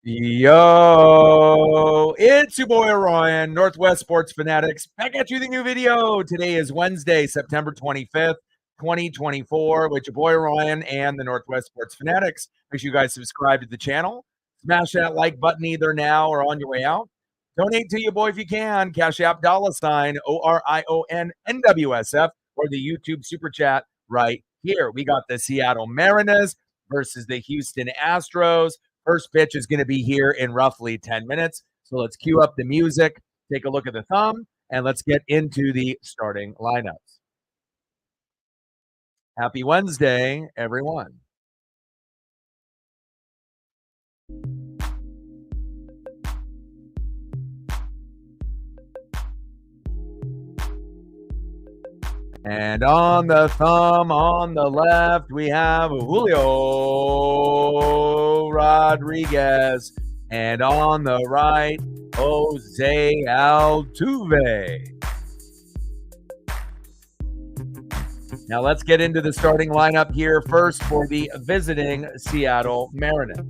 Yo, it's your boy Ryan, Northwest Sports Fanatics, back at you with a new video. Today is Wednesday, September 25th, 2024, with your boy Ryan and the Northwest Sports Fanatics. Make sure you guys subscribe to the channel. Smash that like button either now or on your way out. Donate to your boy if you can. Cash App $sign ORION NWSF or the YouTube Super Chat right here. We got the Seattle Mariners versus the Houston Astros. First pitch is going to be here in roughly 10 minutes. So let's cue up the music, take a look at the thumb, and let's get into the starting lineups. Happy Wednesday, everyone. And on the thumb, on the left, we have Julio Rodriguez. And on the right, Jose Altuve. Now let's get into the starting lineup here first for the visiting Seattle Mariners.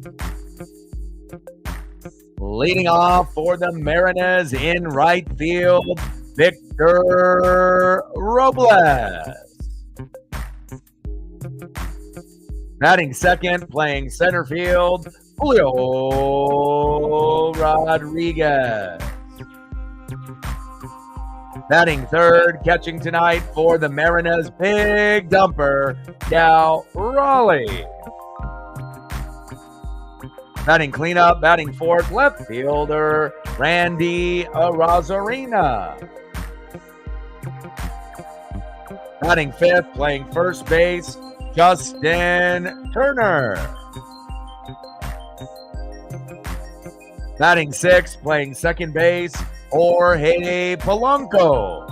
Leading off for the Mariners in right field, Victor Robles. Batting second, playing center field, Julio Rodriguez. Batting third, catching tonight for the Mariners, big dumper, Cal Raleigh. Batting cleanup, batting fourth, left fielder, Randy Arozarena. Batting fifth, playing first base, Justin Turner. Batting sixth, playing second base, Jorge Polanco.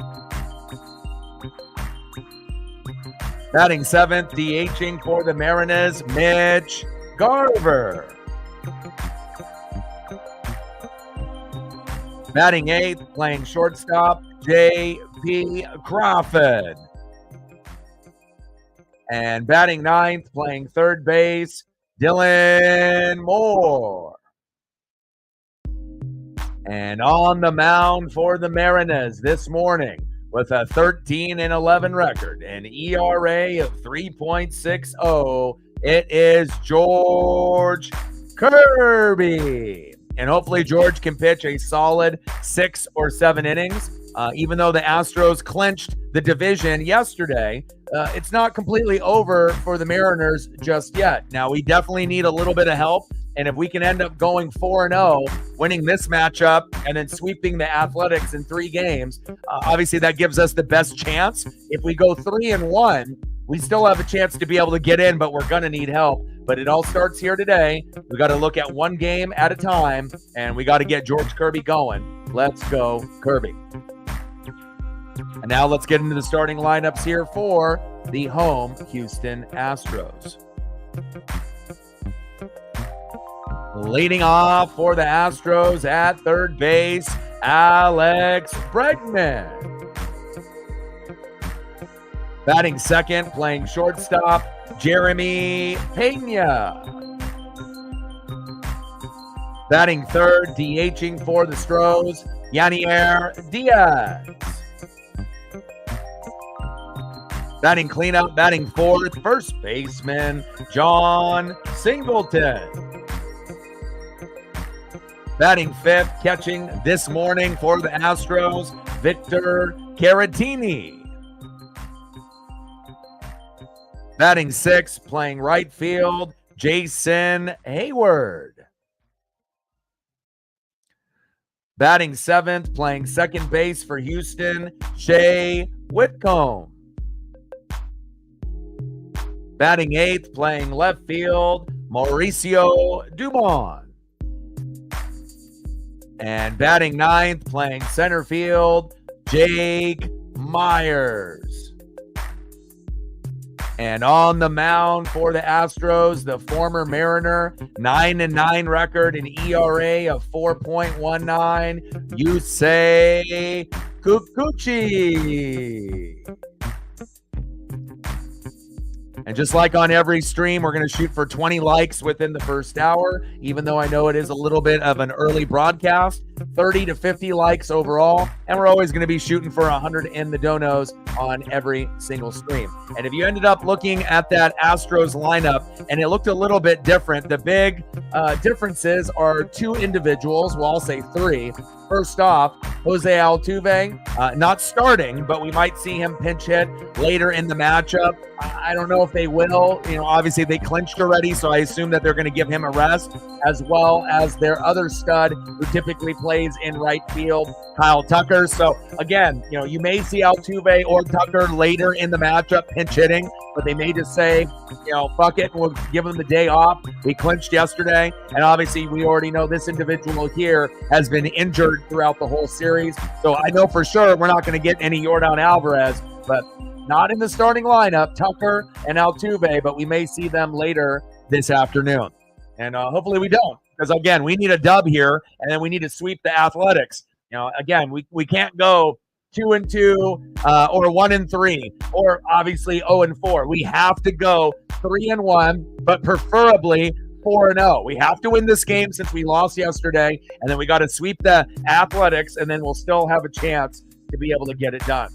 Batting seventh, DHing for the Mariners, Mitch Garver. Batting eighth, playing shortstop, J.P. Crawford. And batting ninth, playing third base, Dylan Moore. And on the mound for the Mariners this morning with a 13-11 record, an ERA of 3.60, it is George Kirby. And hopefully George can pitch a solid 6 or 7 innings. Even though the Astros clinched the division yesterday, it's not completely over for the Mariners just yet. Now, we definitely need a little bit of help. And if we can end up going 4-0, winning this matchup, and then sweeping the Athletics in 3 games, obviously that gives us the best chance. If we go 3-1, we still have a chance to be able to get in, but we're going to need help. But it all starts here today. We got to look at one game at a time, and we got to get George Kirby going. Let's go, Kirby. And now let's get into the starting lineups here for the home Houston Astros. Leading off for the Astros at third base, Alex Bregman. Batting second, playing shortstop, Jeremy Pena. Batting third, DHing for the Astros, Yanier Diaz. Batting cleanup, batting fourth, first baseman, John Singleton. Batting fifth, catching this morning for the Astros, Victor Caratini. Batting sixth, playing right field, Jason Hayward. Batting seventh, playing second base for Houston, Shea Whitcomb. Batting eighth, playing left field, Mauricio Dubon. And batting ninth, playing center field, Jake Myers. And on the mound for the Astros, the former Mariner, 9-9 record, an ERA of 4.19, Yusei Kikuchi. And just like on every stream, we're going to shoot for 20 likes within the first hour, even though I know it is a little bit of an early broadcast, 30 to 50 likes overall. And we're always going to be shooting for 100 in the donos on every single stream. And if you ended up looking at that Astros lineup and it looked a little bit different, the big differences are two individuals. Well, I'll say three. First off, Jose Altuve, not starting, but we might see him pinch hit later in the matchup. I don't know if they will. Obviously they clinched already, so I assume that they're going to give him a rest, as well as their other stud who typically plays in right field, Kyle Tucker. So again, you may see Altuve or Tucker later in the matchup pinch hitting, but they may just say, fuck it, we'll give them the day off. We clinched yesterday, and obviously we already know this individual here has been injured throughout the whole series. So I know for sure we're not going to get any Yordan Alvarez, but not in the starting lineup, Tucker and Altuve, but we may see them later this afternoon. And hopefully we don't, because again, we need a dub here, and then we need to sweep the Athletics. Again, we can't go 2-2 or 1-3 or obviously 0-4. We have to go 3-1, but preferably 4-0. We have to win this game since we lost yesterday, and then we got to sweep the Athletics, and then we'll still have a chance to be able to get it done.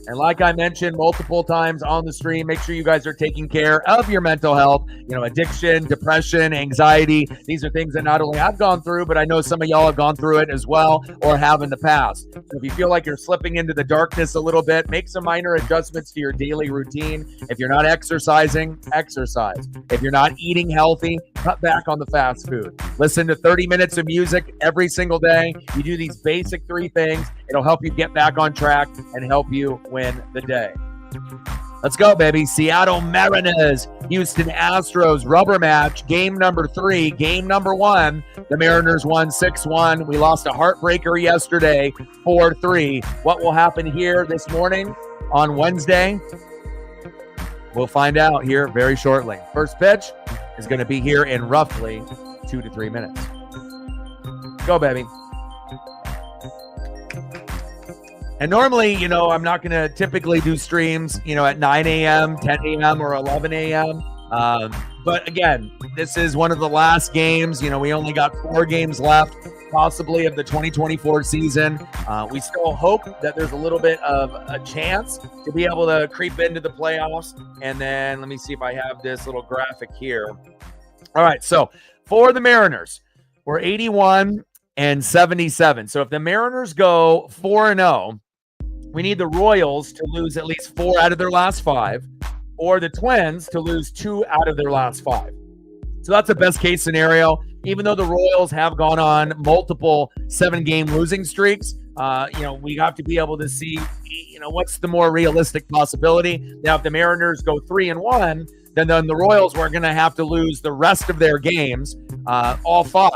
And like I mentioned multiple times on the stream, make sure you guys are taking care of your mental health. Addiction, depression, anxiety. These are things that not only I've gone through, but I know some of y'all have gone through it as well or have in the past. So if you feel like you're slipping into the darkness a little bit, make some minor adjustments to your daily routine. If you're not exercising, exercise. If you're not eating healthy, cut back on the fast food. Listen to 30 minutes of music every single day. You do these basic three things. It'll help you get back on track and help you win the day. Let's go, baby. Seattle Mariners, Houston Astros, rubber match, game number 3, game number 1. The Mariners won 6-1. We lost a heartbreaker yesterday, 4-3. What will happen here this morning on Wednesday? We'll find out here very shortly. First pitch is going to be here in roughly 2 to 3 minutes. Go, baby. And normally, I'm not going to typically do streams, at 9 a.m., 10 a.m., or 11 a.m. But again, this is one of the last games. We only got 4 games left, possibly of the 2024 season. We still hope that there's a little bit of a chance to be able to creep into the playoffs. And then let me see if I have this little graphic here. All right, so for the Mariners, we're 81-77. So if the Mariners go 4-0, we need the Royals to lose at least 4 out of their last 5, or the Twins to lose 2 out of their last 5. So that's a best case scenario. Even though the Royals have gone on multiple 7-game losing streaks, we have to be able to see, what's the more realistic possibility. Now, if the Mariners go 3-1, then the Royals were going to have to lose the rest of their games, all 5,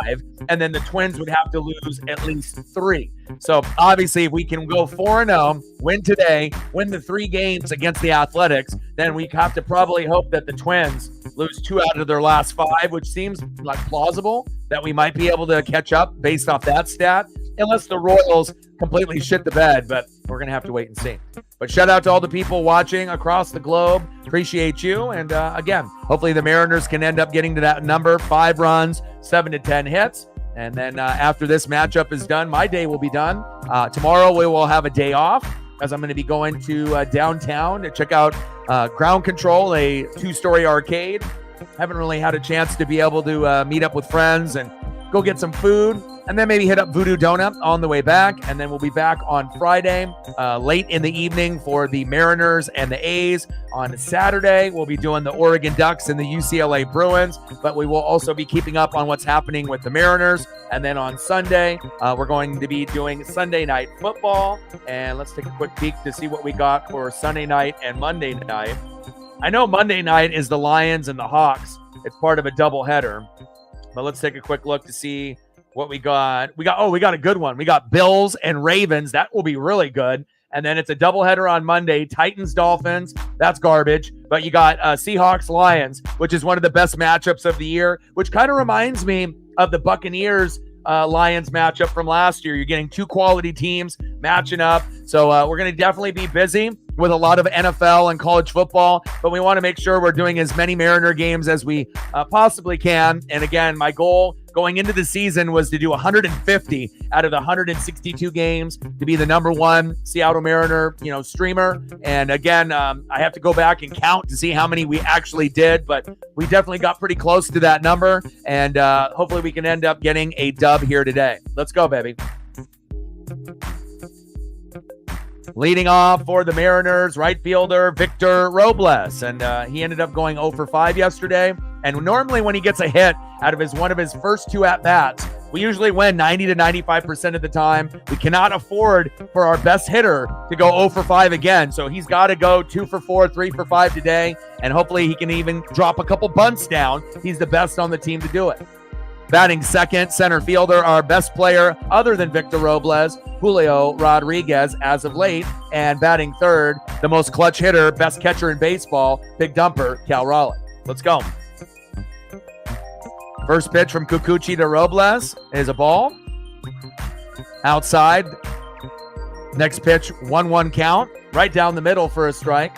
and then the Twins would have to lose at least 3. So obviously, if we can go 4-0, win today, win the 3 games against the Athletics, then we have to probably hope that the Twins lose 2 out of their last 5, which seems like plausible that we might be able to catch up based off that stat, unless the Royals completely shit the bed, but we're going to have to wait and see. But shout out to all the people watching across the globe. Appreciate you. And again, hopefully the Mariners can end up getting to that number, 5 runs, 7 to 10 hits. And then after this matchup is done, my day will be done. Tomorrow we will have a day off, as I'm going to be going to downtown to check out Ground Control, a 2-story arcade. Haven't really had a chance to be able to meet up with friends and go get some food, and then maybe hit up Voodoo Donut on the way back. And then we'll be back on Friday, late in the evening for the Mariners and the A's. On Saturday, we'll be doing the Oregon Ducks and the UCLA Bruins, but we will also be keeping up on what's happening with the Mariners. And then on Sunday, we're going to be doing Sunday night football. And let's take a quick peek to see what we got for Sunday night and Monday night. I know Monday night is the Lions and the Hawks. It's part of a doubleheader. But let's take a quick look to see what we got. We got a good one. We got Bills and Ravens. That will be really good. And then it's a doubleheader on Monday. Titans, Dolphins. That's garbage. But you got Seahawks, Lions, which is one of the best matchups of the year, which kind of reminds me of the Buccaneers Lions matchup from last year. You're getting two quality teams matching up. So we're going to definitely be busy with a lot of NFL and college football, but we want to make sure we're doing as many Mariner games as we possibly can. And again, my goal going into the season was to do 150 out of the 162 games to be the number one Seattle Mariner, streamer. And again, I have to go back and count to see how many we actually did, but we definitely got pretty close to that number. And hopefully we can end up getting a dub here today. Let's go, baby. Leading off for the Mariners, right fielder Victor Robles. And he ended up going 0 for 5 yesterday. And normally when he gets a hit out of one of his first two at-bats, we usually win 90 to 95% of the time. We cannot afford for our best hitter to go 0 for 5 again. So he's got to go 2 for 4, 3 for 5 today. And hopefully he can even drop a couple bunts down. He's the best on the team to do it. Batting second, center fielder, our best player other than Victor Robles, Julio Rodriguez as of late. And batting third, the most clutch hitter, best catcher in baseball, big dumper, Cal Raleigh. Let's go. First pitch from Kikuchi to Robles is a ball. Outside. Next pitch, 1-1 count. Right down the middle for a strike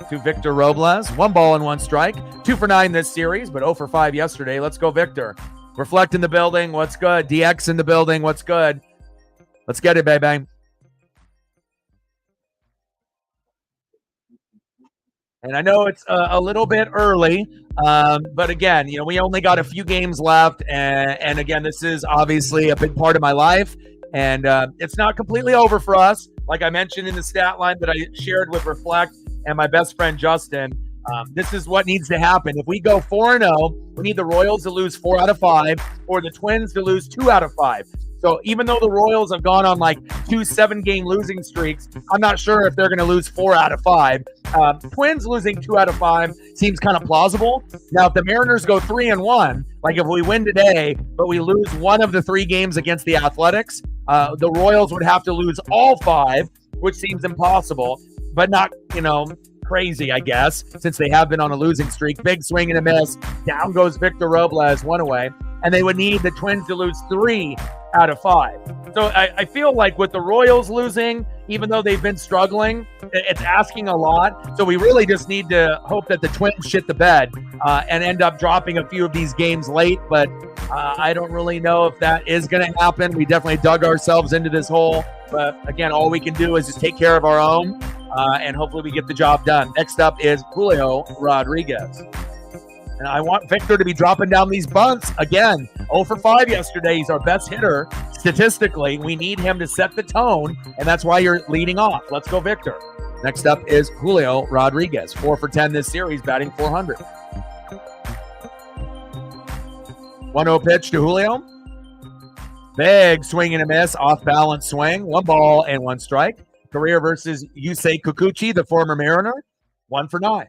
to Victor Robles. 1 ball and 1 strike. 2 for 9 this series, but 0 for 5 yesterday. Let's go, Victor. Reflect in the building. What's good? DX in the building. What's good? Let's get it, baby. And I know it's a little bit early, but again, we only got a few games left. And again, this is obviously a big part of my life. And it's not completely over for us. Like I mentioned in the stat line that I shared with Reflect and my best friend Justin, this is what needs to happen. If we go 4-0, we need the Royals to lose 4 out of 5 or the Twins to lose 2 out of 5. So even though the Royals have gone on like 2 7-game losing streaks, I'm not sure if they're going to lose 4 out of 5. Twins losing 2 out of 5 seems kind of plausible. Now, if the Mariners go 3-1, like if we win today, but we lose one of the 3 games against the Athletics, the Royals would have to lose all 5, which seems impossible, but not, crazy, I guess, since they have been on a losing streak. Big swing and a miss. Down goes Victor Robles, 1 away. And they would need the Twins to lose 3 out of 5. So I feel like with the Royals losing, even though they've been struggling, it's asking a lot. So we really just need to hope that the Twins shit the bed and end up dropping a few of these games late. But I don't really know if that is going to happen. We definitely dug ourselves into this hole. But again, all we can do is just take care of our own and hopefully we get the job done. Next up is Julio Rodriguez. And I want Victor to be dropping down these bunts. Again, 0 for 5 yesterday. He's our best hitter. Statistically, we need him to set the tone, and that's why you're leading off. Let's go, Victor. Next up is Julio Rodriguez. 4 for 10 this series, batting 400. 1-0 pitch to Julio. Big swing and a miss, off-balance swing. 1 ball and 1 strike. Career versus Yusei Kikuchi, the former Mariner. 1 for 9.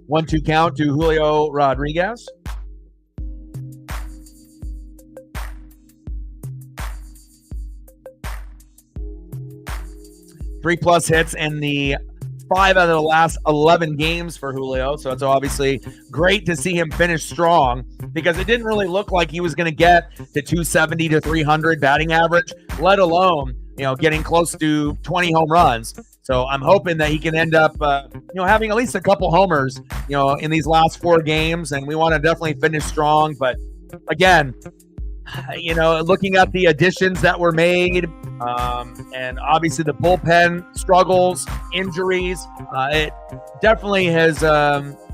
One-two count to Julio Rodriguez. Three-plus hits in the 5 out of the last 11 games for Julio. So it's obviously great to see him finish strong because it didn't really look like he was going to get to 270 to 300 batting average, let alone, getting close to 20 home runs. So I'm hoping that he can end up, having at least a couple homers, in these last 4 games. And we want to definitely finish strong. But again, looking at the additions that were made, and obviously the bullpen struggles, injuries, it definitely has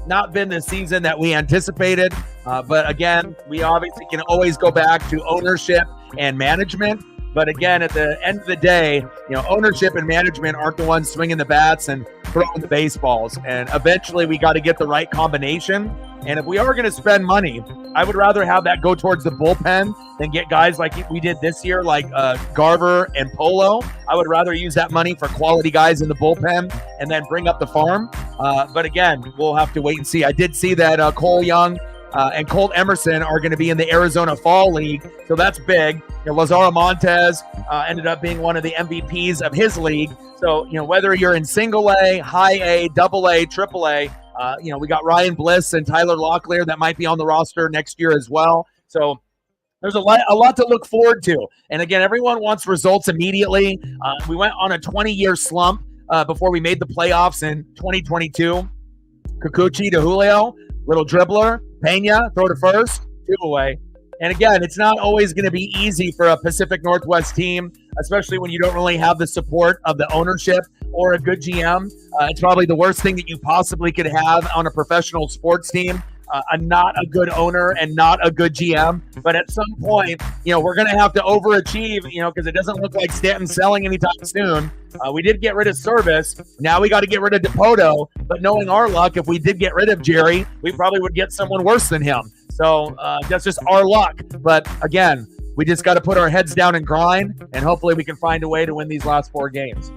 not been the season that we anticipated. But again, we obviously can always go back to ownership and management. But again, at the end of the day, ownership and management aren't the ones swinging the bats and throwing the baseballs. And eventually we got to get the right combination. And if we are going to spend money, I would rather have that go towards the bullpen than get guys like we did this year, like Garver and Polo. I would rather use that money for quality guys in the bullpen and then bring up the farm. But again, we'll have to wait and see. I did see that Cole Young and Colt Emerson are going to be in the Arizona Fall League, so that's big. Lazaro Montez ended up being one of the MVPs of his league. So, whether you're in single A, high A, double A, triple A, we got Ryan Bliss and Tyler Locklear that might be on the roster next year as well. So there's a lot to look forward to. And again, everyone wants results immediately. We went on a 20-year slump before we made the playoffs in 2022. Kikuchi to Julio, little dribbler. Pena, throw to first, 2 away. And again, it's not always going to be easy for a Pacific Northwest team, especially when you don't really have the support of the ownership or a good GM. It's probably the worst thing that you possibly could have on a professional sports team. Not a good owner and not a good GM. But at some point, we're going to have to overachieve, because it doesn't look like Stanton's selling anytime soon. We did get rid of Service. Now we got to get rid of Dipoto. But knowing our luck, if we did get rid of Jerry, we probably would get someone worse than him. So that's just our luck. But again, we just got to put our heads down and grind, and hopefully we can find a way to win these last 4 games.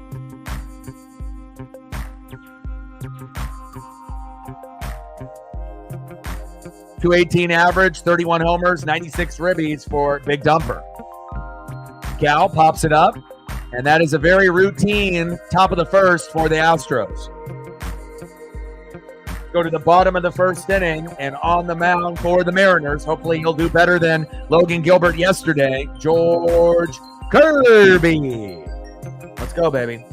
.218 average, 31 homers, 96 ribbies for Big Dumper. Cal pops it up, and that is a very routine top of the first for the Astros. Go to the bottom of the first inning, and on the mound for the Mariners, hopefully he'll do better than Logan Gilbert yesterday, George Kirby. Let's go, baby.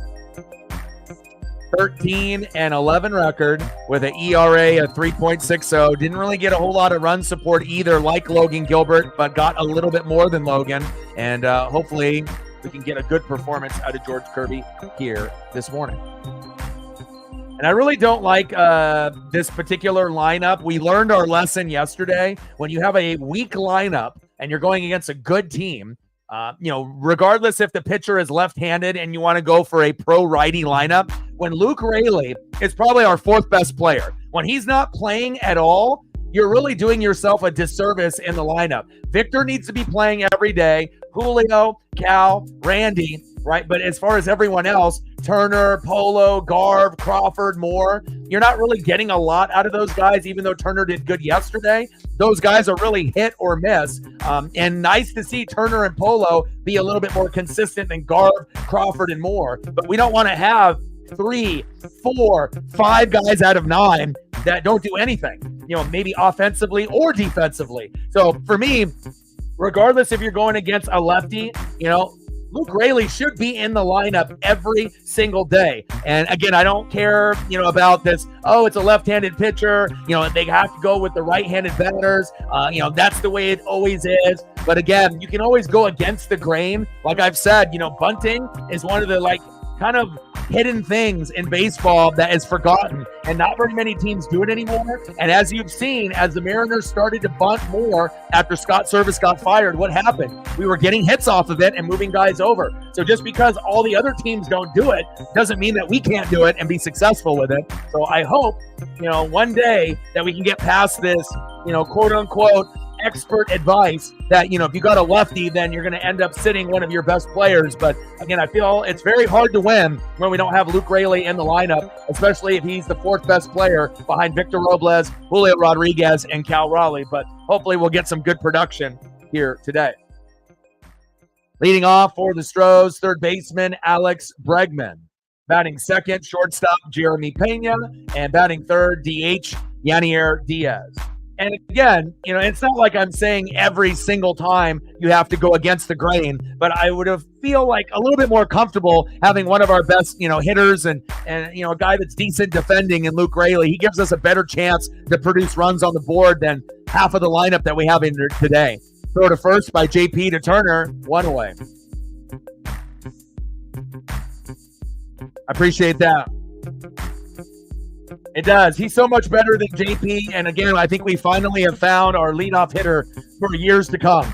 13-11 record with an ERA of 3.60. Didn't really get a whole lot of run support either, like Logan Gilbert, but got a little bit more than Logan. And hopefully we can get a good performance out of George Kirby here this morning. And I really don't like this particular lineup. We learned our lesson yesterday. When you have a weak lineup and you're going against a good team, regardless if the pitcher is left-handed and you want to go for a pro-righty lineup, when Luke Raley is probably our 4th best player, when he's not playing at all, you're really doing yourself a disservice in the lineup. Victor needs to be playing every day. Julio, Cal, Randy, right? But as far as everyone else, Turner, Polo, Garv, Crawford, Moore, you're not really getting a lot out of those guys, even though Turner did good yesterday. Those guys are really hit or miss. And nice to see Turner and Polo be a little bit more consistent than Garv, Crawford, and Moore. But we don't want to have 3, 4, 5 guys out of 9 that don't do anything, maybe offensively or defensively. So for me, regardless if you're going against a lefty, Luke Raley should be in the lineup every single day. And again, I don't care, about this, it's a lefty-handed pitcher, they have to go with the right-handed batters. That's the way it always is. But again, you can always go against the grain. Like I've said, bunting is one of the kind of hidden things in baseball that is forgotten, and not very many teams do it anymore. And as you've seen, as the Mariners started to bunt more after Scott Service got fired, what happened? We were getting hits off of it and moving guys over. So just because all the other teams don't do it doesn't mean that we can't do it and be successful with it. So I hope, one day that we can get past this, quote unquote expert advice that, if you got a lefty, then you're going to end up sitting one of your best players. But again, I feel it's very hard to win when we don't have Luke Raley in the lineup, especially if he's the 4th best player behind Victor Robles, Julio Rodriguez, and Cal Raleigh. But hopefully we'll get some good production here today. Leading off for the Astros, 3rd baseman Alex Bregman. Batting 2nd, shortstop Jeremy Pena. And batting 3rd, DH Yanier Diaz. And again, it's not like I'm saying every single time you have to go against the grain, but I would feel like a little bit more comfortable having one of our best, hitters and a guy that's decent defending in Luke Raley. He gives us a better chance to produce runs on the board than half of the lineup that we have in there today. Throw to first by JP to Turner, 1 away. I appreciate that. It does. He's so much better than JP. And again, I think we finally have found our leadoff hitter for years to come.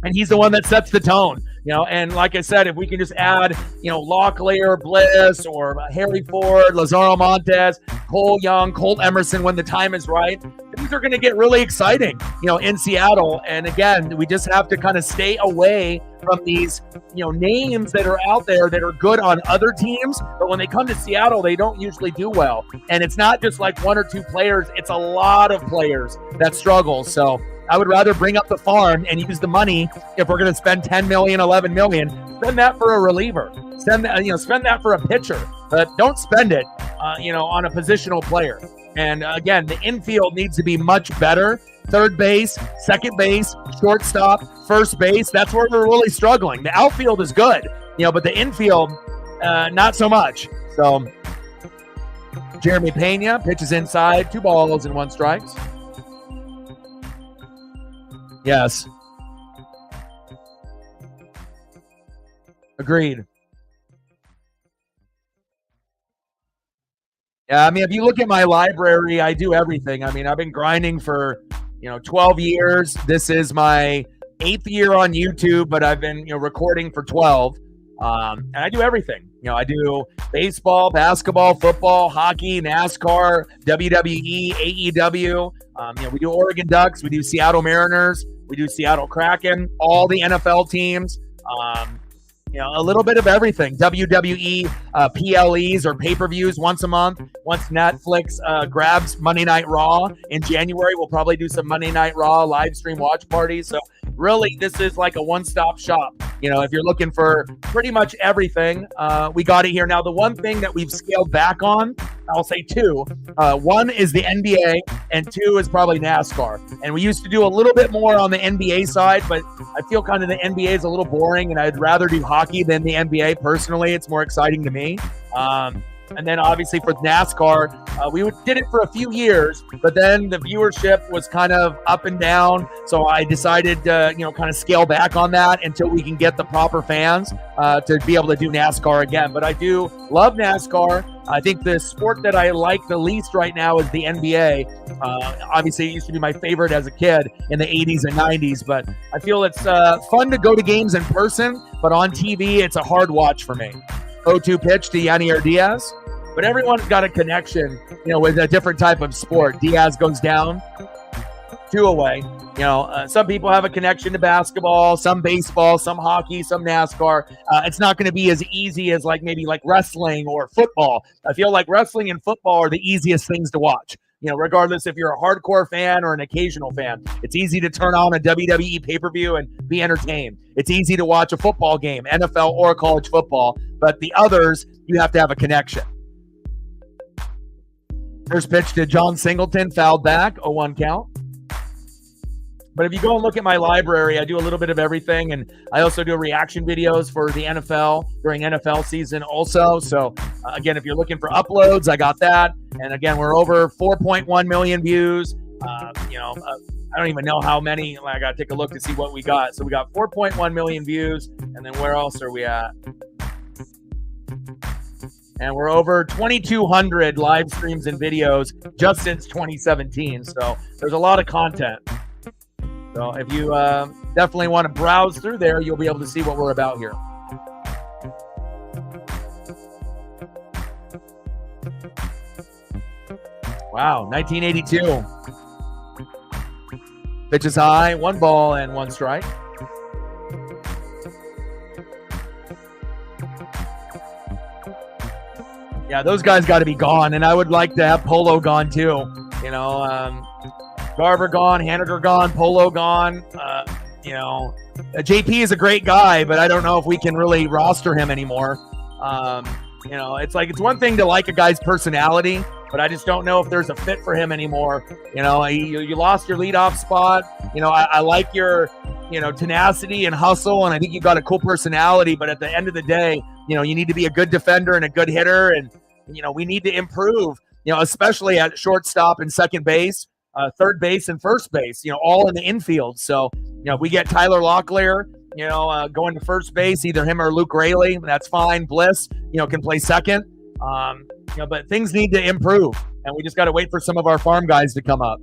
And he's the one that sets the tone. And like I said, if we can just add, Locklear, Bliss, or Harry Ford, Lazaro Montez, Cole Young, Colt Emerson when the time is right, these things are going to get really exciting, in Seattle. And again, we just have to kind of stay away from these, names that are out there that are good on other teams, but when they come to Seattle, they don't usually do well. And it's not just like one or two players, it's a lot of players that struggle. So I would rather bring up the farm and use the money. If we're going to spend 10 million, 11 million, spend that for a reliever. Spend that for a pitcher, but don't spend it, on a positional player. And again, the infield needs to be much better. Third base, second base, shortstop, first base. That's where we're really struggling. The outfield is good, but the infield, not so much. So Jeremy Pena pitches inside, 2 balls and 1 strike. Yes. Agreed. Yeah, I mean, if you look at my library, I do everything. I mean, I've been grinding for, 12 years. This is my 8th year on YouTube, but I've been, recording for 12. And I do everything. I do baseball, basketball, football, hockey, NASCAR, WWE, AEW. We do Oregon Ducks. We do Seattle Mariners. We do Seattle Kraken, all the NFL teams. A little bit of everything. WWE PLEs or pay-per-views once a month. Once Netflix grabs Monday Night Raw in January, we'll probably do some Monday Night Raw live stream watch parties. So really, this is like a one-stop shop. If you're looking for pretty much everything, we got it here. Now, the one thing that we've scaled back on, I'll say 2. 1 is the NBA, and 2 is probably NASCAR. And we used to do a little bit more on the NBA side, but I feel kind of the NBA is a little boring, and I'd rather do hockey than the NBA. Personally, it's more exciting to me. And then obviously for NASCAR, we did it for a few years, but then the viewership was kind of up and down. So I decided to, kind of scale back on that until we can get the proper fans to be able to do NASCAR again. But I do love NASCAR. I think the sport that I like the least right now is the NBA. Obviously, it used to be my favorite as a kid in the 80s and 90s, but I feel it's fun to go to games in person, but on TV, it's a hard watch for me. 0-2 pitch to Yanier Diaz. But everyone's got a connection, with a different type of sport. Diaz goes down, 2 away. Some people have a connection to basketball, some baseball, some hockey, some NASCAR. It's not going to be as easy as maybe wrestling or football. I feel like wrestling and football are the easiest things to watch. Regardless if you're a hardcore fan or an occasional fan, it's easy to turn on a WWE pay-per-view and be entertained. It's easy to watch a football game, NFL or college football, but the others, you have to have a connection. First pitch to John Singleton, fouled back, 0-1 count. But if you go and look at my library, I do a little bit of everything, and I also do reaction videos for the NFL during NFL season also. So, again, if you're looking for uploads, I got that. And, again, we're over 4.1 million views. I don't even know how many. I got to take a look to see what we got. So we got 4.1 million views, and then where else are we at? And we're over 2,200 live streams and videos just since 2017. So there's a lot of content. So if you definitely want to browse through there, you'll be able to see what we're about here. Wow, 1982. Pitch is high, 1 ball and 1 strike. Yeah, those guys got to be gone, and I would like to have Polo gone too. Garver gone, Haniger gone, Polo gone. JP is a great guy, but I don't know if we can really roster him anymore. It's one thing to like a guy's personality, but I just don't know if there's a fit for him anymore. You lost your leadoff spot. I like your, tenacity and hustle, and I think you've got a cool personality, but at the end of the day, you need to be a good defender and a good hitter, and, we need to improve, especially at shortstop and second base, third base and first base, all in the infield. So, if we get Tyler Locklear, going to first base, either him or Luke Raley, that's fine. Bliss, can play second. But things need to improve, and we just got to wait for some of our farm guys to come up.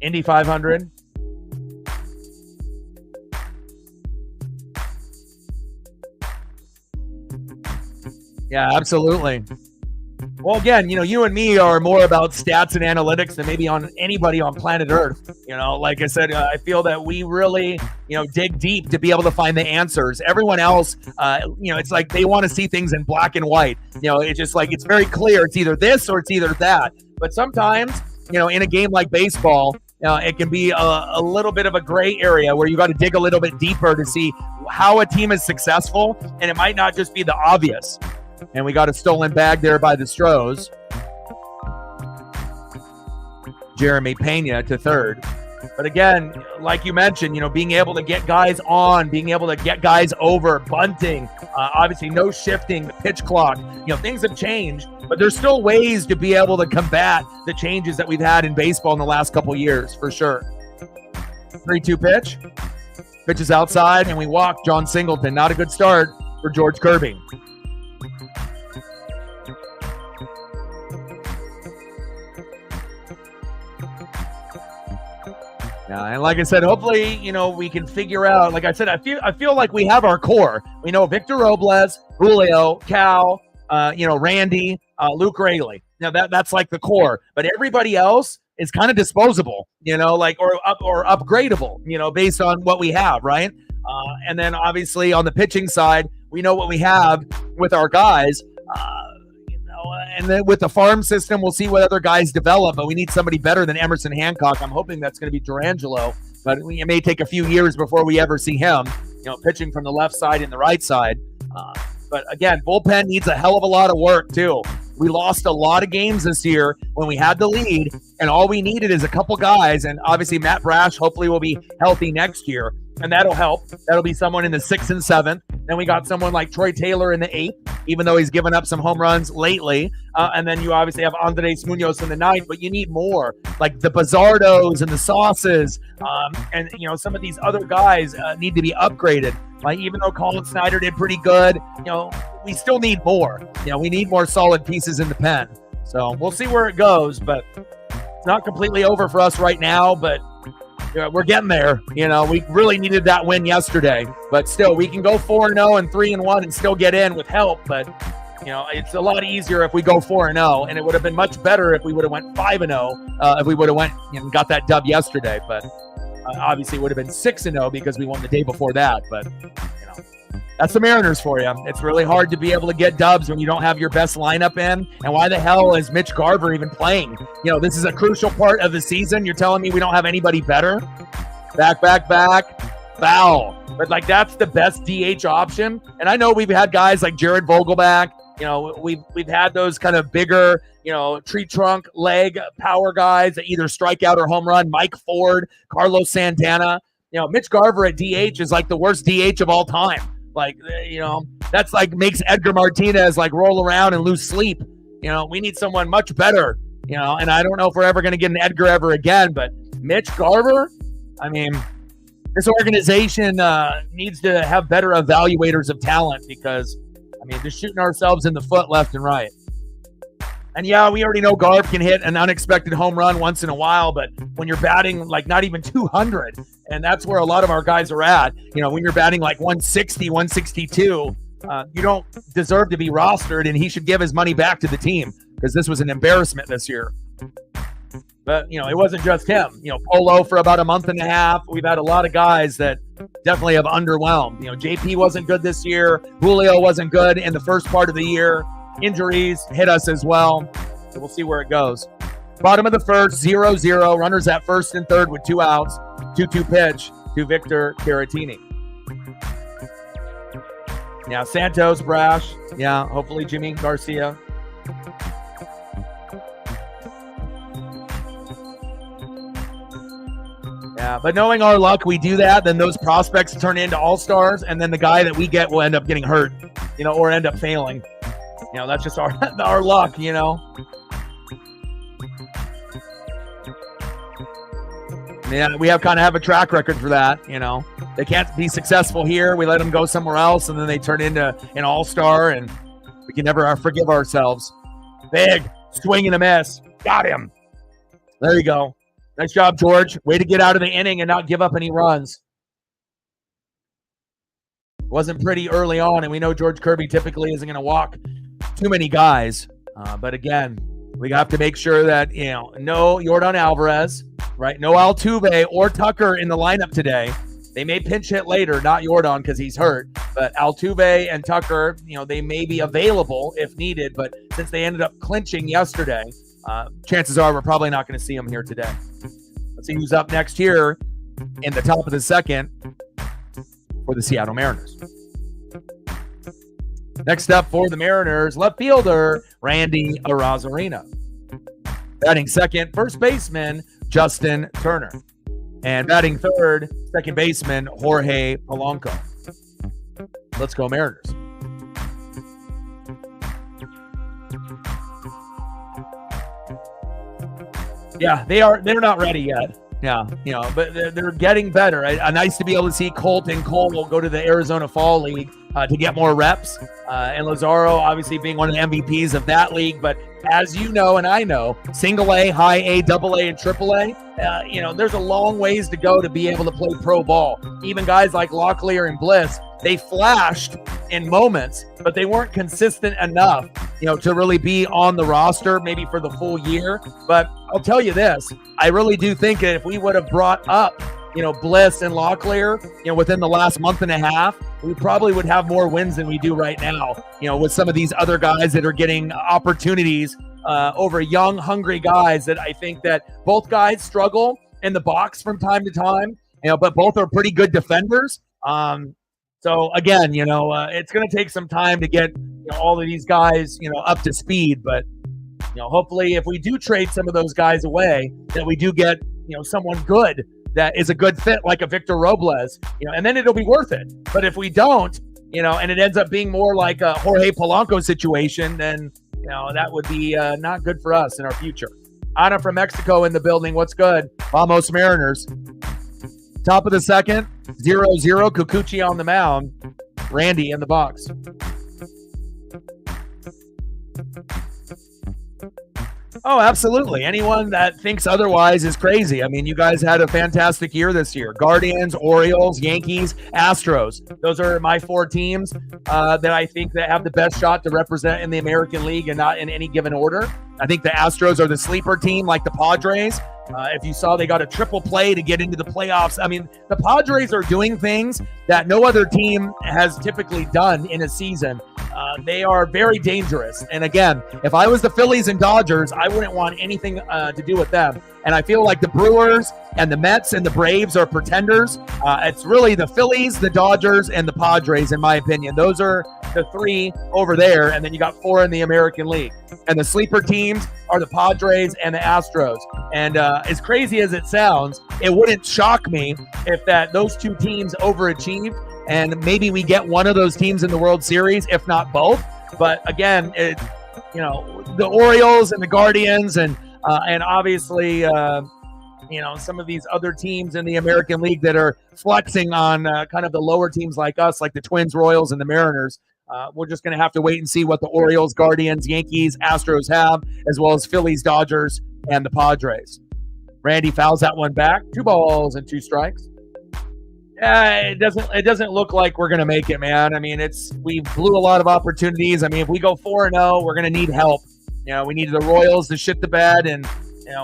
Indy 500. Yeah, absolutely. Well, again, you and me are more about stats and analytics than maybe on anybody on planet Earth. Like I said, I feel that we really, dig deep to be able to find the answers. Everyone else, it's like they want to see things in black and white. It's just like it's very clear. It's either this or it's either that. But sometimes, in a game like baseball, it can be a little bit of a gray area where you got to dig a little bit deeper to see how a team is successful, and it might not just be the obvious. And we got a stolen bag there by the Astros. Jeremy Pena to third. But again, like you mentioned, being able to get guys on, being able to get guys over, bunting, obviously no shifting, the pitch clock, things have changed, but there's still ways to be able to combat the changes that we've had in baseball in the last couple years, for sure. 3-2 pitch. Pitch is outside, and we walk John Singleton. Not a good start for George Kirby. And like I said, hopefully, we can figure out, like I said, I feel like we have our core. We know Victor Robles, Julio, Cal, Randy, Luke Raley. Now that's like the core, but everybody else is kind of disposable, or upgradable, based on what we have, right? And then obviously on the pitching side, we know what we have with our guys. And then with the farm system, we'll see what other guys develop, but we need somebody better than Emerson Hancock. I'm hoping that's going to be Durangelo, but it may take a few years before we ever see him, pitching from the left side and the right side. But again, bullpen needs a hell of a lot of work too. We lost a lot of games this year when we had the lead, and all we needed is a couple guys, and obviously Matt Brash hopefully will be healthy next year, and that'll help. That'll be someone in the 6th and 7th. Then we got someone like Troy Taylor in the 8th, even though he's given up some home runs lately. And then you obviously have Andres Munoz in the 9th, but you need more, like the Bizardos and the Sauces, and some of these other guys need to be upgraded. Like, even though Colin Snyder did pretty good, we still need more. We need more solid pieces in the pen. So we'll see where it goes, but it's not completely over for us right now, but we're getting there. We really needed that win yesterday, but still we can go 4-0 and 3-1 and still get in with help. But it's a lot easier if we go 4-0, and it would have been much better if we would have went 5-0 if we would have went and got that dub yesterday. But obviously it would have been 6-0 because we won the day before that. But that's the Mariners for you. It's really hard to be able to get dubs when you don't have your best lineup in. And why the hell is Mitch Garver even playing? This is a crucial part of the season. You're telling me we don't have anybody better? Back, foul. But that's the best DH option. And I know we've had guys like Jared Vogelback. We've had those kind of bigger, tree trunk leg power guys that either strike out or home run. Mike Ford, Carlos Santana. Mitch Garver at DH is like the worst DH of all time. That's like makes Edgar Martinez roll around and lose sleep. We need someone much better, and I don't know if we're ever going to get an Edgar ever again, but Mitch Garver, this organization needs to have better evaluators of talent because, just shooting ourselves in the foot left and right. And yeah, we already know Garv can hit an unexpected home run once in a while, but when you're batting not even 200, and that's where a lot of our guys are at, when you're batting 160, 162, you don't deserve to be rostered, and he should give his money back to the team because this was an embarrassment this year. But, it wasn't just him. Polo for about a month and a half. We've had a lot of guys that definitely have underwhelmed. JP wasn't good this year. Julio wasn't good in the first part of the year. Injuries hit us as well. So we'll see where it goes. Bottom of the first, 0-0. Runners at first and third with 2 outs. 2-2 pitch to Victor Caratini. Yeah, Santos, Brash. Yeah, hopefully Jimmy Garcia. Yeah, but knowing our luck, we do that. Then those prospects turn into all-stars, and then the guy that we get will end up getting hurt, or end up failing. That's just our luck, Yeah, we have a track record for that, They can't be successful here. We let them go somewhere else, and then they turn into an all-star, and we can never forgive ourselves. Big swing and a miss. Got him. There you go. Nice job, George. Way to get out of the inning and not give up any runs. Wasn't pretty early on, and we know George Kirby typically isn't going to walk too many guys. But again, we have to make sure that, no Yordan Alvarez, right? No Altuve or Tucker in the lineup today. They may pinch hit later, not Yordan because he's hurt, but Altuve and Tucker, they may be available if needed. But since they ended up clinching yesterday, chances are we're probably not going to see them here today. Let's see who's up next here in the top of the second for the Seattle Mariners. Next up for the Mariners, left fielder Randy Arozarena. Batting second, first baseman Justin Turner. And batting third, second baseman Jorge Polanco. Let's go Mariners. Yeah, they're not ready yet. Yeah, but they're getting better. Nice to be able to see Colt and Cole go to the Arizona Fall League to get more reps. And Lazaro obviously being one of the MVPs of that league. But as you know, and I know, single A, high A, double A, and triple A, there's a long ways to go to be able to play pro ball. Even guys like Locklear and Bliss, they flashed in moments, but they weren't consistent enough, to really be on the roster maybe for the full year. But I'll tell you this, I really do think that if we would have brought up, Bliss and Locklear, within the last month and a half, we probably would have more wins than we do right now, with some of these other guys that are getting opportunities over young, hungry guys that I think that both guys struggle in the box from time to time, but both are pretty good defenders. So again, it's going to take some time to get all of these guys, up to speed. But hopefully, if we do trade some of those guys away, that we do get someone good that is a good fit, like a Victor Robles, and then it'll be worth it. But if we don't, and it ends up being more like a Jorge Polanco situation, then that would be not good for us in our future. Ana from Mexico in the building. What's good? Vamos Mariners. Top of the second, 0-0, Kikuchi on the mound, Randy in the box. Oh, absolutely. Anyone that thinks otherwise is crazy. I mean, you guys had a fantastic year this year. Guardians, Orioles, Yankees, Astros. Those are my four teams that I think that have the best shot to represent in the American League and not in any given order. I think the Astros are the sleeper team like the Padres. If you saw, they got a triple play to get into the playoffs. I mean, the Padres are doing things that no other team has typically done in a season. They are very dangerous. And again, if I was the Phillies and Dodgers, I wouldn't want anything to do with them. And I feel like the Brewers and the Mets and the Braves are pretenders. It's really the Phillies, the Dodgers, and the Padres, in my opinion. Those are the three over there, and then you got four in the American League. And the sleeper teams are the Padres and the Astros. And as crazy as it sounds, it wouldn't shock me if those two teams overachieved, and maybe we get one of those teams in the World Series, if not both. But again, the Orioles and the Guardians and obviously, some of these other teams in the American League that are flexing on kind of the lower teams like us, like the Twins, Royals, and the Mariners. We're just going to have to wait and see what the Orioles, Guardians, Yankees, Astros have, as well as Phillies, Dodgers, and the Padres. Randy fouls that one back. 2 balls and 2 strikes. It doesn't look like we're going to make it, man. I mean, we blew a lot of opportunities. I mean, if we go 4-0, we're going to need help. We need the Royals to shit the bed, and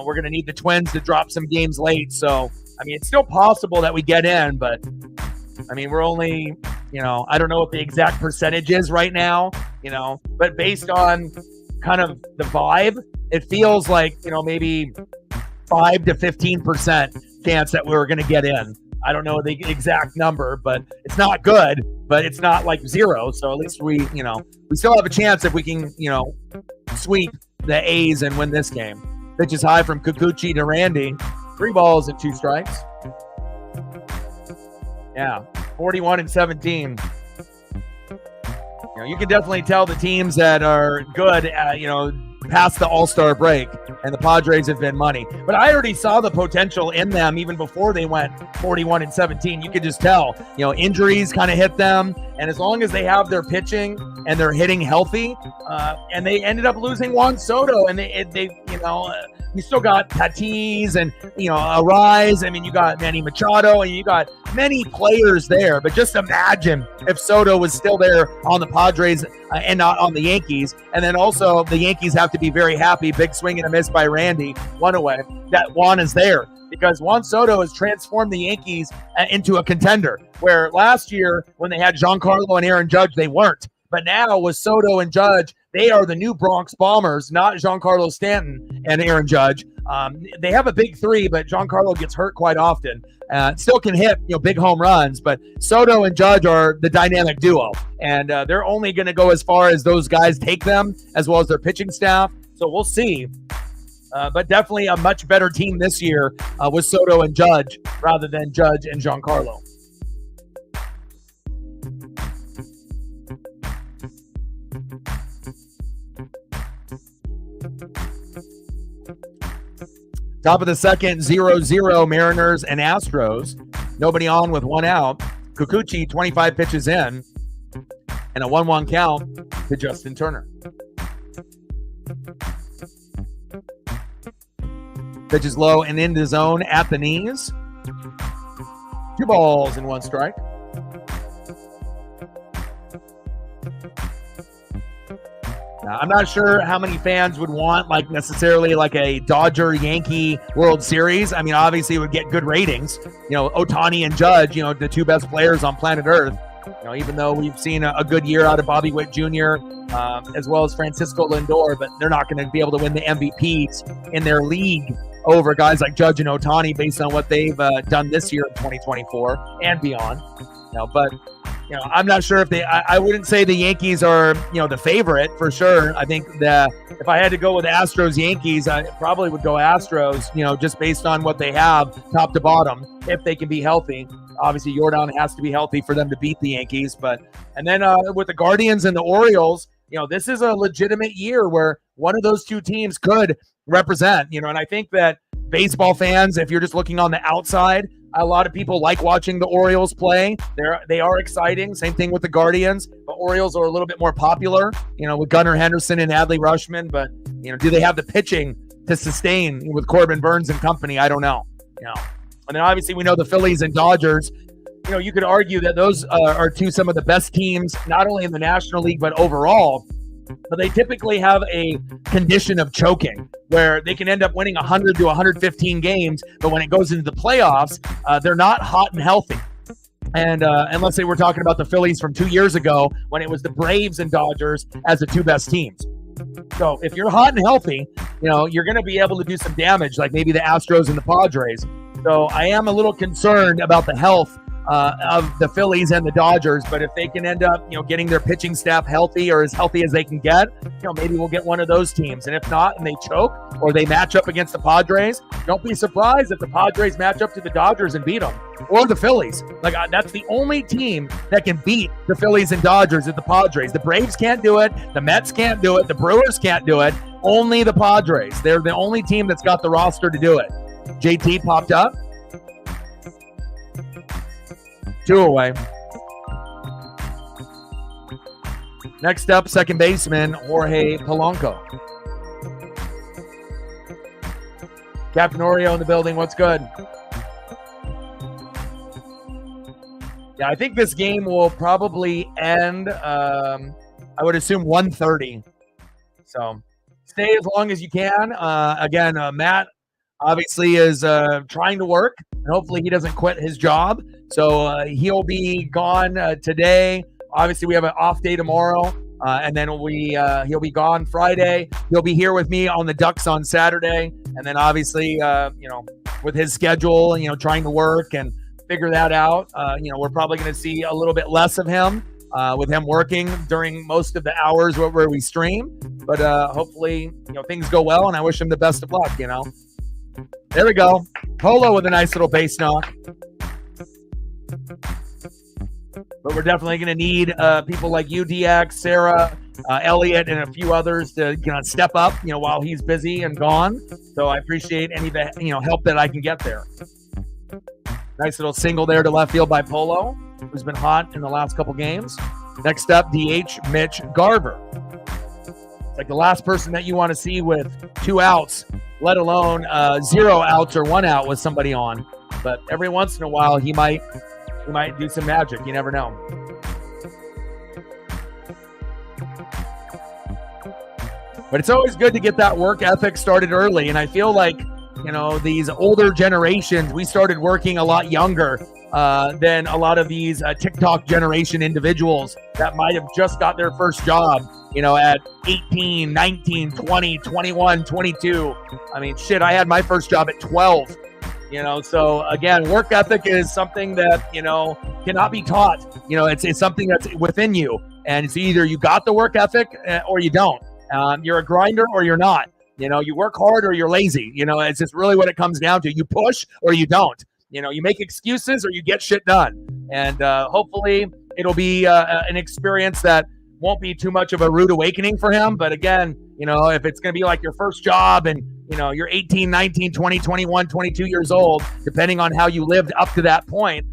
we're going to need the Twins to drop some games late. So, I mean, it's still possible that we get in, but I mean, we're only, I don't know what the exact percentage is right now, but based on kind of the vibe, it feels like, maybe 5 to 15% chance that we're going to get in. I don't know the exact number, but it's not good, but it's not like 0. So at least we still have a chance if we can, sweep the A's and win this game. Pitch is high from Kikuchi to Randy. 3 balls and 2 strikes. Yeah, 41-17. You can definitely tell the teams that are good, past the All-Star break, and the Padres have been money. But I already saw the potential in them even before they went 41-17. You could just tell, injuries kind of hit them, and as long as they have their pitching and they're hitting healthy. And they ended up losing Juan Soto, and you still got Tatis and, Arise. I mean, you got Manny Machado, and you got many players there. But just imagine if Soto was still there on the Padres and not on the Yankees. And then also the Yankees have to be very happy. Big swing and a miss by Randy, one away, that Juan is there. Because Juan Soto has transformed the Yankees into a contender, where last year when they had Giancarlo and Aaron Judge, they weren't. But now with Soto and Judge, they are the new Bronx Bombers, not Giancarlo Stanton and Aaron Judge. They have a big three, but Giancarlo gets hurt quite often. Still can hit big home runs, but Soto and Judge are the dynamic duo. And they're only going to go as far as those guys take them, as well as their pitching staff. So we'll see. But definitely a much better team this year with Soto and Judge rather than Judge and Giancarlo. Top of the second, 0-0 Mariners and Astros. Nobody on with one out. Kikuchi, 25 pitches in, and a 1-1 count to Justin Turner. Pitches low and into zone at the knees. 2 balls and 1 strike. Now, I'm not sure how many fans would want necessarily a Dodger-Yankee World Series. I mean, obviously it would get good ratings. Ohtani and Judge, the 2 best players on planet Earth. Even though we've seen a good year out of Bobby Witt Jr., as well as Francisco Lindor, but they're not going to be able to win the MVPs in their league over guys like Judge and Ohtani based on what they've done this year in 2024 and beyond. But I'm not sure if I wouldn't say the Yankees are, the favorite for sure. I think that if I had to go with Astros Yankees, I probably would go Astros, just based on what they have top to bottom, if they can be healthy. Obviously, Yordan has to be healthy for them to beat the Yankees. And then with the Guardians and the Orioles, this is a legitimate year where one of those 2 teams could represent, and I think that baseball fans, if you're just looking on the outside, a lot of people like watching the Orioles play. They are exciting. Same thing with the Guardians. The Orioles are a little bit more popular, with Gunnar Henderson and Adley Rutschman. But, do they have the pitching to sustain with Corbin Burns and company? I don't know. And then obviously we know the Phillies and Dodgers. You could argue that those are some of the best teams, not only in the National League, but overall. But they typically have a condition of choking where they can end up winning 100 to 115 games. But when it goes into the playoffs, they're not hot and healthy. And let's say we're talking about the Phillies from 2 years ago when it was the Braves and Dodgers as the 2 best teams. So if you're hot and healthy, you're going to be able to do some damage, like maybe the Astros and the Padres. So I am a little concerned about the health of the Phillies and the Dodgers, but if they can end up, getting their pitching staff healthy or as healthy as they can get, maybe we'll get one of those teams. And if not, and they choke or they match up against the Padres, don't be surprised if the Padres match up to the Dodgers and beat them, or the Phillies. That's the only team that can beat the Phillies and Dodgers is the Padres. The Braves can't do it. The Mets can't do it. The Brewers can't do it. Only the Padres. They're the only team that's got the roster to do it. JT popped up. 2 away. Next up, second baseman Jorge Polanco. Captain Oreo in the building. What's good? Yeah, I think this game will probably end, I would assume 1:30. So stay as long as you can. Again, Matt obviously is trying to work, and hopefully he doesn't quit his job. So he'll be gone today. Obviously, we have an off day tomorrow, and then he'll be gone Friday. He'll be here with me on the Ducks on Saturday, and then obviously, with his schedule, trying to work and figure that out, we're probably going to see a little bit less of him with him working during most of the hours where we stream. But hopefully, things go well, and I wish him the best of luck. There we go. Polo with a nice little base knock. But we're definitely going to need people like you, DX, Sarah, Elliot, and a few others to step up, while he's busy and gone. So I appreciate any help that I can get there. Nice little single there to left field by Polo, who's been hot in the last couple games. Next up, DH Mitch Garver. It's like the last person that you want to see with 2 outs, let alone 0 outs or 1 out with somebody on. But every once in a while, he might do some magic. You never know. But it's always good to get that work ethic started early. And I feel like, these older generations, we started working a lot younger than a lot of these TikTok generation individuals that might have just got their first job, at 18, 19, 20, 21, 22. I mean, shit, I had my first job at 12, So, again, work ethic is something that, cannot be taught. It's something that's within you. And it's either you got the work ethic or you don't. You're a grinder or you're not. You work hard or you're lazy. It's just really what it comes down to. You push or you don't. You make excuses or you get shit done. And hopefully it'll be an experience that won't be too much of a rude awakening for him. But again, if it's going to be like your first job and, you're 18, 19, 20, 21, 22 years old, depending on how you lived up to that point,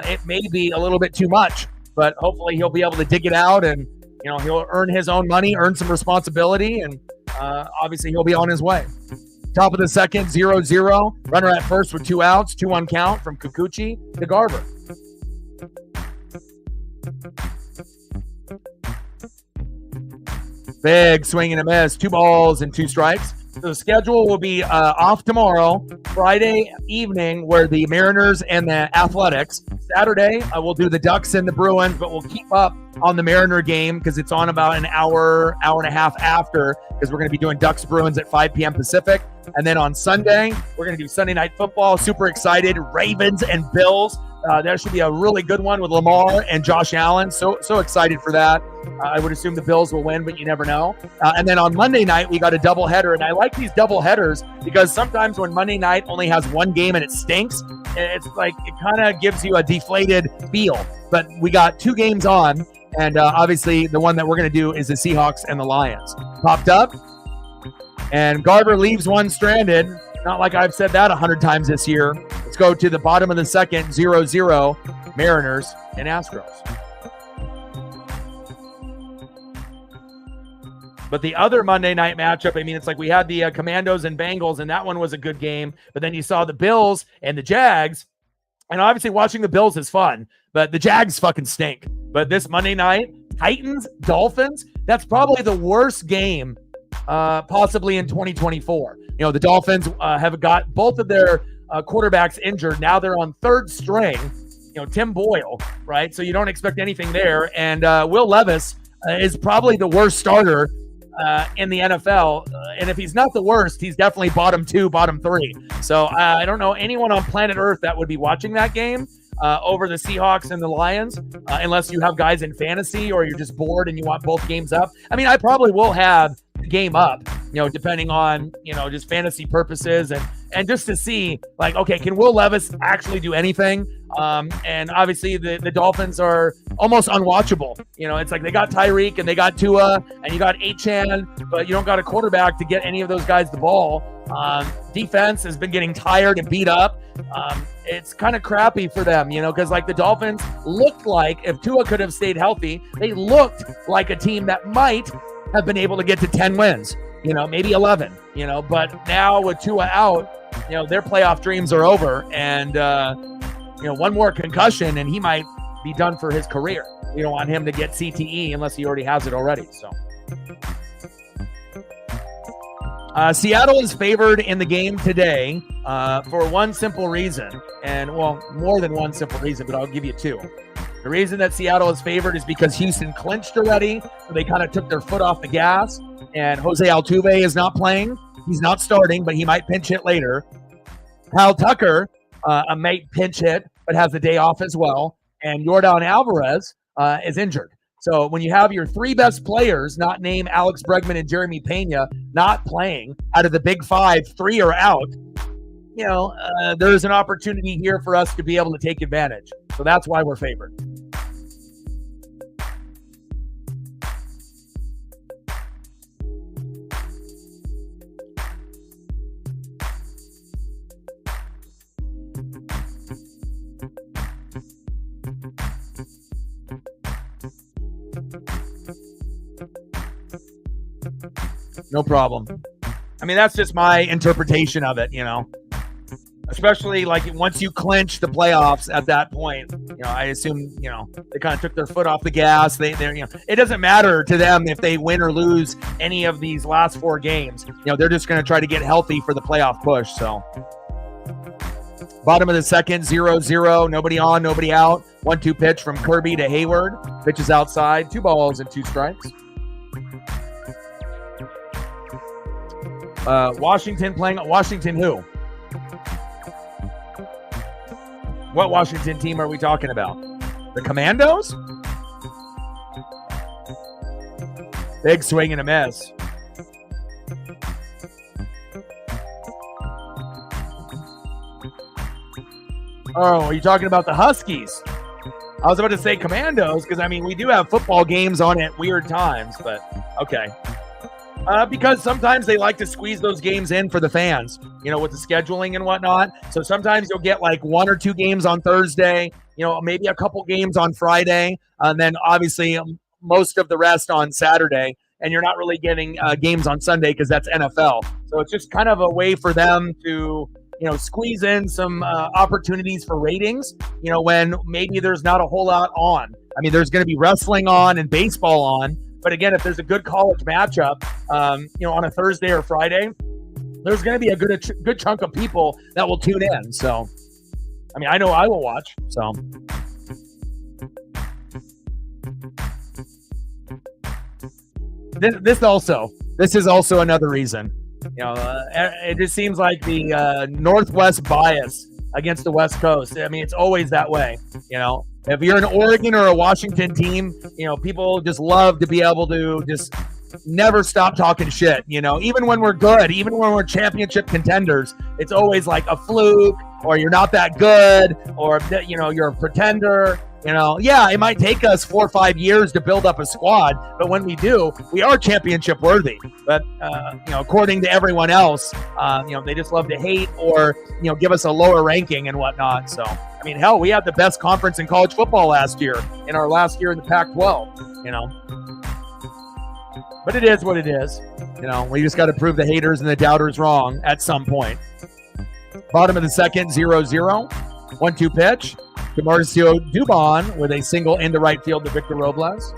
it may be a little bit too much. But hopefully he'll be able to dig it out and, he'll earn his own money, earn some responsibility, and obviously he'll be on his way. Top of the second, 0-0. Runner at first with 2 outs, 2-1 count from Kikuchi to Garver. Big swing and a miss. 2 balls and 2 strikes. So the schedule will be off tomorrow, Friday evening, where the Mariners and the Athletics. Saturday, we'll do the Ducks and the Bruins, but we'll keep up on the Mariner game because it's on about an hour and a half after, because we're going to be doing Ducks Bruins at 5 p.m. Pacific. And then on Sunday, we're going to do Sunday Night Football. Super excited. Ravens and Bills. That should be a really good one with Lamar and Josh Allen. So excited for that. I would assume the Bills will win, but you never know. And then on Monday night, we got a doubleheader. And I like these doubleheaders because sometimes when Monday night only has 1 game and it stinks, it's like it kind of gives you a deflated feel. But we got 2 games on. And obviously, the one that we're going to do is the Seahawks and the Lions. Popped up. And Garver leaves one stranded. Not like I've said that 100 times this year. Let's go to the bottom of the second, 0-0, Mariners and Astros. But the other Monday night matchup, it's like we had the Commandos and Bengals, and that one was a good game. But then you saw the Bills and the Jags. And obviously watching the Bills is fun, but the Jags fucking stink. But this Monday night, Titans, Dolphins, that's probably the worst game possibly in 2024. The Dolphins have got both of their quarterbacks injured. Now they're on 3rd string, Tim Boyle, right? So you don't expect anything there. And Will Levis is probably the worst starter in the NFL. And if he's not the worst, he's definitely bottom 2, bottom 3. So I don't know anyone on planet Earth that would be watching that game over the Seahawks and the Lions, unless you have guys in fantasy or you're just bored and you want both games up. I probably will have the game up, depending on, just fantasy purposes and just to see, like, okay, can Will Levis actually do anything? And obviously the Dolphins are almost unwatchable. It's like they got Tyreek and they got Tua and you got Achane, but you don't got a quarterback to get any of those guys the ball. Defense has been getting tired and beat up. It's kind of crappy for them, because like the Dolphins looked like, if Tua could have stayed healthy, they looked like a team that might have been able to get to 10 wins, maybe 11, but now with Tua out, their playoff dreams are over. And, one more concussion and he might be done for his career. We don't want him to get CTE unless he already has it already. So Seattle is favored in the game today for one simple reason. And, well, more than one simple reason, but I'll give you 2. The reason that Seattle is favored is because Houston clinched already. So they kind of took their foot off the gas. And Jose Altuve is not playing. He's not starting, but he might pinch hit later. Kyle Tucker might pinch hit, but has the day off as well. And Yordan Alvarez is injured. So when you have your 3 best players, not named Alex Bregman and Jeremy Pena, not playing, out of the big 5, 3 are out, there's an opportunity here for us to be able to take advantage. So that's why we're favored. No problem. I mean, that's just my interpretation of it, especially like once you clinch the playoffs at that point, I assume, they kind of took their foot off the gas. They're, it doesn't matter to them if they win or lose any of these last 4 games. They're just going to try to get healthy for the playoff push. So bottom of the second, 0-0, nobody on, nobody out. 1-2 pitch from Kirby to Hayward. Pitch is outside, 2 balls and 2 strikes. Washington playing Washington who? What Washington team are we talking about? The Commandos? Big swing and a miss. Oh, are you talking about the Huskies? I was about to say Commandos because, we do have football games on at weird times, but okay. Because sometimes they like to squeeze those games in for the fans, with the scheduling and whatnot. So sometimes you'll get like 1 or 2 games on Thursday, maybe a couple games on Friday, and then obviously most of the rest on Saturday. And you're not really getting games on Sunday because that's NFL. So it's just kind of a way for them to, squeeze in some opportunities for ratings, when maybe there's not a whole lot on. There's going to be wrestling on and baseball on. But again, if there's a good college matchup, on a Thursday or Friday, there's going to be a good chunk of people that will tune in. So, I know I will watch. So, this is also another reason. It just seems like the Northwest bias against the West Coast. It's always that way. If you're an Oregon or a Washington team, people just love to be able to just never stop talking shit. Even when we're good, even when we're championship contenders, it's always like a fluke, or you're not that good, or you're a pretender. It might take us 4 or 5 years to build up a squad, but when we do, we are championship worthy. But according to everyone else, they just love to hate or give us a lower ranking and whatnot. So hell, we had the best conference in college football last year, in our last year in the Pac-12. But it is what it is. We just got to prove the haters and the doubters wrong at some point. Bottom of the second, 0-0. 1-2 pitch to Marcio Dubon with a single into right field to Victor Robles.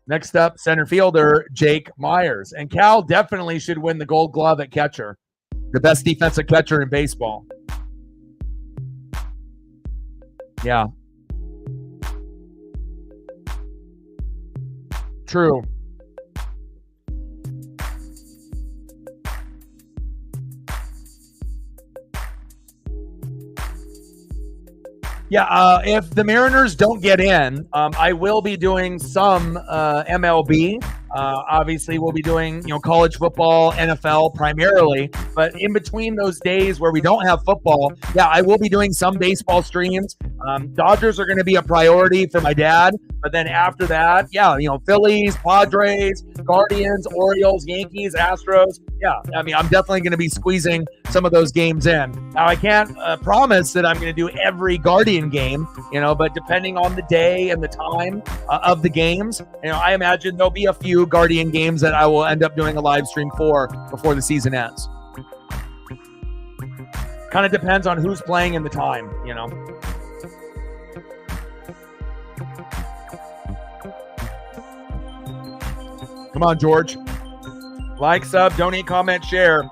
Next up, center fielder Jake Myers. And Cal definitely should win the Gold Glove at catcher. The best defensive catcher in baseball. Yeah. True. Yeah, if the Mariners don't get in, I will be doing some MLB. Obviously, we'll be doing college football, NFL primarily. But in between those days where we don't have football, I will be doing some baseball streams. Dodgers are going to be a priority for my dad. But then after that, Phillies, Padres, Guardians, Orioles, Yankees, Astros. I'm definitely going to be squeezing some of those games in. Now, I can't promise that I'm going to do every Guardian game, but depending on the day and the time of the games, I imagine there'll be a few Guardian games that I will end up doing a live stream for before the season ends. Kind of depends on who's playing and the time, Come on, George. Like, sub, donate, comment, share.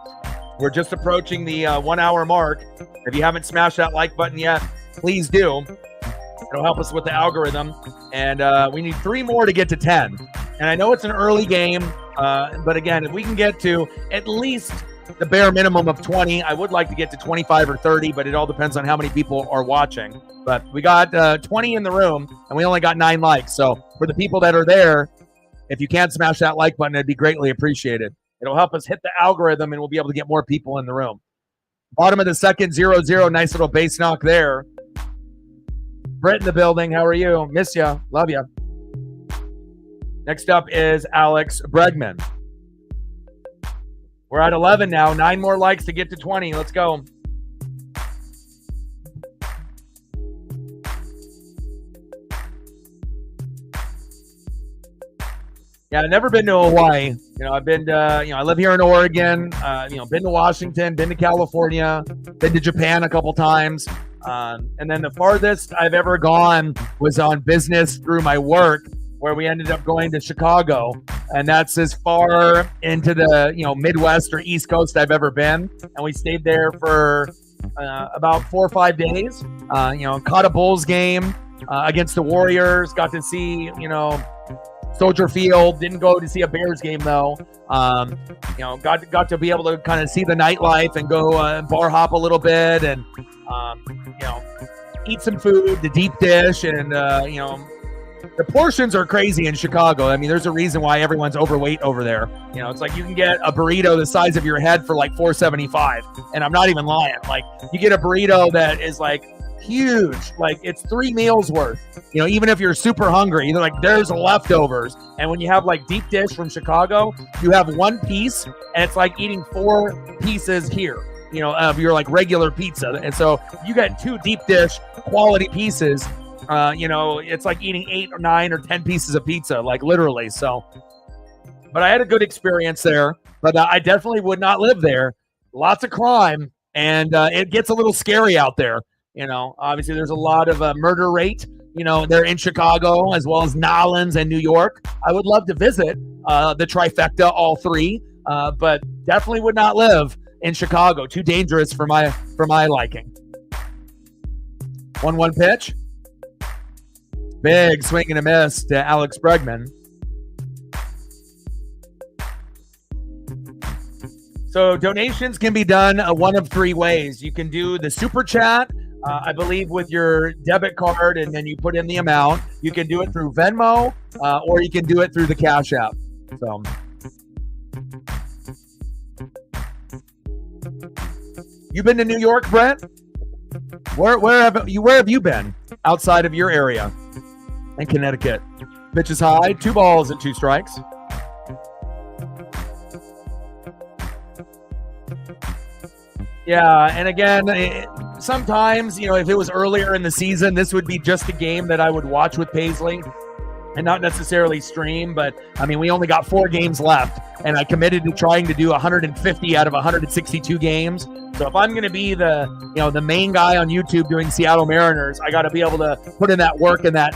We're just approaching the 1 hour mark. If you haven't smashed that like button yet, please do. It'll help us with the algorithm. And we need 3 more to get to 10. And I know it's an early game, but again, if we can get to at least the bare minimum of 20, I would like to get to 25 or 30, but it all depends on how many people are watching. But we got 20 in the room, and we only got 9 likes. So for the people that are there, if you can smash that like button, it'd be greatly appreciated. It'll help us hit the algorithm, and we'll be able to get more people in the room. Bottom of the second, 0-0. Nice little base knock there. Brett in the building. How are you? Miss ya. Love ya. Next up is Alex Bregman. We're at 11 now. 9 more likes to get to 20. Let's go. Yeah, I've never been to Hawaii. I've been to, I live here in Oregon, been to Washington, been to California, been to Japan a couple times. And then the farthest I've ever gone was on business through my work, where we ended up going to Chicago. And that's as far into the, Midwest or East Coast I've ever been. And we stayed there for about 4 or 5 days, caught a Bulls game against the Warriors, got to see, Soldier Field. Didn't go to see a Bears game though. Got to be able to kind of see the nightlife and go bar hop a little bit and eat some food, the deep dish, and the portions are crazy in Chicago. I mean, there's a reason why everyone's overweight over there. It's like you can get a burrito the size of your head for like $4.75, and I'm not even lying. Like you get a burrito that is like huge, like it's 3 meals worth. Even if you're super hungry, like there's leftovers. And when you have like deep dish from Chicago, you have 1 piece, and it's like eating 4 pieces here, of your like regular pizza. And so you get 2 deep dish quality pieces. It's like eating 8 or 9 or 10 pieces of pizza, like literally. So, but I had a good experience there. But I definitely would not live there. Lots of crime, and it gets a little scary out there. Obviously there's a lot of murder rate, they're in Chicago as well as Nolens and New York. I would love to visit the trifecta, all 3, but definitely would not live in Chicago. Too dangerous for my liking. 1-1 pitch. Big swing and a miss to Alex Bregman. So donations can be done one of 3 ways. You can do the super chat, I believe, with your debit card, and then you put in the amount. You can do it through Venmo, or you can do it through the Cash App. So, you been to New York, Brent? Where have you been outside of your area in Connecticut? Pitch is high, 2 balls and 2 strikes. Yeah, and again, sometimes, if it was earlier in the season, this would be just a game that I would watch with Paisley and not necessarily stream. But, I mean, we only got 4 games left, and I committed to trying to do 150 out of 162 games. So if I'm going to be the main guy on YouTube doing Seattle Mariners, I got to be able to put in that work and that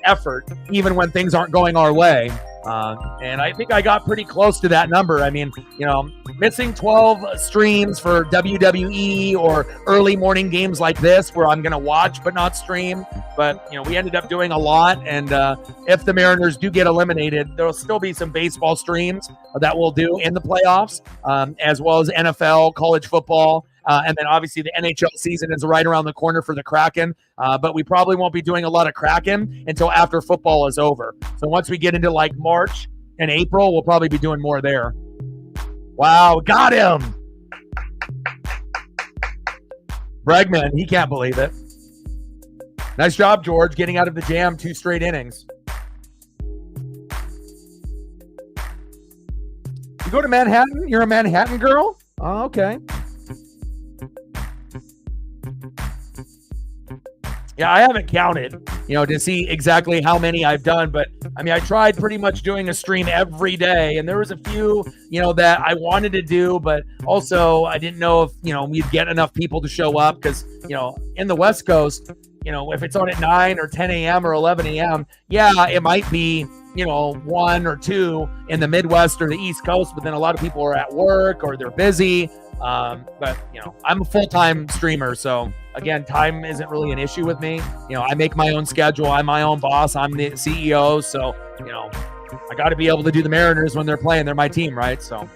effort, even when things aren't going our way. And I think I got pretty close to that number. I mean, missing 12 streams for WWE or early morning games like this where I'm going to watch but not stream. But, we ended up doing a lot. And if the Mariners do get eliminated, there'll still be some baseball streams that we'll do in the playoffs, as well as NFL, college football. And then obviously the NHL season is right around the corner for the Kraken. But we probably won't be doing a lot of Kraken until after football is over. So once we get into like March and April, we'll probably be doing more there. Wow, got him. Bregman, he can't believe it. Nice job, George, getting out of the jam 2 straight innings. You go to Manhattan? You're a Manhattan girl? Oh, okay. Yeah, I haven't counted, to see exactly how many I've done. But, I mean, I tried pretty much doing a stream every day. And there was a few, that I wanted to do. But also, I didn't know if, we'd get enough people to show up. Because, in the West Coast, if it's on at 9 or 10 a.m. or 11 a.m., yeah, it might be, 1 or 2 in the Midwest or the East Coast. But then a lot of people are at work or they're busy. But, I'm a full-time streamer, so again, time isn't really an issue with me. I make my own schedule. I'm my own boss. I'm the CEO. So, I got to be able to do the Mariners when they're playing. They're my team, right? So,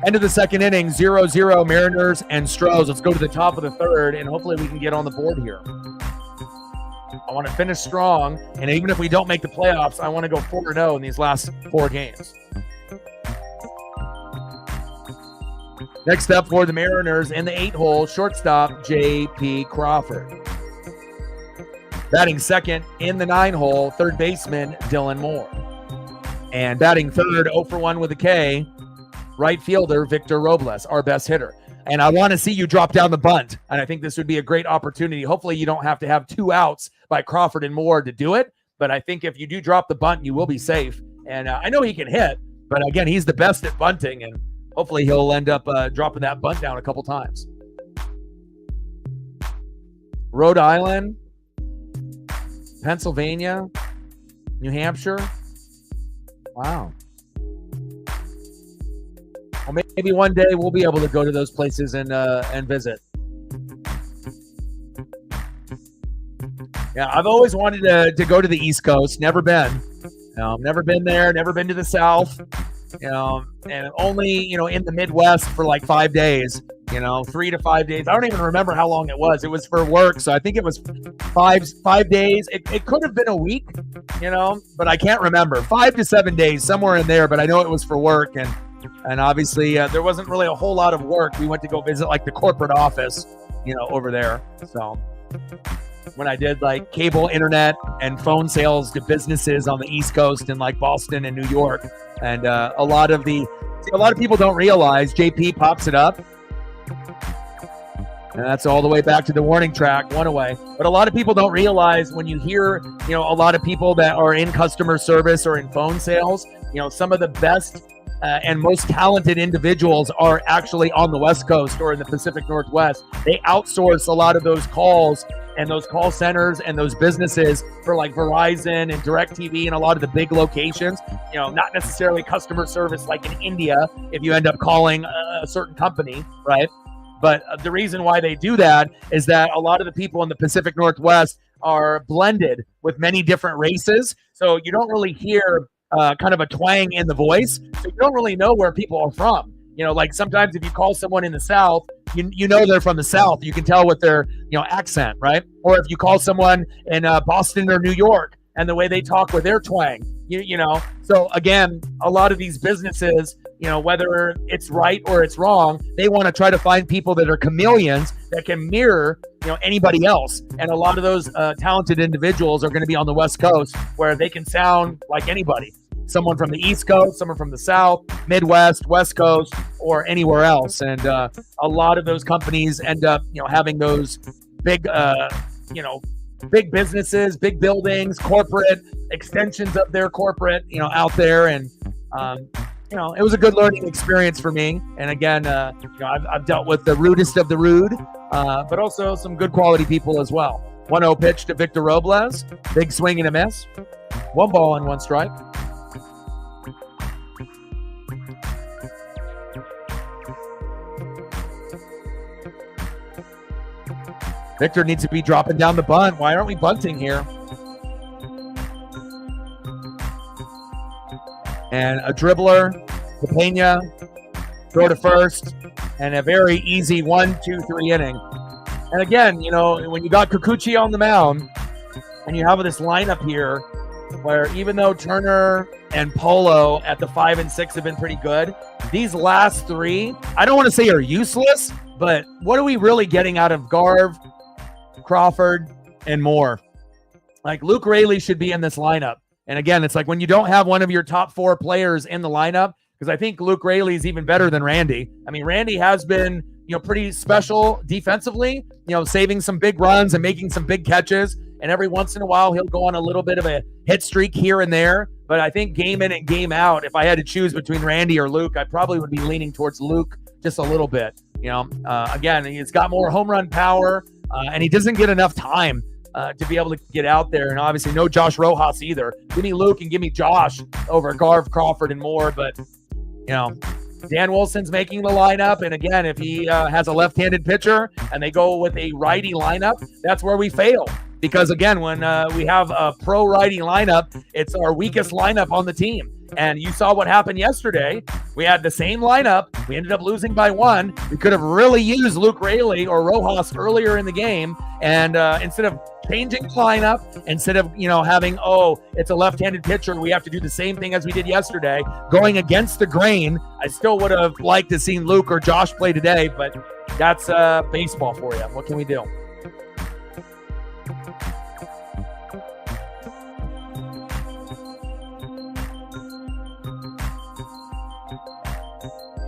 end of the second inning, 0-0 Mariners and Astros. Let's go to the top of the third, and hopefully we can get on the board here. I want to finish strong, and even if we don't make the playoffs, I want to go 4-0 in these last 4 games. Next up for the Mariners in the 8-hole, shortstop J.P. Crawford. Batting second in the 9-hole, third baseman Dylan Moore. And batting third, 0 for 1 with a K, right fielder Victor Robles, our best hitter. And I want to see you drop down the bunt. And I think this would be a great opportunity. Hopefully you don't have to have 2 outs by Crawford and Moore to do it. But I think if you do drop the bunt, you will be safe. And I know he can hit, but again, he's the best at bunting. And hopefully he'll end up dropping that bunt down a couple times. Rhode Island, Pennsylvania, New Hampshire. Wow. Well, maybe one day we'll be able to go to those places and visit. Yeah, I've always wanted to go to the East Coast. Never been. Never been there. Never been to the South. And only in the Midwest for like 5 days. 3 to 5 days. I don't even remember how long it was. It was for work, so I think it was five days. It could have been a week, but I can't remember. 5 to 7 days, somewhere in there. But I know it was for work, and obviously there wasn't really a whole lot of work. We went to go visit like the corporate office, over there. So when I did like cable internet and phone sales to businesses on the East Coast in like Boston and New York, and a lot of people don't realize JP pops it up. And that's all the way back to the warning track, one away. But a lot of people don't realize when you hear, a lot of people that are in customer service or in phone sales, some of the best and most talented individuals are actually on the West Coast or in the Pacific Northwest. They outsource a lot of those calls and those call centers and those businesses for like Verizon and DirecTV and a lot of the big locations, not necessarily customer service like in India if you end up calling a certain company, right? But the reason why they do that is that a lot of the people in the Pacific Northwest are blended with many different races. So you don't really hear kind of a twang in the voice. So you don't really know where people are from. Like sometimes if you call someone in the South, you know they're from the South. You can tell with their, accent, right? Or if you call someone in Boston or New York and the way they talk with their twang, So again, a lot of these businesses, whether it's right or it's wrong, they want to try to find people that are chameleons that can mirror, anybody else. And a lot of those talented individuals are going to be on the West Coast where they can sound like anybody. Someone from the East Coast, someone from the South, Midwest, West Coast, or anywhere else. And a lot of those companies end up, having those big, big businesses, big buildings, corporate extensions of their corporate, out there. And, it was a good learning experience for me. And again, I've dealt with the rudest of the rude, but also some good quality people as well. 1-0 pitch to Victor Robles. Big swing and a miss. 1 ball and 1 strike. Victor needs to be dropping down the bunt. Why aren't we bunting here? And a dribbler, Pena, throw to first, and a very easy 1-2-3 inning. And again, when you got Kikuchi on the mound, and you have this lineup here, where even though Turner and Polo at the 5 and 6 have been pretty good, these last 3, I don't want to say are useless, but what are we really getting out of Garv, Crawford, and Moore? Like Luke Raley should be in this lineup. And again, it's like when you don't have one of your top 4 players in the lineup, because I think Luke Raley is even better than Randy. I mean, Randy has been, pretty special defensively, saving some big runs and making some big catches. And every once in a while, he'll go on a little bit of a hit streak here and there. But I think game in and game out, if I had to choose between Randy or Luke, I probably would be leaning towards Luke just a little bit. Again, he's got more home run power, and he doesn't get enough time to be able to get out there. And obviously no Josh Rojas either. Give me Luke and give me Josh over Garv, Crawford, and Moore. But, Dan Wilson's making the lineup. And again, if he has a left-handed pitcher and they go with a righty lineup, that's where we fail. Because again, when we have a pro righty lineup, it's our weakest lineup on the team. And you saw what happened yesterday. We had the same lineup. We ended up losing by 1. We could have really used Luke Raley or Rojas earlier in the game. And instead of changing the lineup, instead of, having, it's a left-handed pitcher, we have to do the same thing as we did yesterday, going against the grain, I still would have liked to see Luke or Josh play today, but that's baseball for you. What can we do?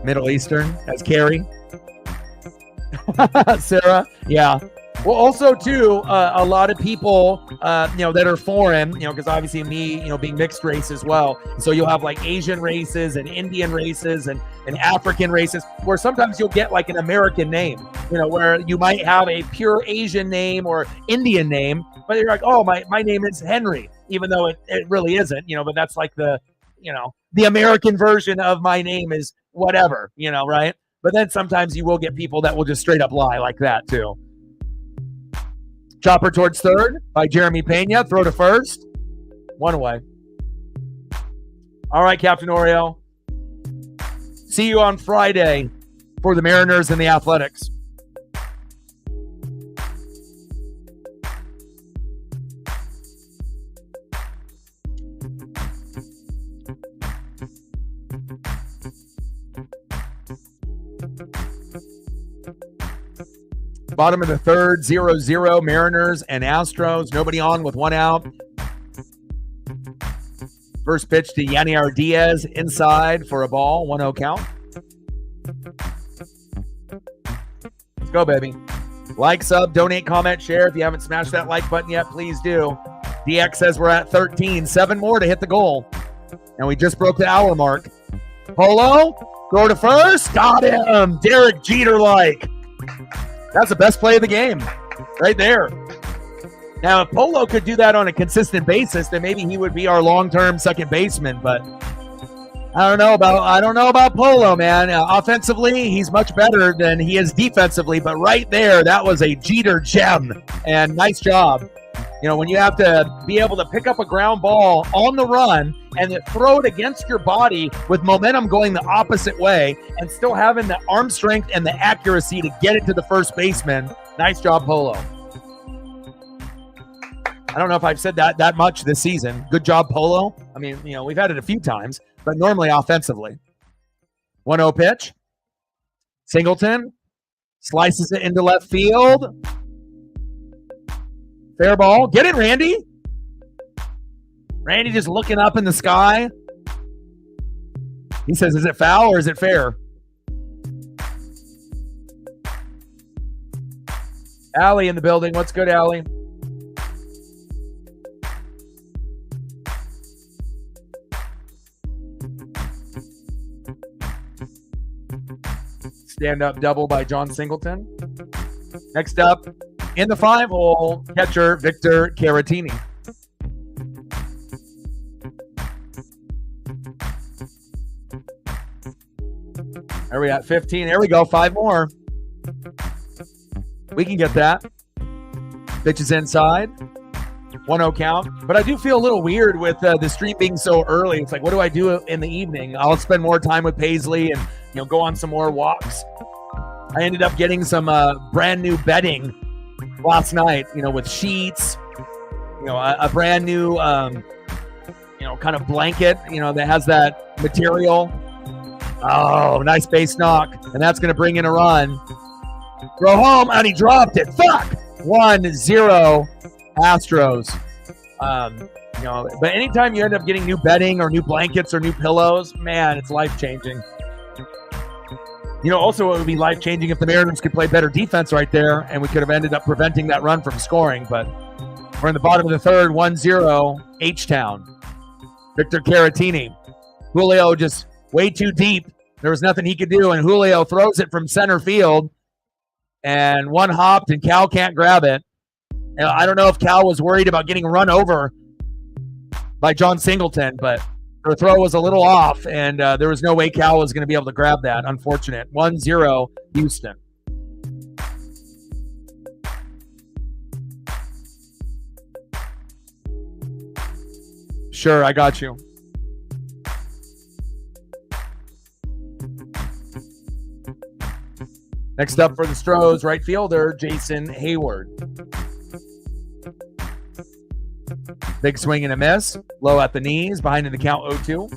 Middle Eastern. That's Carrie. Sarah. Yeah. Well, also too, a lot of people, that are foreign, because obviously me, being mixed race as well. So you'll have like Asian races and Indian races and African races, where sometimes you'll get like an American name, where you might have a pure Asian name or Indian name, but you're like, oh, my name is Henry, even though it really isn't, but that's like the American version of my name is whatever, right? But then sometimes you will get people that will just straight up lie like that too. Chopper towards third by Jeremy Pena. Throw to first. One away. All right, Captain Oreo. See you on Friday for the Mariners and the Athletics. Bottom of the third, 0-0, Mariners and Astros. Nobody on with one out. First pitch to Yanier Diaz inside for a ball, 1-0 count. Let's go, baby. Like, sub, donate, comment, share. If you haven't smashed that like button yet, please do. DX says we're at 13. 7 more to hit the goal. And we just broke the hour mark. Polo, throw to first. Got him. Derek Jeter-like. That's the best play of the game right there. Now, if Polo could do that on a consistent basis, then maybe he would be our long-term second baseman. But I don't know about Polo, man. Offensively, he's much better than he is defensively. But right there, that was a Jeter gem. And nice job. When you have to be able to pick up a ground ball on the run and then throw it against your body with momentum going the opposite way and still having the arm strength and the accuracy to get it to the first baseman. Nice job, Polo. I don't know if I've said that much this season. Good job, Polo. I mean, we've had it a few times, but normally offensively. 1-0 pitch. Singleton slices it into left field. Fair ball. Get it, Randy. Randy just looking up in the sky. He says, is it foul or is it fair? Allie in the building. What's good, Allie? Stand up double by John Singleton. Next up, in the 5-hole, catcher Victor Caratini. There we at 15. There we go. 5 more. We can get that. Pitch is inside. 1-0 count. But I do feel a little weird with the stream being so early. It's like, what do I do in the evening? I'll spend more time with Paisley and go on some more walks. I ended up getting some brand new bedding last night, with sheets, a brand new, kind of blanket, that has that material. Oh, nice base knock. And that's going to bring in a run. Throw home, and he dropped it. Fuck! 1-0 Astros. But anytime you end up getting new bedding or new blankets or new pillows, man, it's life-changing. Also it would be life-changing if the Mariners could play better defense right there, and we could have ended up preventing that run from scoring. But we're in the bottom of the third, 1-0, H-Town. Victor Caratini. Julio just way too deep. There was nothing he could do, and Julio throws it from center field, and one hopped, and Cal can't grab it. And I don't know if Cal was worried about getting run over by John Singleton, but her throw was a little off, and there was no way Cal was going to be able to grab that. Unfortunate. 1-0 Houston. Sure, I got you. Next up for the Astros, right fielder Jason Hayward. Big swing and a miss. Low at the knees. Behind in the count 0-2.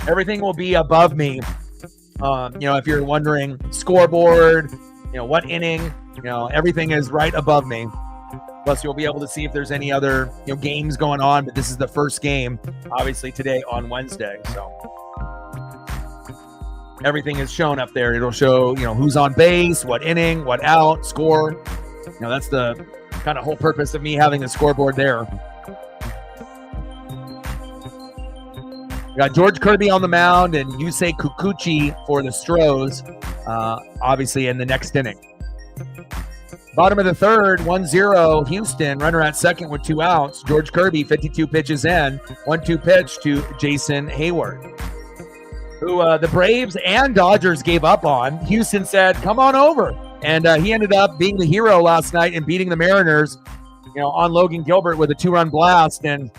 Everything will be above me. If you're wondering, scoreboard, what inning, everything is right above me. Plus, you'll be able to see if there's any other games going on. But this is the first game, obviously, today on Wednesday. So everything is shown up there. It'll show who's on base, what inning, what out, score. That's the kind of whole purpose of me having the scoreboard there. We got George Kirby on the mound and Yusei Kikuchi for the Astros, obviously in the next inning. Bottom of the third, 1-0 Houston, runner at second with 2 outs. George Kirby, 52 pitches in, 1-2 pitch to Jason Hayward, who the Braves and Dodgers gave up on. Houston said, come on over. And he ended up being the hero last night and beating the Mariners, on Logan Gilbert with a 2-run blast. And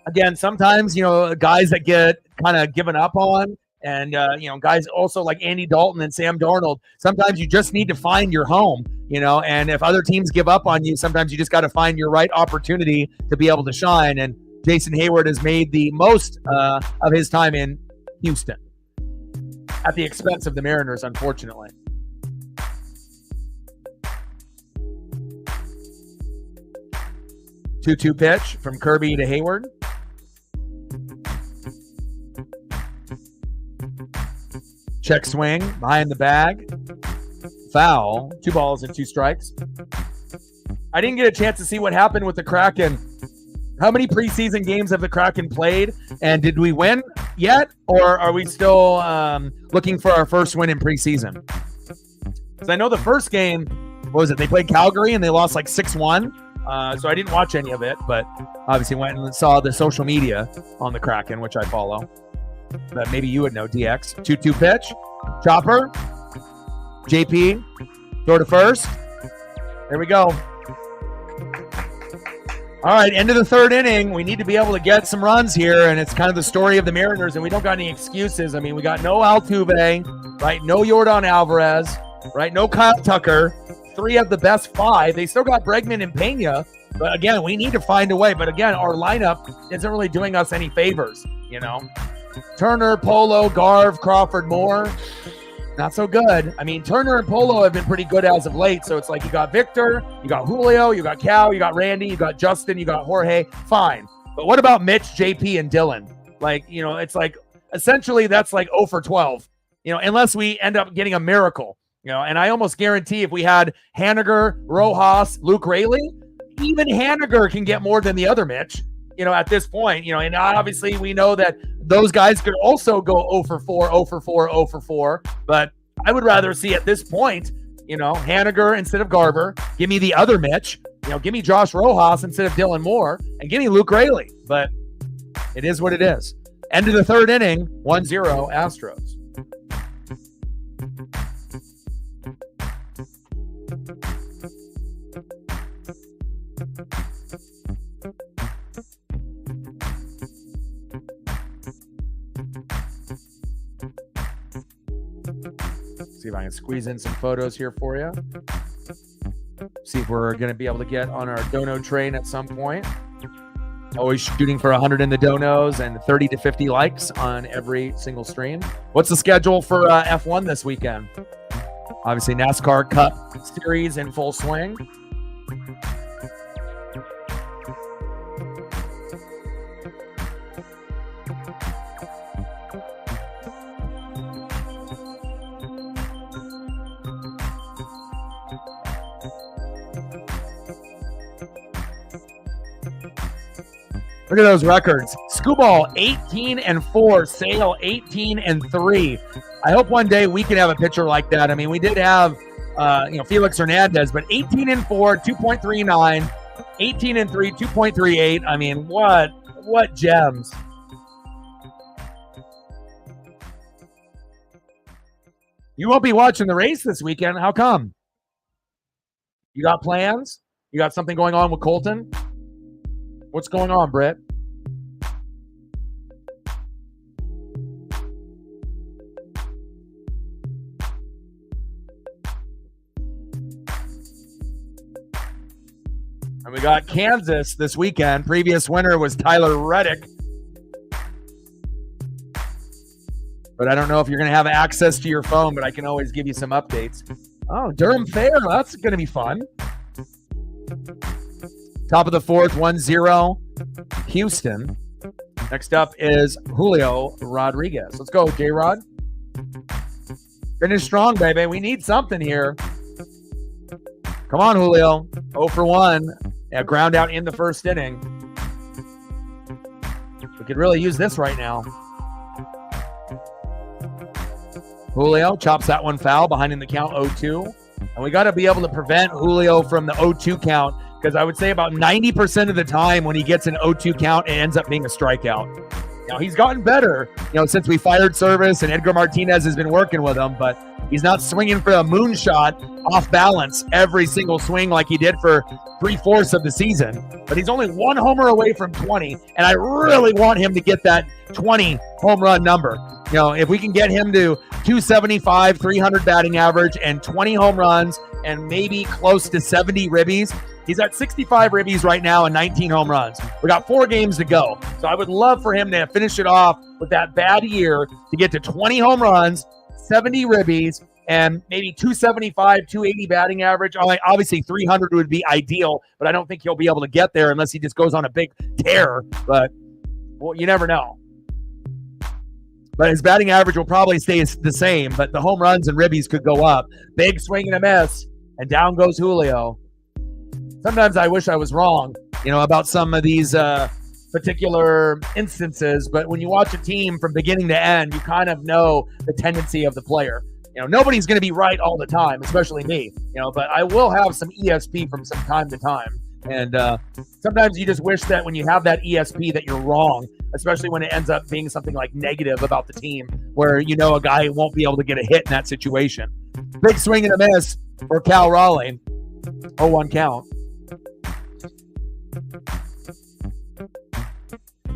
again, sometimes, guys that get kind of given up on, and, guys also like Andy Dalton and Sam Darnold, sometimes you just need to find your home, and if other teams give up on you, sometimes you just got to find your right opportunity to be able to shine. And Jason Hayward has made the most of his time in Houston at the expense of the Mariners, unfortunately. Two-two pitch from Kirby to Hayward. Check swing, behind the bag. Foul. 2 balls and 2 strikes. I didn't get a chance to see what happened with the Kraken. How many preseason games have the Kraken played? And did we win yet? Or are we still looking for our first win in preseason? Because I know the first game, what was it? They played Calgary and they lost like 6-1. So I didn't watch any of it, but obviously went and saw the social media on the Kraken, which I follow. But maybe you would know, DX. 2-2 pitch. Chopper. JP. Throw to first. There we go. All right, end of the third inning. We need to be able to get some runs here, and it's kind of the story of the Mariners, and we don't got any excuses. I mean, we got no Altuve, right? No Yordan Alvarez, right? No Kyle Tucker. 3 of the best 5. They still got Bregman and Pena, but again, we need to find a way. But again, our lineup isn't really doing us any favors, Turner, Polo, Garv, Crawford, Moore, not so good. I mean, Turner and Polo have been pretty good as of late, so it's like you got Victor, you got Julio, you got Cal, you got Randy, you got Justin, you got Jorge, fine. But what about Mitch, JP, and Dylan? Like, it's like essentially that's like 0 for 12, unless we end up getting a miracle. And I almost guarantee if we had Haniger, Rojas, Luke Raley, even Haniger can get more than the other Mitch, at this point, and obviously we know that those guys could also go 0 for 4, 0 for 4, 0 for 4. But I would rather see at this point, Haniger instead of Garver. Give me the other Mitch. Give me Josh Rojas instead of Dylan Moore. And give me Luke Raley. But it is what it is. End of the third inning, 1-0 Astros. See if I can squeeze in some photos here for you. See if we're going to be able to get on our dono train at some point. Always shooting for 100 in the donos and 30 to 50 likes on every single stream. What's the schedule for F1 this weekend? Obviously, NASCAR Cup Series in full swing. Look at those records. Skubal 18-4, Sale 18-3. I hope one day we can have a pitcher like that. I mean, we did have Felix Hernandez, but 18-4, 2.39, 18-3, 2.38. I mean, what gems. You won't be watching the race this weekend. How come? You got plans? You got something going on with Colton? What's going on, Britt? And we got Kansas this weekend. Previous winner was Tyler Reddick. But I don't know if you're going to have access to your phone, but I can always give you some updates. Oh, Durham Fair. That's going to be fun. Top of the fourth, 1-0 Houston. Next up is Julio Rodriguez. Let's go, J-Rod. Finish strong, baby. We need something here. Come on, Julio. 0 for 1. Yeah, ground out in the first inning. We could really use this right now. Julio chops that one foul, behind in the count 0-2. And we got to be able to prevent Julio from the 0-2 count, because I would say about 90% of the time when he gets an 0-2 count, it ends up being a strikeout. Now, he's gotten better, since we fired Service and Edgar Martinez has been working with him, but he's not swinging for a moonshot off balance every single swing like he did for 3/4 of the season. But he's only one homer away from 20, and I really want him to get that 20 home run number. If we can get him to 275, 300 batting average, and 20 home runs, and maybe close to 70 ribbies. He's at 65 ribbies right now and 19 home runs. We got 4 games to go. So I would love for him to finish it off with that bad year to get to 20 home runs, 70 ribbies, and maybe 275, 280 batting average. Obviously, 300 would be ideal, but I don't think he'll be able to get there unless he just goes on a big tear. But, well, you never know. But his batting average will probably stay the same, but the home runs and ribbies could go up. Big swing and a miss, and down goes Julio. Sometimes I wish I was wrong, about some of these particular instances, but when you watch a team from beginning to end, you kind of know the tendency of the player. Nobody's going to be right all the time, especially me, but I will have some ESP from some time to time. And sometimes you just wish that when you have that ESP that you're wrong, especially when it ends up being something like negative about the team where a guy won't be able to get a hit in that situation. Big swing and a miss for Cal Raleigh. 0-1 count.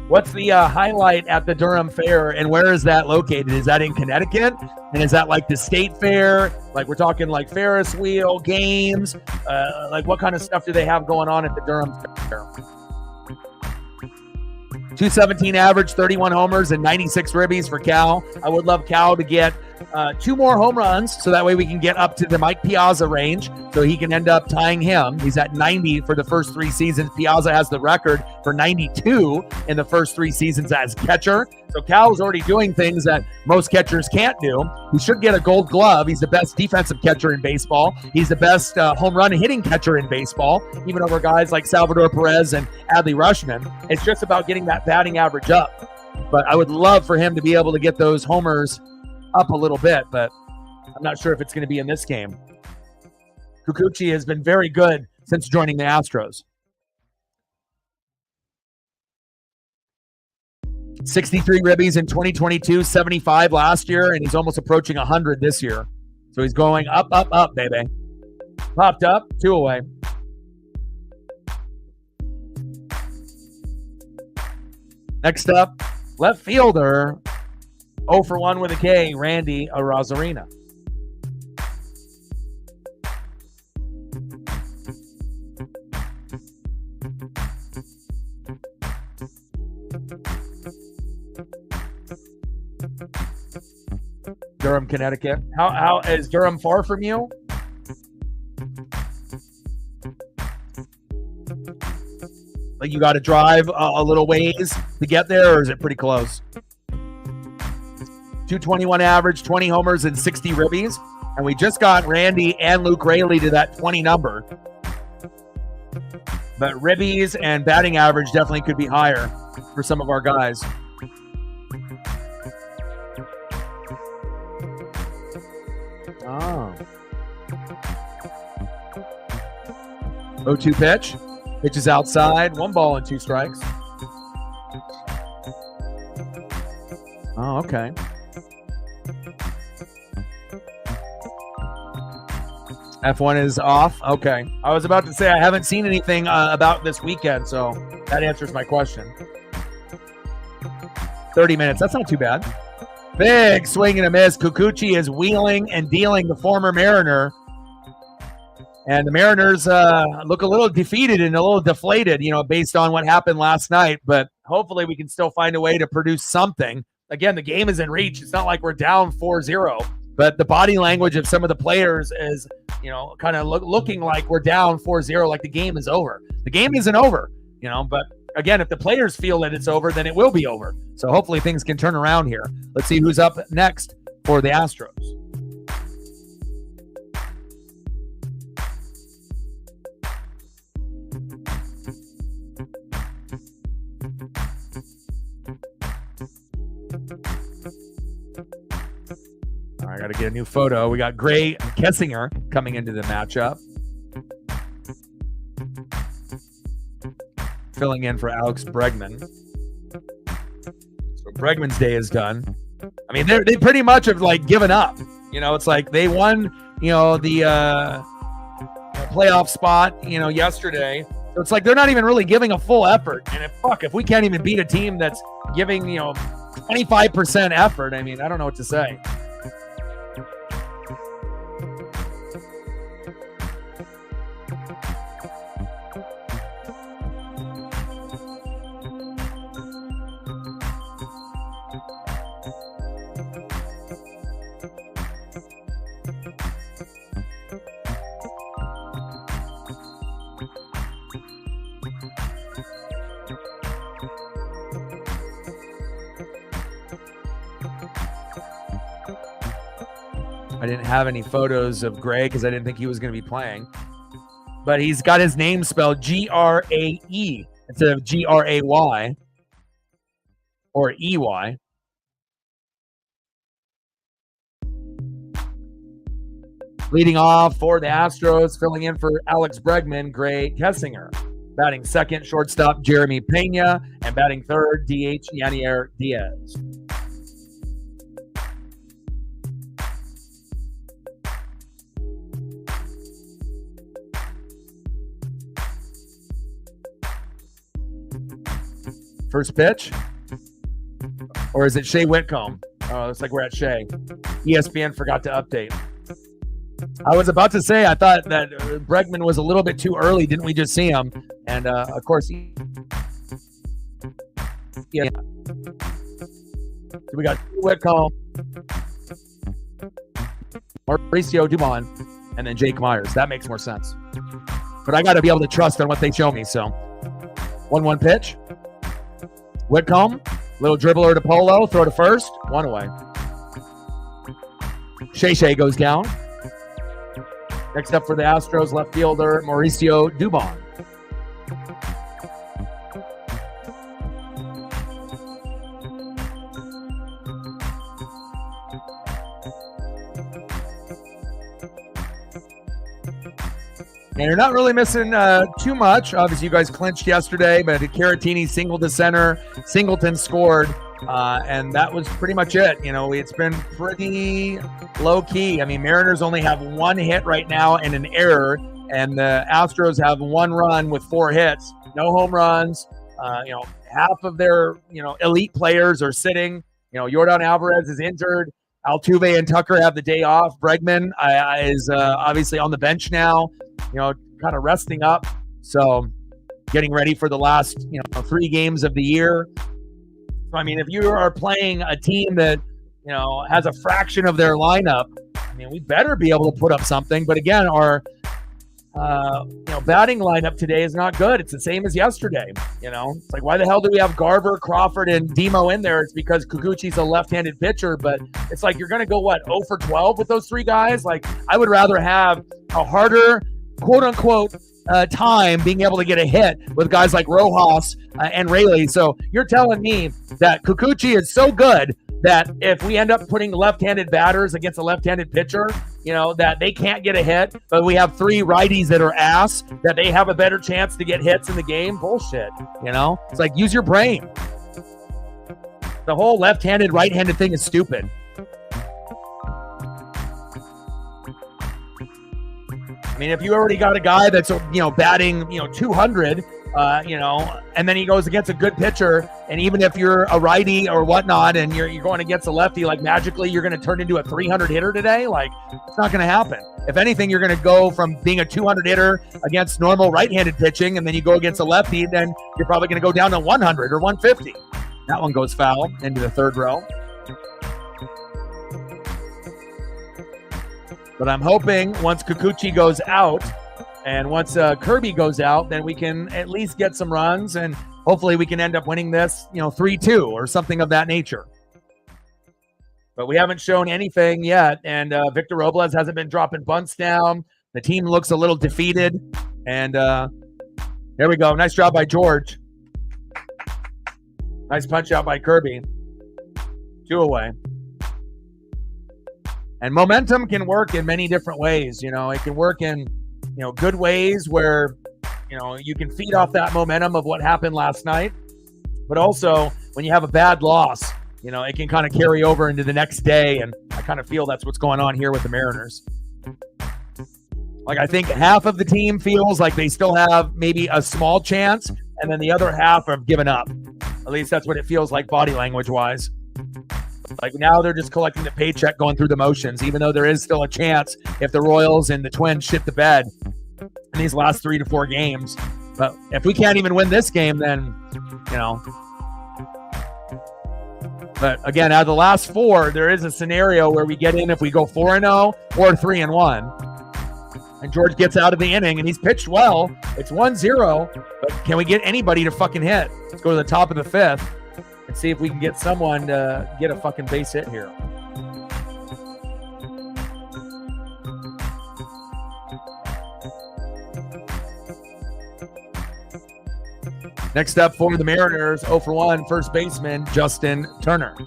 What's the highlight at the Durham Fair, and where is that located? Is that in Connecticut? And is that like the state fair? Like we're talking like Ferris wheel, games? Like what kind of stuff do they have going on at the Durham Fair? 217 average, 31 homers, and 96 ribbies for Cal. I would love Cal to get 2 more home runs, so that way we can get up to the Mike Piazza range, so he can end up tying him. He's at 90 for the first 3 seasons. Piazza has the record for 92 in the first 3 seasons as catcher. So Cal's already doing things that most catchers can't do. He should get a gold glove. He's the best defensive catcher in baseball. He's the best home run hitting catcher in baseball, even over guys like Salvador Perez and Adley Rutschman. It's just about getting that batting average up. But I would love for him to be able to get those homers up a little bit, but I'm not sure if it's going to be in this game. Kikuchi has been very good since joining the Astros. 63 ribbies in 2022, 75 last year, and he's almost approaching 100 this year. So he's going up, up, up, baby. Popped up, 2 away. Next up, left fielder, 0 for 1 with a K, Randy Arozarena. Durham, Connecticut. How is Durham far from you? Like you got to drive a little ways to get there, or is it pretty close? 221 average, 20 homers, and 60 ribbies. And we just got Randy and Luke Raley to that 20 number. But ribbies and batting average definitely could be higher for some of our guys. Oh. 0-2 pitch. Pitch is outside. 1 ball and 2 strikes. Oh, okay. F1 is off. Okay. I was about to say I haven't seen anything about this weekend, so that answers my question. 30 minutes. That's not too bad. Big swing and a miss. Kikuchi is wheeling and dealing the former Mariner. And the Mariners look a little defeated and a little deflated, based on what happened last night. But hopefully we can still find a way to produce something. Again, the game is in reach. It's not like we're down 4-0. but the body language of some of the players is, kind of looking like we're down 4-0, like the game is over. The game isn't over, but again, if the players feel that it's over, then it will be over. So hopefully things can turn around here. Let's see who's up next for the Astros. All right, I got to get a new photo. We got Gray Kessinger coming into the matchup. Filling in for Alex Bregman. So Bregman's day is done. I mean, they pretty much have given up. It's like they won, the playoff spot, yesterday. So it's like they're not even really giving a full effort. And if we can't even beat a team that's giving, 25% effort, I mean, I don't know what to say. I didn't have any photos of Gray because I didn't think he was going to be playing. But he's got his name spelled G-R-A-E instead of G-R-A-Y or E-Y. Leading off for the Astros, filling in for Alex Bregman, Gray Kessinger. Batting second, shortstop Jeremy Pena. And batting third, DH Yanier Diaz. First pitch? Or is it Shea Whitcomb? Oh, looks like we're at Shea. ESPN forgot to update. I was about to say, I thought that Bregman was a little bit too early. Didn't we just see him? And, of course, yeah. So we got Whitcomb, Mauricio Dubon, and then Jake Myers. That makes more sense. But I got to be able to trust on what they show me, so. 1-1 pitch. Whitcomb, little dribbler to Polo, throw to first, one away. Shea goes down. Next up for the Astros, left fielder Mauricio Dubon. And you're not really missing too much. Obviously, you guys clinched yesterday, but Caratini singled to center. Singleton scored, and that was pretty much it. It's been pretty low-key. I mean, Mariners only have one hit right now and an error, and the Astros have one run with 4 hits. No home runs. Half of their, elite players are sitting. Yordan Alvarez is injured. Altuve and Tucker have the day off. Bregman is obviously on the bench now, kind of resting up. So getting ready for the last, 3 games of the year. So, I mean, if you are playing a team that, has a fraction of their lineup, I mean, we better be able to put up something. But again, our, batting lineup today is not good. It's the same as yesterday. It's like, why the hell do we have Garver, Crawford, and Demo in there? It's because Kikuchi's a left-handed pitcher, but it's like you're going to go, 0 for 12 with those 3 guys? Like, I would rather have a harder, quote-unquote, time being able to get a hit with guys like Rojas and Rayleigh. So you're telling me that Kikuchi is so good that if we end up putting left-handed batters against a left-handed pitcher, that they can't get a hit, but we have 3 righties that are ass, that they have a better chance to get hits in the game? Bullshit, It's like, use your brain. The whole left-handed, right-handed thing is stupid. I mean, if you already got a guy that's, batting, 200, and then he goes against a good pitcher, and even if you're a righty or whatnot, and you're going against a lefty, like magically you're going to turn into a 300 hitter today, like it's not going to happen. If anything, you're going to go from being a 200 hitter against normal right-handed pitching, and then you go against a lefty, then you're probably going to go down to 100 or 150. That one goes foul into the third row. But I'm hoping once Kikuchi goes out and once Kirby goes out, then we can at least get some runs, and hopefully we can end up winning this, 3-2 or something of that nature. But we haven't shown anything yet, and Victor Robles hasn't been dropping bunts down. The team looks a little defeated, and there we go. Nice job by George. Nice punch out by Kirby. 2 away. And momentum can work in many different ways. It can work in, good ways where, you can feed off that momentum of what happened last night. But also, when you have a bad loss, it can kind of carry over into the next day. And I kind of feel that's what's going on here with the Mariners. Like, I think half of the team feels like they still have maybe a small chance, and then the other half have given up. At least that's what it feels like body language-wise. Like, now they're just collecting the paycheck, going through the motions, even though there is still a chance if the Royals and the Twins shit the bed in these last 3 to 4 games. But if we can't even win this game, then, But again, out of the last 4, there is a scenario where we get in if we go 4-0 or 3-1. And George gets out of the inning, and he's pitched well. It's 1-0, but can we get anybody to fucking hit? Let's go to the top of the 5th. And see if we can get someone to get a fucking base hit here. Next up for the Mariners, 0-for-1, first baseman, Justin Turner.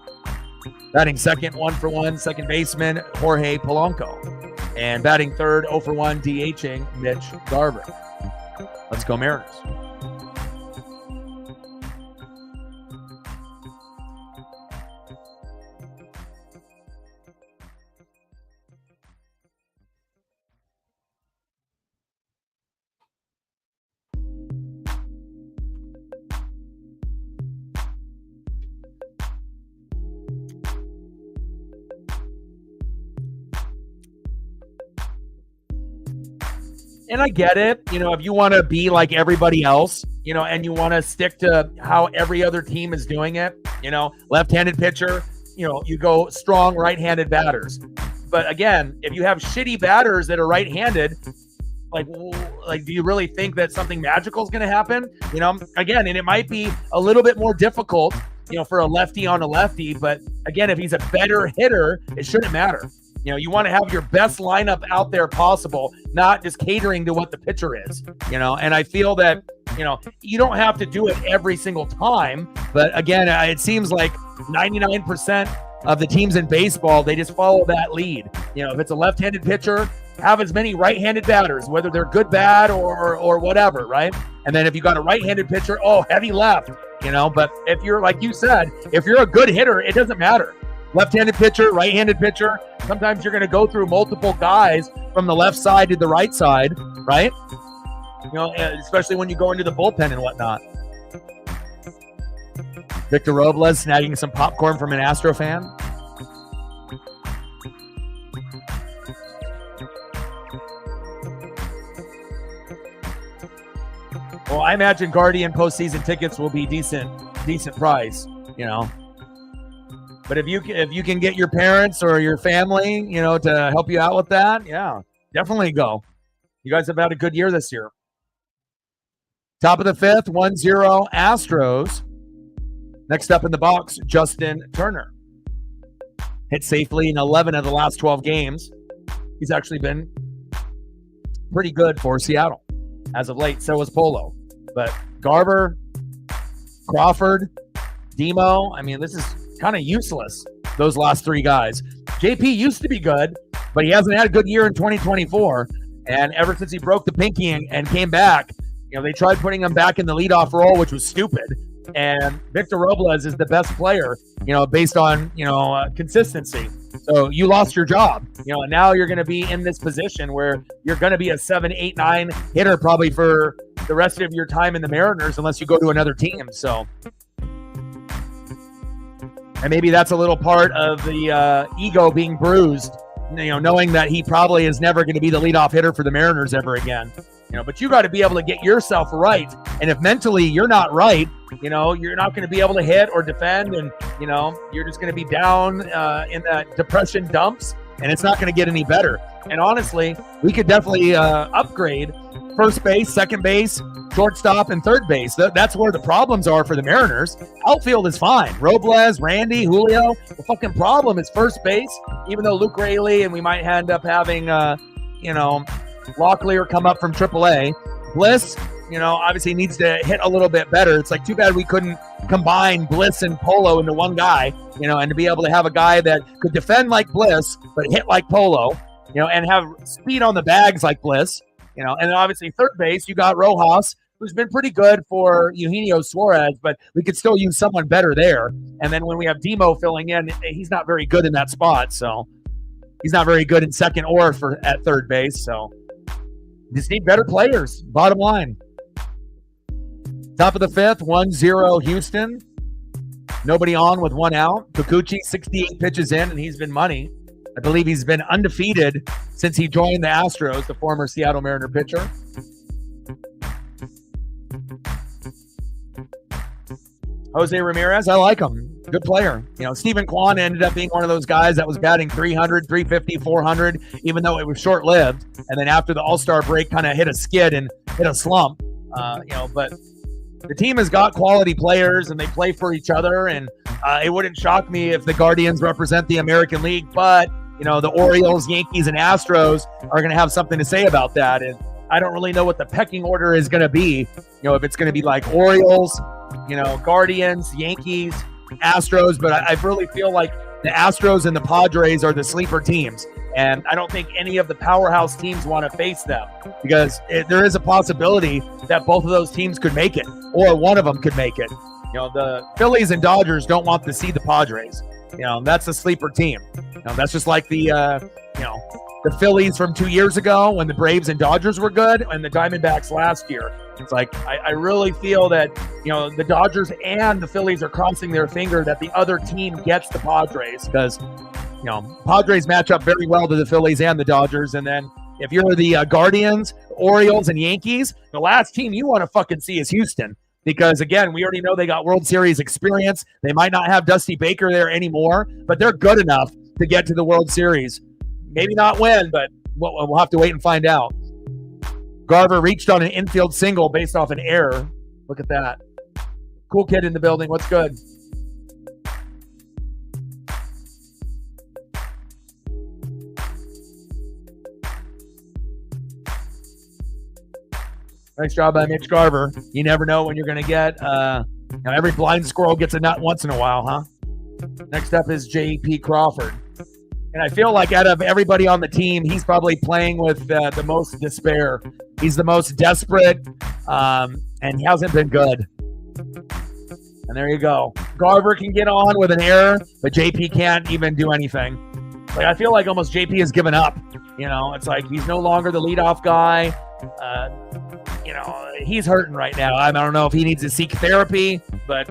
Batting second, 1-for-1, second baseman, Jorge Polanco. And batting third, 0-for-1, DHing, Mitch Garver. Let's go Mariners. And I get it, if you want to be like everybody else, and you want to stick to how every other team is doing it, left-handed pitcher, you go strong right-handed batters. But again, if you have shitty batters that are right-handed, like do you really think that something magical is going to happen? Again, and it might be a little bit more difficult, for a lefty on a lefty. But again, if he's a better hitter, it shouldn't matter. You want to have your best lineup out there possible, not just catering to what the pitcher is, and I feel that, you don't have to do it every single time. But again, it seems like 99% of the teams in baseball, they just follow that lead. If it's a left-handed pitcher, have as many right-handed batters, whether they're good, bad, or whatever, right? And then if you got a right-handed pitcher, heavy left, but if you're, like you said, if you're a good hitter, it doesn't matter. Left-handed pitcher, right-handed pitcher. Sometimes you're going to go through multiple guys from the left side to the right side, right? Especially when you go into the bullpen and whatnot. Victor Robles snagging some popcorn from an Astro fan. Well, I imagine Guardian postseason tickets will be decent price, But if you can get your parents or your family, to help you out with that, yeah, definitely go. You guys have had a good year this year. Top of the 5th, 1-0 Astros. Next up in the box, Justin Turner. Hit safely in 11 of the last 12 games. He's actually been pretty good for Seattle as of late. So was Polo. But Garver, Crawford, Demo, this is kind of useless, those last 3 guys. JP used to be good, but he hasn't had a good year in 2024. And ever since he broke the pinky and came back, they tried putting him back in the leadoff role, which was stupid. And Victor Robles is the best player, based on, consistency. So you lost your job, and now you're going to be in this position where you're going to be a 7, 8, 9 hitter probably for the rest of your time in the Mariners, unless you go to another team. So, and maybe that's a little part of the ego being bruised, knowing that he probably is never going to be the leadoff hitter for the Mariners ever again. But you got to be able to get yourself right. And if mentally you're not right, you're not going to be able to hit or defend, and you're just going to be down in that depression dumps. and it's not going to get any better. And honestly, we could definitely upgrade first base, second base, shortstop, and third base. That's where the problems are for the Mariners. Outfield is fine. Robles, Randy, Julio. The fucking problem is first base, even though Luke Raley and we might end up having, Locklear come up from AAA. Bliss, obviously needs to hit a little bit better. It's like too bad we couldn't combine Bliss and Polo into one guy, and to be able to have a guy that could defend like Bliss, but hit like Polo, and have speed on the bags like Bliss, and then obviously third base, you got Rojas, who's been pretty good for Eugenio Suarez, but we could still use someone better there. And then when we have Demo filling in, he's not very good in that spot, so he's not very good in second or at third base, so just need better players, bottom line. Top of the fifth, 1-0 Houston. Nobody on with one out. Kikuchi, 68 pitches in, and he's been money. I believe he's been undefeated since he joined the Astros, the former Seattle Mariner pitcher. Jose Ramirez, I like him. Good player. Stephen Kwan ended up being one of those guys that was batting 300, 350, 400, even though it was short-lived. And then after the All-Star break, kind of hit a skid and hit a slump. But the team has got quality players, and they play for each other. And it wouldn't shock me if the Guardians represent the American League. But, the Orioles, Yankees, and Astros are going to have something to say about that. And I don't really know what the pecking order is going to be. If it's going to be like Orioles, Guardians, Yankees, Astros, but I really feel like the Astros and the Padres are the sleeper teams, and I don't think any of the powerhouse teams want to face them because there is a possibility that both of those teams could make it, or one of them could make it. The Phillies and Dodgers don't want to see the Padres. That's a sleeper team. That's just like the Phillies from 2 years ago when the Braves and Dodgers were good, and the Diamondbacks last year. It's like I really feel that the Dodgers and the Phillies are crossing their finger that the other team gets the Padres because Padres match up very well to the Phillies and the Dodgers. And then if you're the Guardians, Orioles, and Yankees, the last team you want to fucking see is Houston because again, we already know they got World Series experience. They might not have Dusty Baker there anymore, but they're good enough to get to the World Series. Maybe not win, but we'll have to wait and find out. Garver reached on an infield single based off an error. Look at that. Cool kid in the building. What's good? Nice job by Mitch Garver. You never know when you're going to get. Every blind squirrel gets a nut once in a while, huh? Next up is J.P. Crawford. And I feel like out of everybody on the team, he's probably playing with the most despair. He's the most desperate, and he hasn't been good. And there you go. Garver can get on with an error, but JP can't even do anything. Like I feel like almost JP has given up. It's like he's no longer the leadoff guy. He's hurting right now. I don't know if he needs to seek therapy, but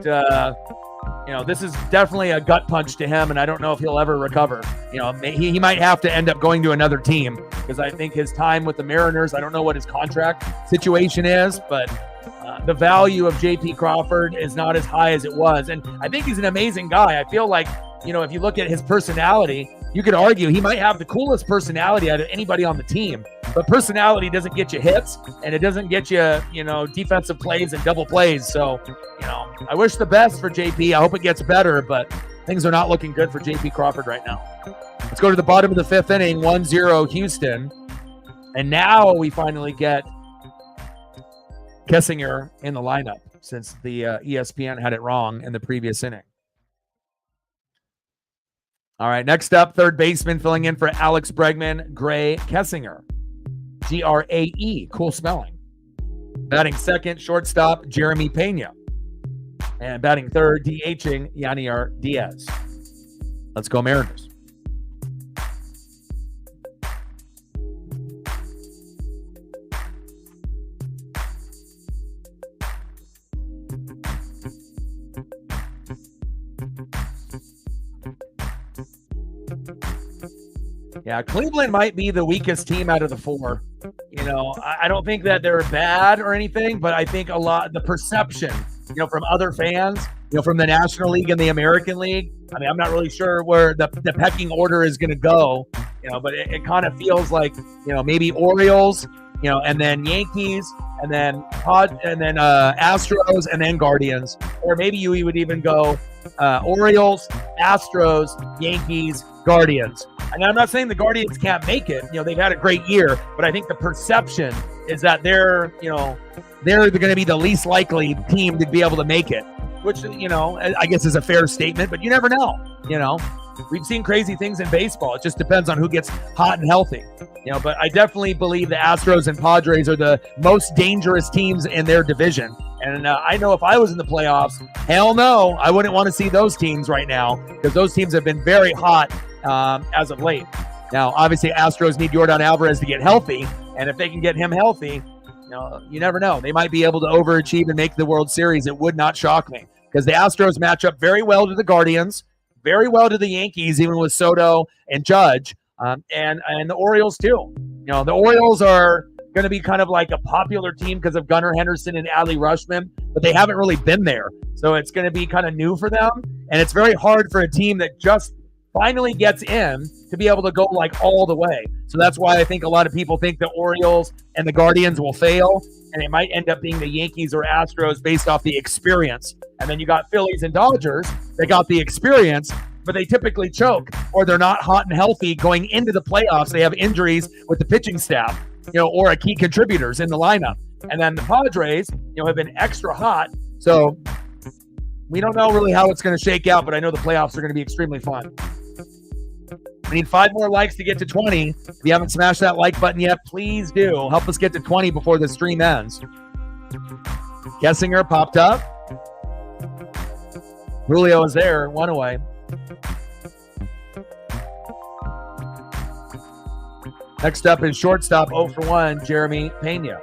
this is definitely a gut punch to him, and I don't know if he'll ever recover. He might have to end up going to another team because I think his time with the Mariners, I don't know what his contract situation is, but the value of J.P. Crawford is not as high as it was. And I think he's an amazing guy. I feel like, if you look at his personality, you could argue he might have the coolest personality out of anybody on the team. But personality doesn't get you hits, and it doesn't get you, defensive plays and double plays. So, I wish the best for JP. I hope it gets better, but things are not looking good for JP Crawford right now. Let's go to the bottom of the fifth inning, 1-0 Houston. And now we finally get Kessinger in the lineup since the ESPN had it wrong in the previous inning. All right, next up, third baseman filling in for Alex Bregman, Gray Kessinger. Grae, cool spelling. Batting second, shortstop, Jeremy Pena. And batting third, DHing, Yanier Diaz. Let's go Mariners. Yeah, Cleveland might be the weakest team out of the four. I don't think that they're bad or anything, but I think the perception, from other fans, from the National League and the American League. I'm not really sure where the pecking order is going to go, But it kind of feels like, maybe Orioles, and then Yankees, and then Astros, and then Guardians. Or maybe you would even go Orioles, Astros, Yankees, Guardians. And I'm not saying the Guardians can't make it. They've had a great year, but I think the perception is that they're going to be the least likely team to be able to make it, which, I guess is a fair statement, but you never know. We've seen crazy things in baseball. It just depends on who gets hot and healthy. But I definitely believe the Astros and Padres are the most dangerous teams in their division. And I know if I was in the playoffs, hell no, I wouldn't want to see those teams right now, because those teams have been very hot as of late. Now, obviously, Astros need Yordan Alvarez to get healthy, and if they can get him healthy, you never know. They might be able to overachieve and make the World Series. It would not shock me, because the Astros match up very well to the Guardians, very well to the Yankees, even with Soto and Judge, and the Orioles too. The Orioles are going to be kind of like a popular team because of Gunnar Henderson and Adley Rutschman, but they haven't really been there. So it's going to be kind of new for them, and it's very hard for a team that just finally gets in to be able to go like all the way. So that's why I think a lot of people think the Orioles and the Guardians will fail, and it might end up being the Yankees or Astros based off the experience. And then you got Phillies and Dodgers. They got the experience, but they typically choke, or they're not hot and healthy going into the playoffs. They have injuries with the pitching staff, or a key contributors in the lineup. And then the Padres, have been extra hot. So we don't know really how it's going to shake out, but I know the playoffs are going to be extremely fun. We need 5 more likes to get to 20. If you haven't smashed that like button yet, please do. Help us get to 20 before the stream ends. Kessinger popped up. Julio is there, 1 away. Next up is shortstop 0 for 1, Jeremy Pena.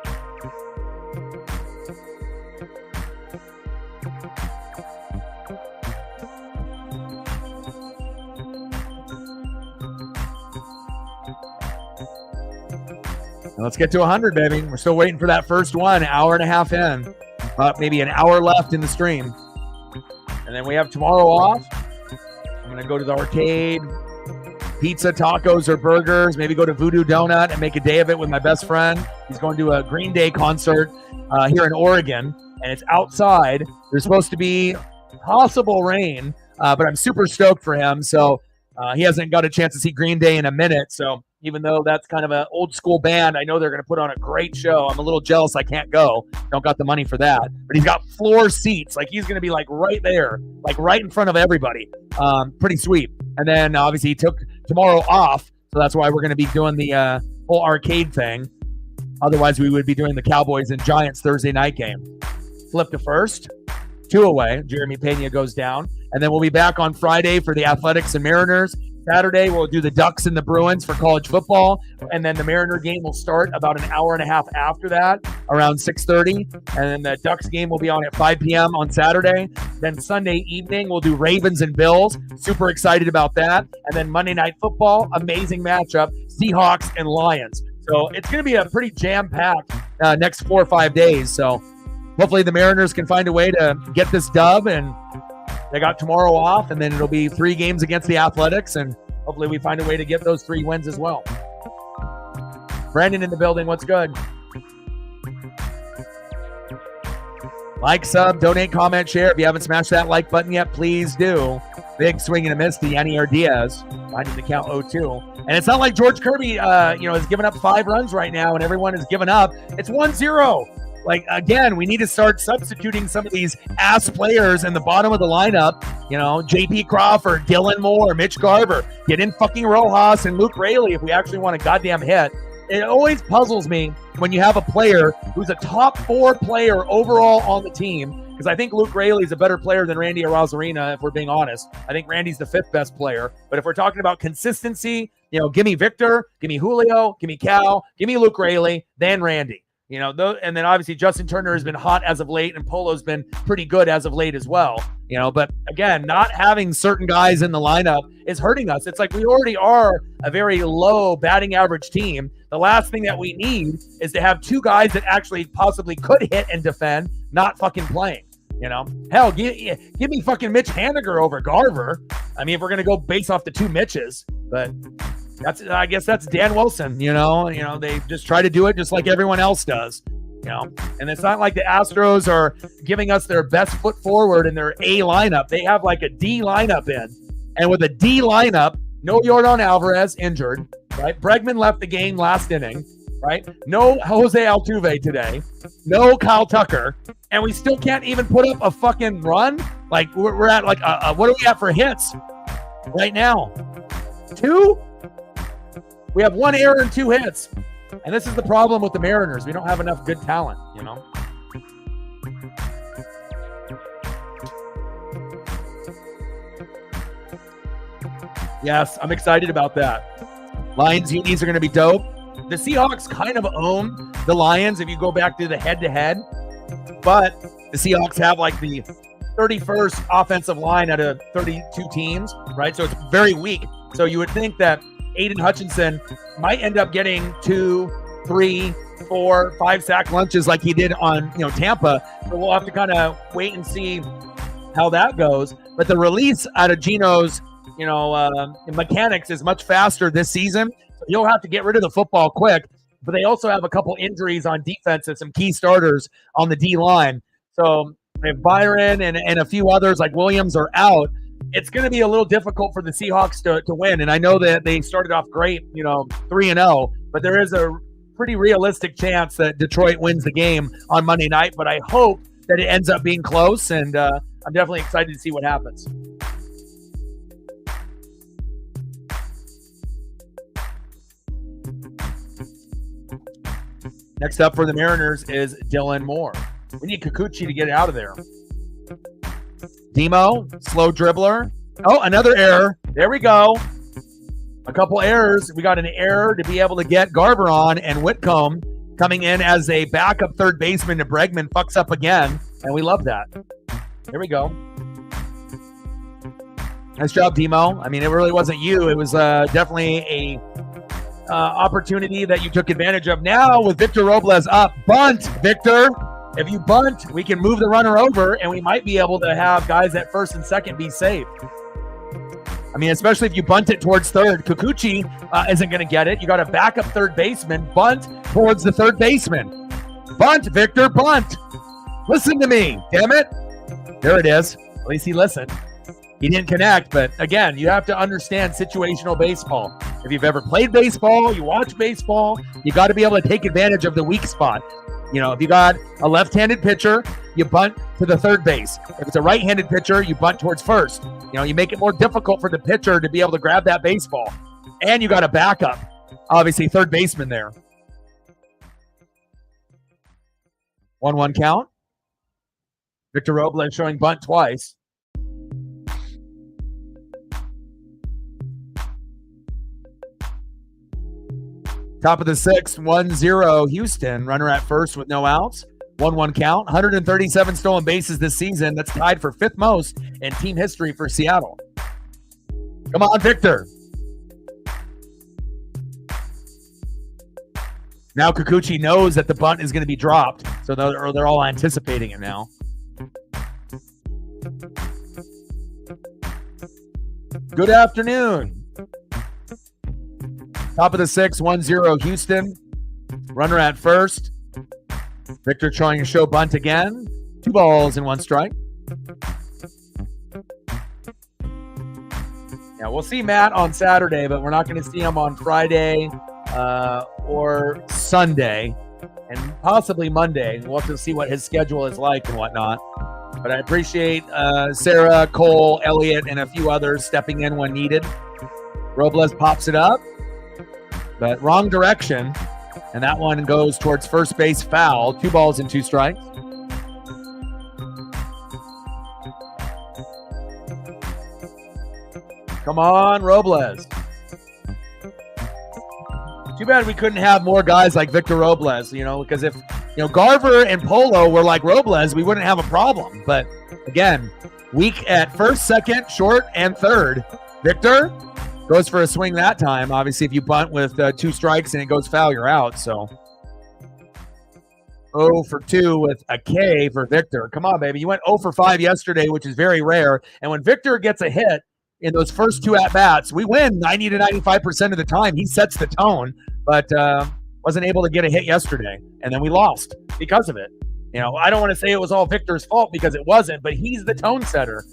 Let's get to 100, baby. We're still waiting for that first one, hour and a half in. Maybe an hour left in the stream. And then we have tomorrow off. I'm going to go to the arcade, pizza, tacos, or burgers. Maybe go to Voodoo Donut and make a day of it with my best friend. He's going to a Green Day concert here in Oregon, and it's outside. There's supposed to be possible rain, but I'm super stoked for him. So he hasn't got a chance to see Green Day in a minute. So even though that's kind of an old school band, I know they're going to put on a great show. I'm a little jealous I can't go. Don't got the money for that. But he's got floor seats. Like, he's going to be like right there, like right in front of everybody. Pretty sweet. And then obviously he took tomorrow off. So that's why we're going to be doing the whole arcade thing. Otherwise we would be doing the Cowboys and Giants Thursday night game. Flip to first. 2 away. Jeremy Pena goes down. And then we'll be back on Friday for the Athletics and Mariners. Saturday, we'll do the Ducks and the Bruins for college football. And then the Mariner game will start about an hour and a half after that, around 6:30. And then the Ducks game will be on at 5 p.m. on Saturday. Then Sunday evening, we'll do Ravens and Bills. Super excited about that. And then Monday Night Football, amazing matchup, Seahawks and Lions. So it's going to be a pretty jam-packed next 4 or 5 days. So hopefully the Mariners can find a way to get this dub, and they got tomorrow off, and then it'll be 3 games against the Athletics, and hopefully we find a way to get those 3 wins as well. Brandon in the building, what's good? Like, sub, donate, comment, share. If you haven't smashed that like button yet, please do. Big swing and a miss to Yannier Diaz. Finding the count 0-2. And it's not like George Kirby, has given up 5 runs right now, and everyone has given up. It's 1-0. Like, again, we need to start substituting some of these ass players in the bottom of the lineup. J.P. Crawford, Dylan Moore, Mitch Garver. Get in fucking Rojas and Luke Raley if we actually want a goddamn hit. It always puzzles me when you have a player who's a top 4 player overall on the team, because I think Luke Raley is a better player than Randy Arozarena, if we're being honest. I think Randy's the 5th best player. But if we're talking about consistency, give me Victor, give me Julio, give me Cal, give me Luke Raley, then Randy. And then obviously Justin Turner has been hot as of late, and Polo's been pretty good as of late as well. But again, not having certain guys in the lineup is hurting us. It's like we already are a very low batting average team. The last thing that we need is to have 2 guys that actually possibly could hit and defend, not fucking playing. Hell, give me fucking Mitch Haniger over Garver. I mean, if we're going to go base off the 2 Mitches, but I guess that's Dan Wilson. They just try to do it just like everyone else does. And it's not like the Astros are giving us their best foot forward in their A lineup. They have like a D lineup in, and with a D lineup, no Yordan Alvarez injured, right? Bregman left the game last inning, right? No Jose Altuve today, no Kyle Tucker, and we still can't even put up a fucking run. Like we're at like what are we at for hits right now? 2? We have 1 error and 2 hits. And this is the problem with the Mariners. We don't have enough good talent, Yes, I'm excited about that. Lions unis are going to be dope. The Seahawks kind of own the Lions if you go back to the head-to-head. But the Seahawks have like the 31st offensive line out of 32 teams, right? So it's very weak. So you would think that Aiden Hutchinson might end up getting 2, 3, 4, 5 sack lunches like he did on Tampa. But we'll have to kind of wait and see how that goes. But the release out of Geno's mechanics is much faster this season. So you'll have to get rid of the football quick. But they also have a couple injuries on defense and some key starters on the D line. So if Byron and a few others like Williams are out, it's going to be a little difficult for the Seahawks to win. And I know that they started off great, 3-0, but there is a pretty realistic chance that Detroit wins the game on Monday night. But I hope that it ends up being close, and I'm definitely excited to see what happens. Next up for the Mariners is Dylan Moore. We need Kikuchi to get out of there. Demo, slow dribbler. Oh, another error. There we go. A couple errors. We got an error to be able to get Garber on, and Whitcomb coming in as a backup third baseman to Bregman fucks up again, and we love that. Here we go. Nice job, Demo. I mean, it really wasn't you. It was definitely a opportunity that you took advantage of. Now with Victor Robles up, bunt, Victor. If you bunt, we can move the runner over, and we might be able to have guys at first and second be safe. I mean, especially if you bunt it towards third. Kikuchi isn't going to get it. You got a backup third baseman. Bunt towards the third baseman. Bunt, Victor, bunt. Listen to me, damn it. There it is. At least he listened. He didn't connect, but again, you have to understand situational baseball. If you've ever played baseball, you watch baseball, you got to be able to take advantage of the weak spot. If you got a left-handed pitcher, you bunt to the third base. If it's a right-handed pitcher, you bunt towards first. You make it more difficult for the pitcher to be able to grab that baseball. And you got a backup, obviously, third baseman there. 1-1 count. Victor Robles showing bunt twice. Top of the 6th, 1-0 Houston. Runner at first with no outs. 1-1 count. 137 stolen bases this season. That's tied for 5th most in team history for Seattle. Come on, Victor. Now Kikuchi knows that the bunt is going to be dropped, so they're all anticipating it now. Good afternoon. Top of the 6th, 1-0 Houston. Runner at first. Victor trying to show bunt again. 2 balls and 1 strike. Yeah, we'll see Matt on Saturday, but we're not going to see him on Friday or Sunday and possibly Monday. We'll have to see what his schedule is like and whatnot. But I appreciate Sarah, Cole, Elliott, and a few others stepping in when needed. Robles pops it up, but wrong direction. And that one goes towards first base foul. 2 balls and 2 strikes. Come on, Robles. Too bad we couldn't have more guys like Victor Robles, because if, Garver and Polo were like Robles, we wouldn't have a problem. But again, weak at first, second, short, and third. Victor goes for a swing that time. Obviously, if you bunt with 2 strikes and it goes foul, you're out. So 0 for 2 with a K for Victor. Come on, baby. You went 0 for 5 yesterday, which is very rare. And when Victor gets a hit, in those first two at-bats. We win 90 to 95% of the time. He sets the tone, but wasn't able to get a hit yesterday, and then we lost because of it. I don't want to say it was all Victor's fault because it wasn't, but he's the tone setter.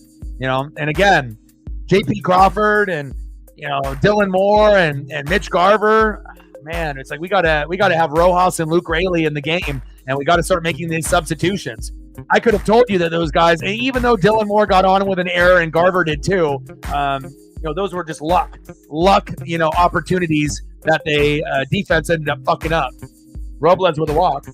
And again, J.P. Crawford and Dylan Moore and Mitch Garver. Man, it's like we gotta have Rojas and Luke Raley in the game, and we got to start making these substitutions. I could have told you that those guys, and even though Dylan Moore got on with an error and Garver did too, those were just luck, opportunities that they defense ended up fucking up. Robles with a walk.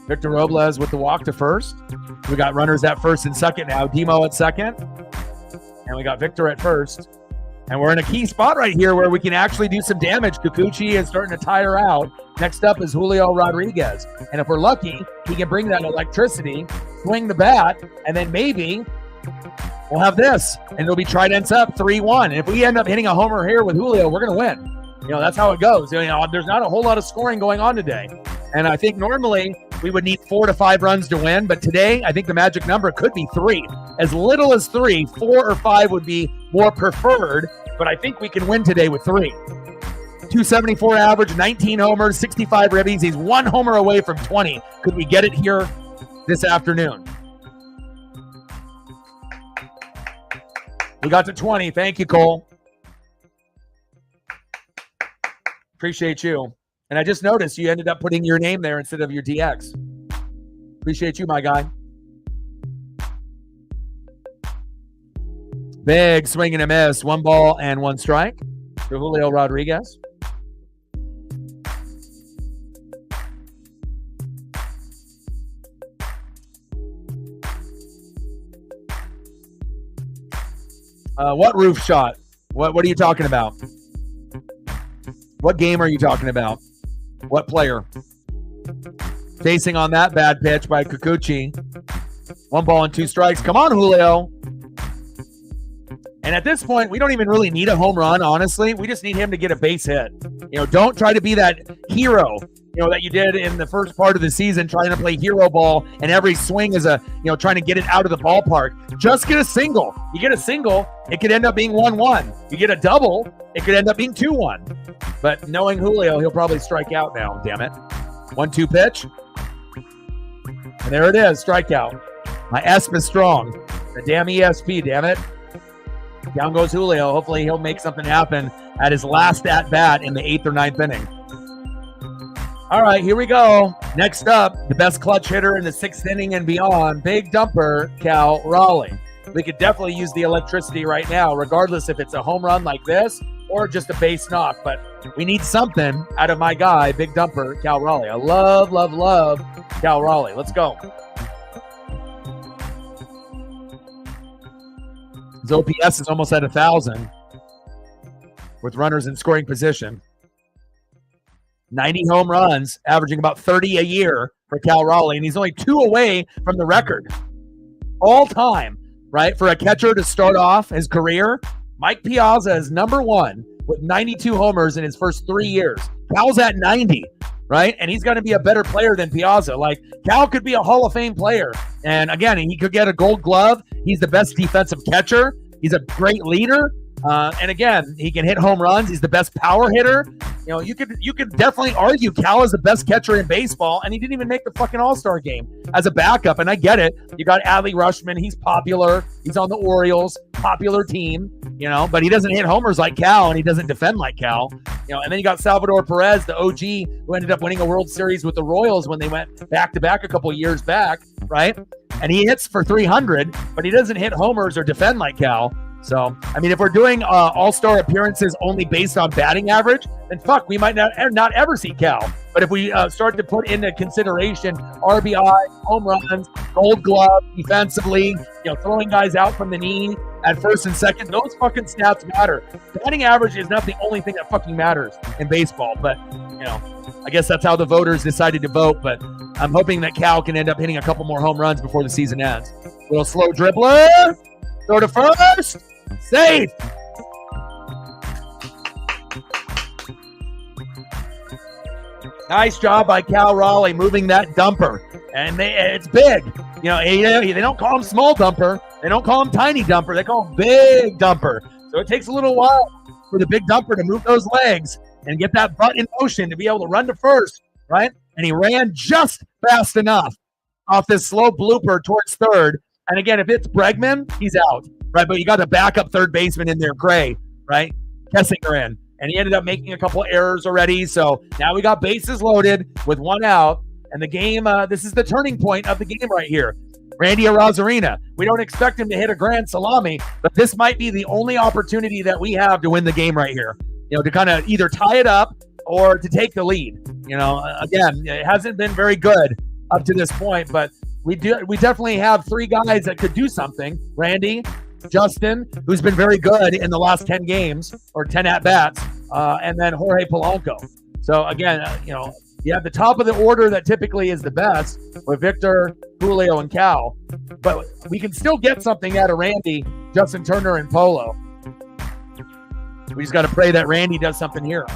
Victor Robles with the walk to first. We got runners at first and second now. Demo at second. And we got Victor at first. And we're in a key spot right here where we can actually do some damage. Kikuchi is starting to tire out. Next up is Julio Rodriguez. And if we're lucky, he can bring that electricity, swing the bat, and then maybe we'll have this. And it'll be Tridents up 3-1. And if we end up hitting a homer here with Julio, we're going to win. That's how it goes. There's not a whole lot of scoring going on today. And I think normally we would need 4 to 5 runs to win. But today, I think the magic number could be 3. As little as 3, 4 or 5 would be more preferred. But I think we can win today with 3. 274 average, 19 homers, 65 ribbies. He's 1 homer away from 20. Could we get it here this afternoon? We got to 20. Thank you, Cole. Appreciate you. And I just noticed you ended up putting your name there instead of your DX. Appreciate you, my guy. Big swing and a miss. 1 ball and 1 strike to Julio Rodriguez. What roof shot? What are you talking about? What game are you talking about? What player? Chasing on that bad pitch by Kikuchi. 1 ball and 2 strikes. Come on, Julio. And at this point, we don't even really need a home run, honestly. We just need him to get a base hit. Don't try to be that hero, that you did in the first part of the season, trying to play hero ball, and every swing is trying to get it out of the ballpark. Just get a single. You get a single, it could end up being 1-1. You get a double, it could end up being 2-1. But knowing Julio, he'll probably strike out now, damn it. 1-2 pitch. And there it is, strikeout. My ESP is strong. The damn ESP, damn it. Down goes Julio. Hopefully he'll make something happen at his last at-bat in the 8th or 9th inning. All right, here we go. Next up, the best clutch hitter in the 6th inning and beyond, big dumper, Cal Raleigh. We could definitely use the electricity right now, regardless if it's a home run like this or just a base knock. But we need something out of my guy, big dumper, Cal Raleigh. I love, love, love Cal Raleigh. Let's go. His OPS is almost at 1,000 with runners in scoring position. 90 home runs, averaging about 30 a year for Cal Raleigh, and he's only 2 away from the record. All time, right, for a catcher to start off his career. Mike Piazza is number 1 with 92 homers in his first 3 years. Cal's at 90, right? And he's going to be a better player than Piazza. Like, Cal could be a Hall of Fame player. And again, he could get a Gold Glove. He's the best defensive catcher. He's a great leader. And again, he can hit home runs. He's the best power hitter. You could definitely argue Cal is the best catcher in baseball, and he didn't even make the fucking All-Star game as a backup. And I get it. You got Adley Rutschman. He's popular. He's on the Orioles, popular team, but he doesn't hit homers like Cal, and he doesn't defend like Cal. And then you got Salvador Perez, the OG, who ended up winning a World Series with the Royals when they went back-to-back a couple years back, right? And he hits for 300, but he doesn't hit homers or defend like Cal. So, I mean, if we're doing all-star appearances only based on batting average, then fuck, we might not ever see Cal. But if we start to put into consideration RBI, home runs, Gold Glove, defensively, throwing guys out from the knee at first and second, those fucking stats matter. Batting average is not the only thing that fucking matters in baseball. But, I guess that's how the voters decided to vote. But I'm hoping that Cal can end up hitting a couple more home runs before the season ends. Little slow dribbler. Throw to first. Safe. Nice job by Cal Raleigh moving that dumper. And it's big. They don't call him small dumper. They don't call him tiny dumper. They call him big dumper. So it takes a little while for the big dumper to move those legs and get that butt in motion to be able to run to first, right? And he ran just fast enough off this slow blooper towards third. And again, if it's Bregman, he's out, right? But you got the backup third baseman in there, Gray, right? Kessinger in. And he ended up making a couple errors already. So now we got bases loaded with one out. And the game, this is the turning point of the game right here. Randy Arozarena. We don't expect him to hit a grand salami, but this might be the only opportunity that we have to win the game right here. To kind of either tie it up or to take the lead. Again, it hasn't been very good up to this point, but we definitely have three guys that could do something. Randy, Justin, who's been very good in the last 10 games or 10 at-bats, and then Jorge Polanco. So again, you have the top of the order that typically is the best with Victor, Julio, and Cal, but we can still get something out of Randy, Justin Turner, and Polo. We just got to pray that Randy does something here.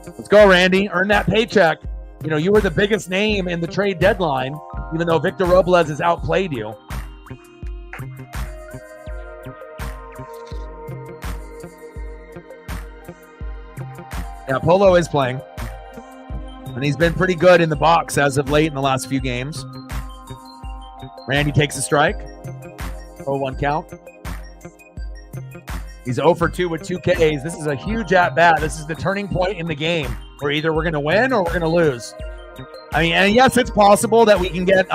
Let's go, Randy. Earn that paycheck. You were the biggest name in the trade deadline, even though Victor Robles has outplayed you. Yeah, Polo is playing. And he's been pretty good in the box as of late in the last few games. Randy takes a strike. 0-1 count. He's 0 for 2 with 2 Ks. This is a huge at-bat. This is the turning point in the game where either we're going to win or we're going to lose. And yes, it's possible that we can get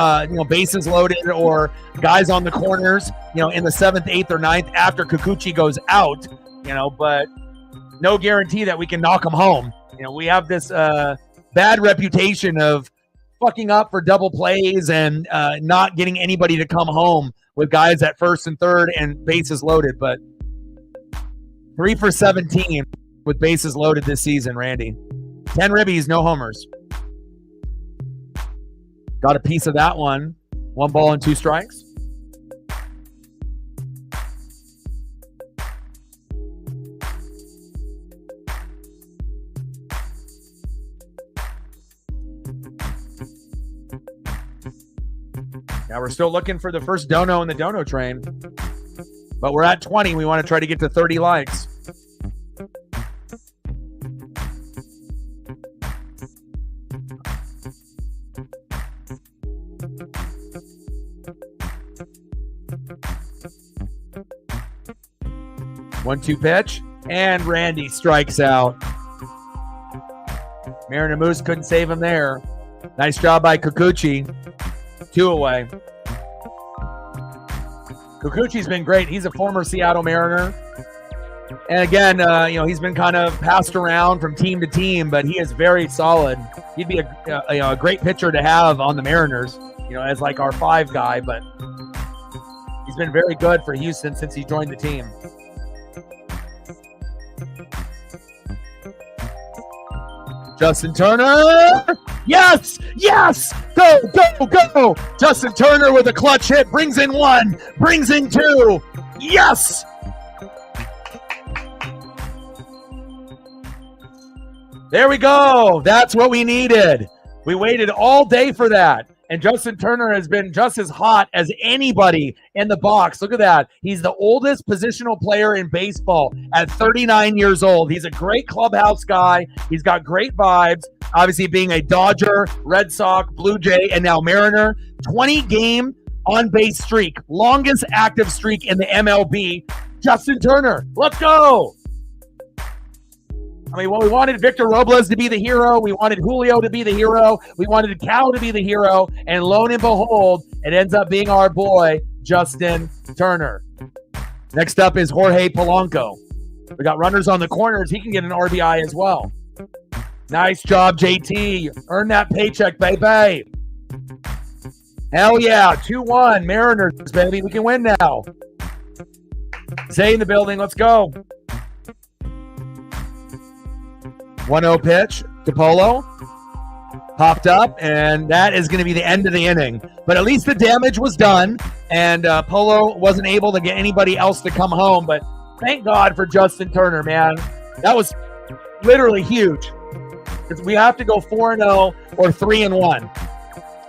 bases loaded or guys on the corners, in the 7th, 8th, or 9th after Kikuchi goes out, but no guarantee that we can knock them home. We have this bad reputation of fucking up for double plays and not getting anybody to come home with guys at first and third and bases loaded, but 3 for 17 with bases loaded this season, Randy. 10 ribbies, no homers. Got a piece of that one. 1 ball and 2 strikes. Now we're still looking for the first dono in the dono train. But we're at 20. We want to try to get to 30 likes. One-two pitch, and Randy strikes out. Mariner Moose couldn't save him there. Nice job by Kikuchi. 2 away. Kikuchi's been great. He's a former Seattle Mariner. And again, he's been kind of passed around from team to team, but he is very solid. He'd be a great pitcher to have on the Mariners, as like our 5 guy, but he's been very good for Houston since he joined the team. Justin Turner. Yes! Yes! Go, go, go! Justin Turner with a clutch hit. Brings in 1. Brings in 2. Yes! There we go. That's what we needed. We waited all day for that. And Justin Turner has been just as hot as anybody in the box. Look at that. He's the oldest positional player in baseball at 39 years old. He's a great clubhouse guy. He's got great vibes. Obviously being a Dodger, Red Sox, Blue Jay, and now Mariner. 20-game on-base streak. Longest active streak in the MLB. Justin Turner. Let's go. We wanted Victor Robles to be the hero. We wanted Julio to be the hero. We wanted Cal to be the hero. And lo and behold, it ends up being our boy, Justin Turner. Next up is Jorge Polanco. We got runners on the corners. He can get an RBI as well. Nice job, JT. Earn that paycheck, baby. Hell yeah. 2-1. Mariners, baby. We can win now. Zay in the building. Let's go. 1-0 pitch to Polo. Popped up, and that is going to be the end of the inning. But at least the damage was done, and Polo wasn't able to get anybody else to come home. But thank God for Justin Turner, man. That was literally huge. Because we have to go 4-0 or 3-1.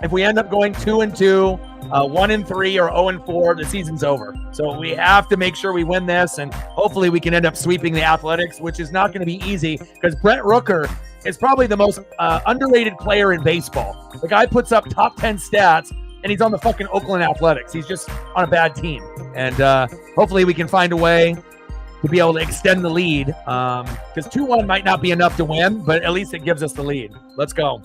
If we end up going 2-2, 1-3, or 0-4, the season's over. So we have to make sure we win this, and hopefully we can end up sweeping the Athletics, which is not going to be easy because Brent Rooker is probably the most underrated player in baseball. The guy puts up top 10 stats, and he's on the fucking Oakland Athletics. He's just on a bad team. And hopefully we can find a way to be able to extend the lead because 2-1 might not be enough to win, but at least it gives us the lead. Let's go.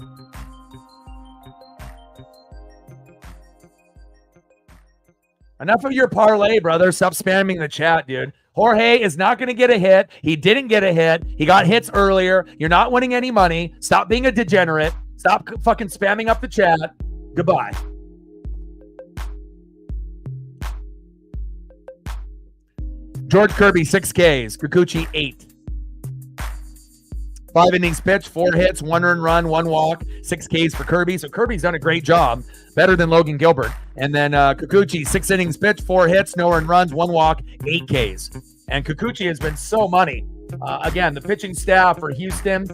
Enough of your parlay, brother. Stop spamming the chat, dude. Jorge is not going to get a hit. He didn't get a hit. He got hits earlier. You're not winning any money. Stop being a degenerate. Stop fucking spamming up the chat. Goodbye. George Kirby, 6 Ks. Kikuchi, 8. 5 innings pitched, 4 hits, 1 earned run, 1 walk, 6 Ks for Kirby. So Kirby's done a great job, better than Logan Gilbert. And then Kikuchi, 6 innings pitched, 4 hits, no earned runs, 1 walk, 8 Ks. And Kikuchi has been so money. Again, the pitching staff for Houston,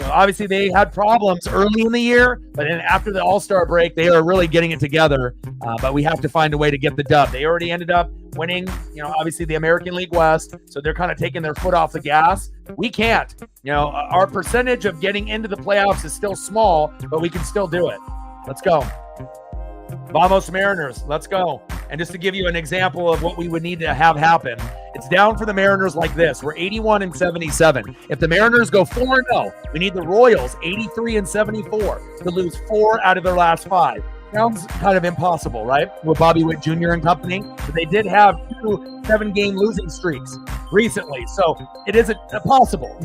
obviously they had problems early in the year, but then after the All-Star break, they are really getting it together. But we have to find a way to get the dub. They already ended up winning, obviously the American League West, so they're kind of taking their foot off the gas. We can't. Our percentage of getting into the playoffs is still small, but we can still do it. Let's go. Vamos Mariners, let's go. And just to give you an example of what we would need to have happen, it's down for the Mariners like this. We're 81-77. If the Mariners go 4-0, we need the Royals 83-74 to lose 4 out of their last 5. Sounds kind of impossible, right? With Bobby Witt Jr. and company. But they did have 2 7-game losing streaks recently. So it isn't possible,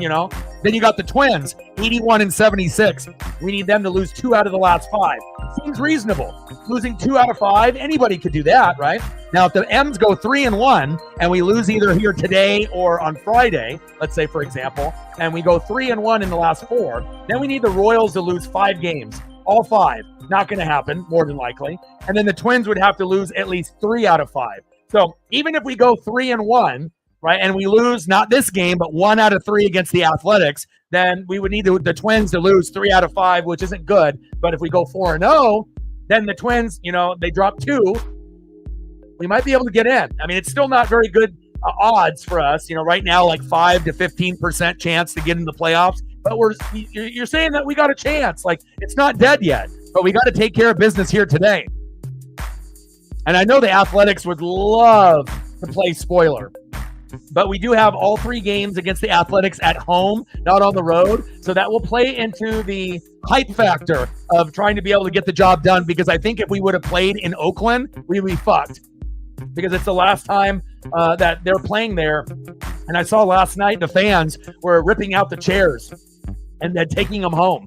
Then you got the Twins, 81-76. We need them to lose 2 out of the last 5. Seems reasonable. Losing 2 out of 5, anybody could do that, right? Now, if the M's go 3-1 and we lose either here today or on Friday, let's say, for example, and we go 3-1 in the last 4, then we need the Royals to lose 5 games. All 5. Not going to happen, more than likely. And then the Twins would have to lose at least 3 out of 5. So even if we go 3-1, right, and we lose not this game, but 1 out of 3 against the Athletics, then we would need the Twins to lose 3 out of 5, which isn't good. But if we go 4-0, then the Twins, they drop 2. We might be able to get in. I mean, it's still not very good odds for us. Right now, like 5 to 15% chance to get in the playoffs. But you're saying that we got a chance. Like, it's not dead yet, but we got to take care of business here today. And I know the Athletics would love to play spoiler, but we do have all 3 games against the Athletics at home, not on the road. So that will play into the hype factor of trying to be able to get the job done, because I think if we would have played in Oakland, we'd be fucked, because it's the last time that they're playing there. And I saw last night the fans were ripping out the chairs and then taking them home.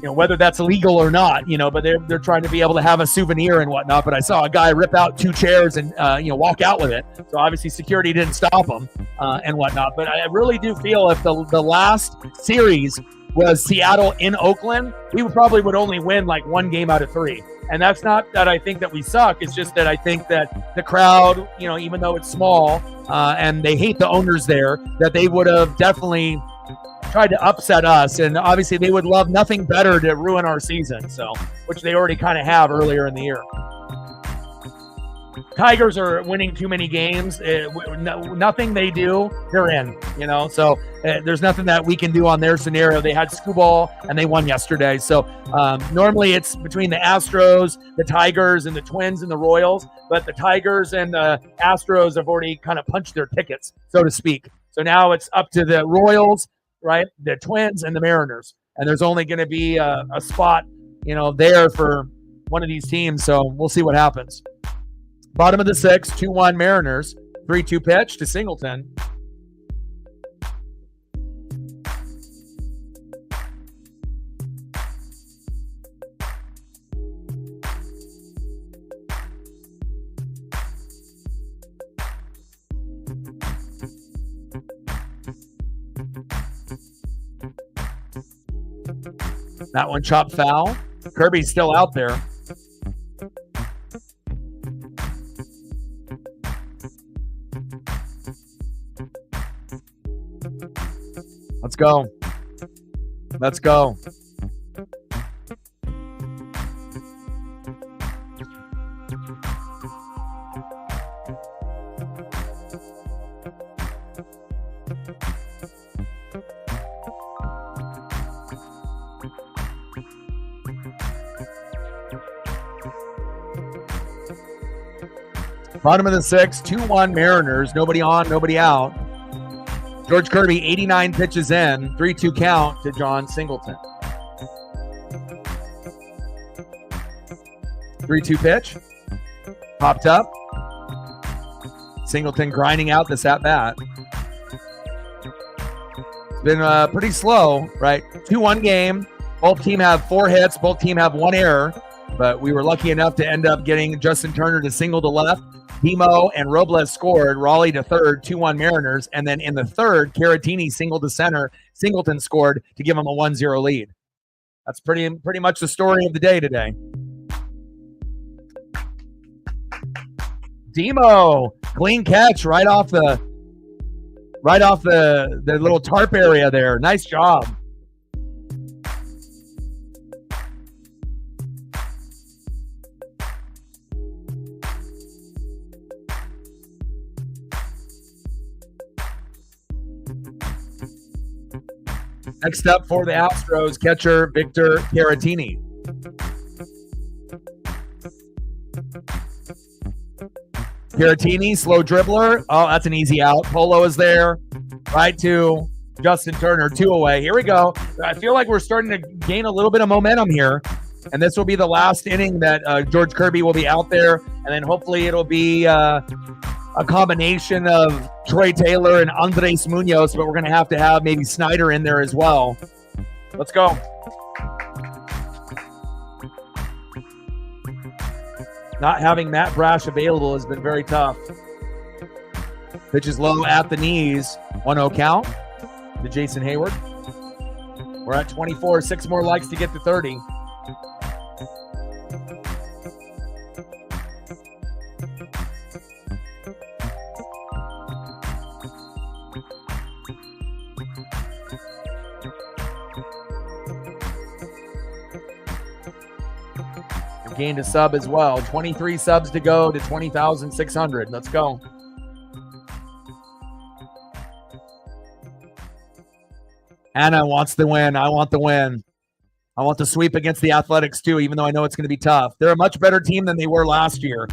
Whether that's illegal or not, but they're trying to be able to have a souvenir and whatnot. But I saw a guy rip out 2 chairs and walk out with it. So obviously security didn't stop him and whatnot. But I really do feel if the last series was Seattle in Oakland, we probably would only win like 1 game out of 3. And that's not that I think that we suck. It's just that I think that the crowd, even though it's small and they hate the owners there, that they would have definitely tried to upset us. And obviously they would love nothing better to ruin our season, which they already kind of have earlier in the year. Tigers are winning too many games. Nothing they do, they're in, so there's nothing that we can do on their scenario. They had Skubal and they won yesterday. So normally it's between the Astros, the Tigers, and the Twins and the Royals, but the Tigers and the Astros have already kind of punched their tickets, so to speak. So now it's up to the Royals, right, the Twins, and the Mariners. And there's only going to be a spot, there for one of these teams. So we'll see what happens. Bottom of the 6th, 2-1 Mariners. 3-2 pitch to Singleton. That one chopped foul. Kirby's still out there. Let's go. Let's go. Bottom of the sixth, 2-1 Mariners. Nobody on, nobody out. George Kirby, 89 pitches in, 3-2 count to John Singleton. 3-2 pitch. Popped up. Singleton grinding out this at-bat. It's been pretty slow, right? 2-1 game. Both team have 4 hits. Both team have 1 error. But we were lucky enough to end up getting Justin Turner to single to left. Demo and Robles scored. Raleigh to third, 2-1 Mariners. And then in the third, Caratini singled to center. Singleton scored to give him a 1-0 lead. That's pretty much the story of the day today. Demo, clean catch right off the little tarp area there. Nice job. Next up for the Astros, catcher Victor Caratini. Caratini, slow dribbler. Oh, that's an easy out. Polo is there. Right to Justin Turner, 2 away. Here we go. I feel like we're starting to gain a little bit of momentum here. And this will be the last inning that George Kirby will be out there. And then hopefully it'll be a combination of Troy Taylor and Andres Munoz, but we're going to have maybe Snyder in there as well. Let's go. Not having Matt Brash available has been very tough. Pitch is low at the knees. 1-0 count to Jason Hayward. We're at 24. 6 more likes to get to 30. Gained a sub as well. 23 subs to go to 20,600. Let's go. Anna wants the win. I want the win. I want the sweep against the Athletics too, even though I know it's going to be tough. They're a much better team than they were last year.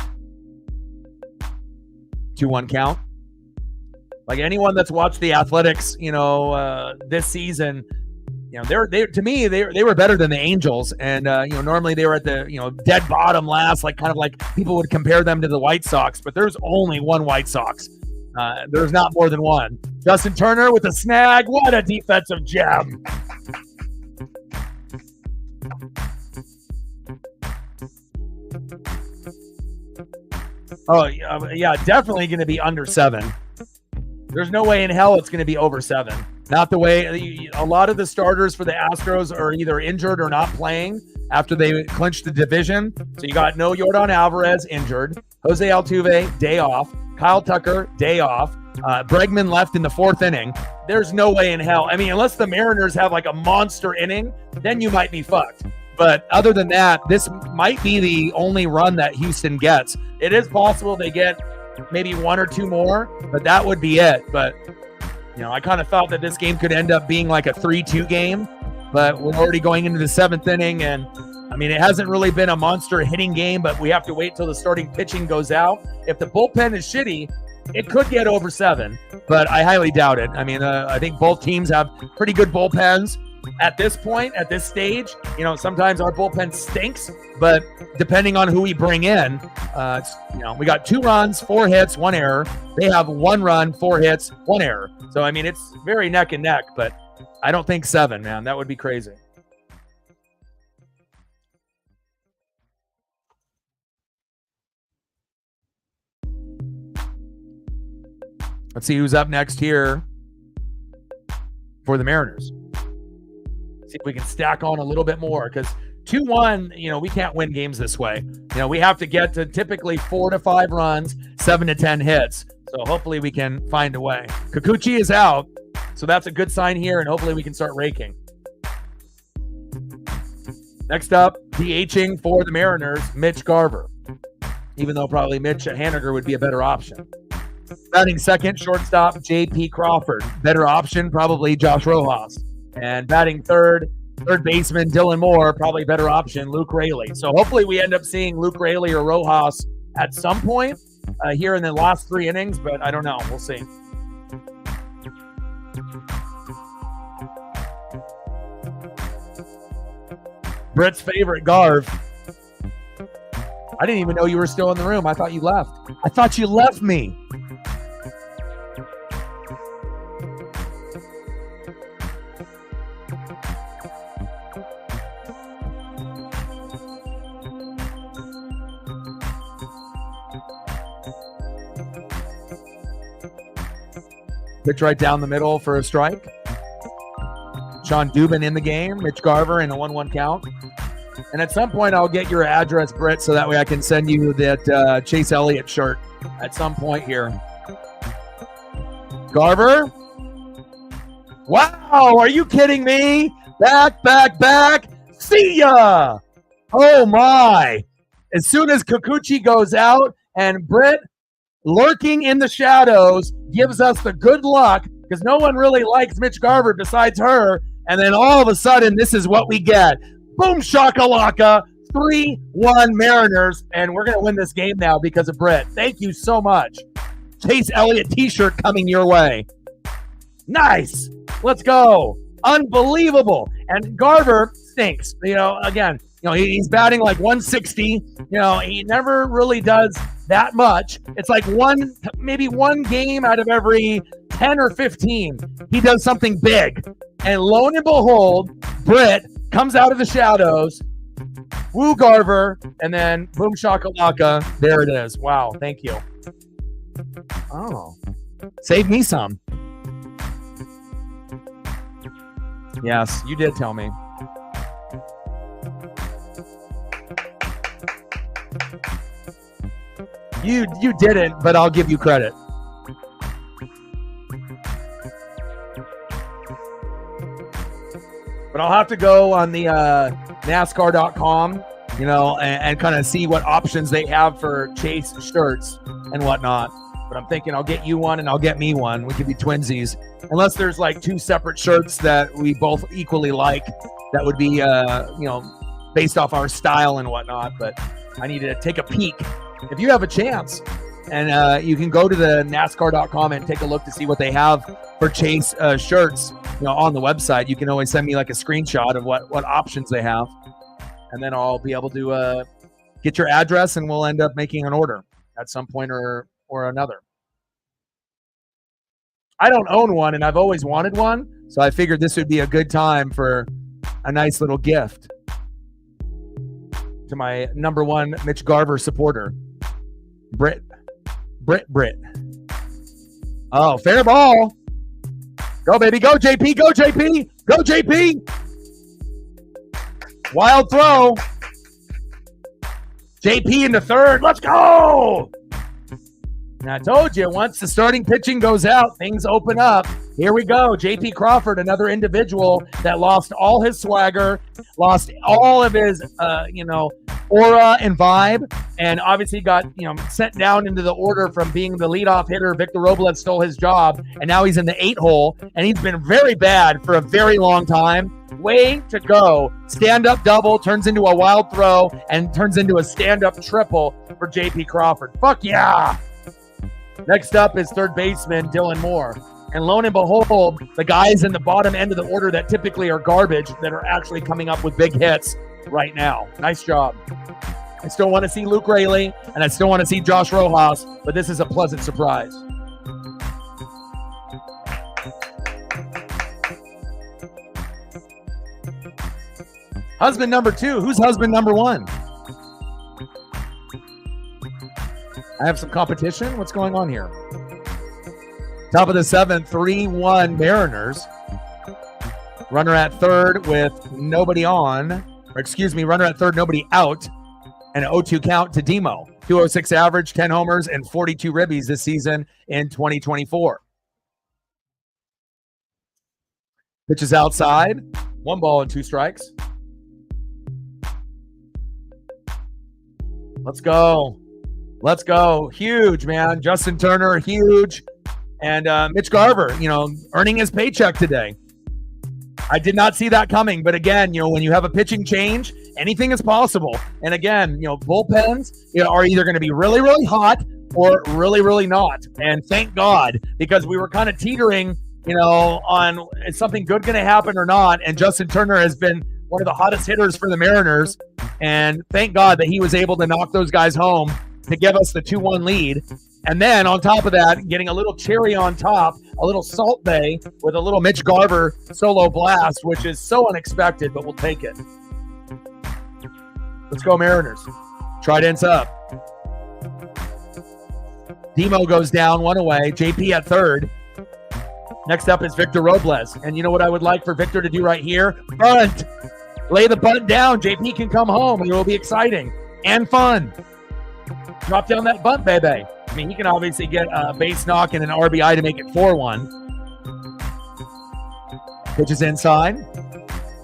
2-1 count. Like anyone that's watched the Athletics, this season, they were better than the Angels, and normally they were at the dead bottom last, like people would compare them to the White Sox, but there's only one White Sox. There's not more than one. Justin Turner with a snag. What a defensive gem! Oh yeah, definitely going to be under 7. There's no way in hell it's going to be over 7. Not the way a lot of the starters for the Astros are either injured or not playing after they clinched the division. So you got no Yordan Alvarez injured, Jose Altuve day off, Kyle Tucker day off, Bregman left in the 4th inning. There's no way in hell. I mean, unless the Mariners have like a monster inning, then you might be fucked. But other than that, this might be the only run that Houston gets. It is possible they get maybe 1 or 2 more, but that would be it. But I kind of thought that this game could end up being like a 3-2 game, but we're already going into the 7th inning, and I mean, it hasn't really been a monster hitting game, but we have to wait till the starting pitching goes out. If the bullpen is shitty, it could get over 7, but I highly doubt it. I mean, I think both teams have pretty good bullpens. At this point, at this stage, sometimes our bullpen stinks, but depending on who we bring in, we got 2 runs, 4 hits, 1 error. They have 1 run, 4 hits, 1 error. So, I mean, it's very neck and neck, but I don't think 7, man. That would be crazy. Let's see who's up next here for the Mariners. See if we can stack on a little bit more, because 2-1, we can't win games this way. We have to get to typically 4 to 5 runs, 7 to 10 hits. So hopefully we can find a way. Kikuchi is out, so that's a good sign here, and hopefully we can start raking. Next up, DHing for the Mariners, Mitch Garver. Even though probably Mitch Haniger would be a better option. Batting second, shortstop, J.P. Crawford. Better option, probably Josh Rojas. And batting third baseman, Dylan Moore. Probably better option, Luke Raley. So hopefully we end up seeing Luke Raley or Rojas at some point here in the last 3 innings, but I don't know. We'll see. Britt's favorite, Garv. I didn't even know you were still in the room. I thought you left. I thought you left me. Pitch right down the middle for a strike. Sean Dubin in the game. Mitch Garver in a 1-1 count. And at some point, I'll get your address, Britt, so that way I can send you that Chase Elliott shirt at some point here. Garver. Wow, are you kidding me? Back. See ya. Oh, my. As soon as Kikuchi goes out and Britt, lurking in the shadows, gives us the good luck because no one really likes Mitch Garver besides her. And then all of a sudden, this is what we get. Boom shakalaka, 3-1 Mariners, and we're going to win this game now because of Britt. Thank you so much. Chase Elliott t-shirt coming your way. Nice. Let's go. Unbelievable. And Garver stinks. Again, he's batting like 160. He never really does that much. It's like maybe one game out of every 10 or 15, he does something big. And lo and behold, Britt comes out of the shadows, woo Garver, and then boom shakalaka. There it is. Wow, thank you. Oh, save me some. Yes, you did tell me. You didn't, but I'll give you credit. But I'll have to go on the NASCAR.com, and kind of see what options they have for Chase shirts and whatnot. But I'm thinking I'll get you one and I'll get me one. We could be twinsies. Unless there's like 2 separate shirts that we both equally like. That would be, based off our style and whatnot. But I need to take a peek. If you have a chance, and you can go to the NASCAR.com and take a look to see what they have for Chase shirts, on the website. You can always send me like a screenshot of what options they have, and then I'll be able to get your address, and we'll end up making an order at some point or another. I don't own one, and I've always wanted one, so I figured this would be a good time for a nice little gift to my number 1 Mitch Garver supporter, Britt. Oh, fair ball. Go, baby. Go, JP. Go, JP. Go, JP. Wild throw. JP in the third. Let's go. And I told you, once the starting pitching goes out, things open up. Here we go. J.P. Crawford, another individual that lost all his swagger, lost all of his, aura and vibe, and obviously got, sent down into the order from being the leadoff hitter. Victor Robles stole his job, and now he's in the 8 hole, and he's been very bad for a very long time. Way to go. Stand-up double turns into a wild throw and turns into a stand-up triple for J.P. Crawford. Fuck yeah. Next up is third baseman Dylan Moore. And lo and behold, the guys in the bottom end of the order that typically are garbage that are actually coming up with big hits right now. Nice job. I still want to see Luke Raley, and I still want to see Josh Rojas, but this is a pleasant surprise. Husband number 2. Who's husband number 1? I have some competition. What's going on here? Top of the 7th, 3-1 Mariners. Runner at third with nobody on. Runner at third, nobody out. And an 0-2 count to Demo. 206 average, 10 homers, and 42 ribbies this season in 2024. Pitches outside. 1 ball and 2 strikes. Let's go. Let's go. Huge, man. Justin Turner, huge. And Mitch Garver, earning his paycheck today. I did not see that coming. But again, when you have a pitching change, anything is possible. And again, bullpens are either going to be really, really hot or really, really not. And thank God, because we were kind of teetering, on is something good going to happen or not. And Justin Turner has been one of the hottest hitters for the Mariners. And thank God that he was able to knock those guys home to give us the 2-1 lead. And then on top of that, getting a little cherry on top, a little Salt Bay with a little Mitch Garver solo blast, which is so unexpected, but we'll take it. Let's go Mariners. Trident's up. Demo goes down, one away. JP at third. Next up is Victor Robles. And you know what I would like for Victor to do right here? Bunt. Lay the bunt down. JP can come home, and it will be exciting and fun. Drop down that bunt, baby. I mean, he can obviously get a base knock and an RBI to make it 4-1. Pitches inside.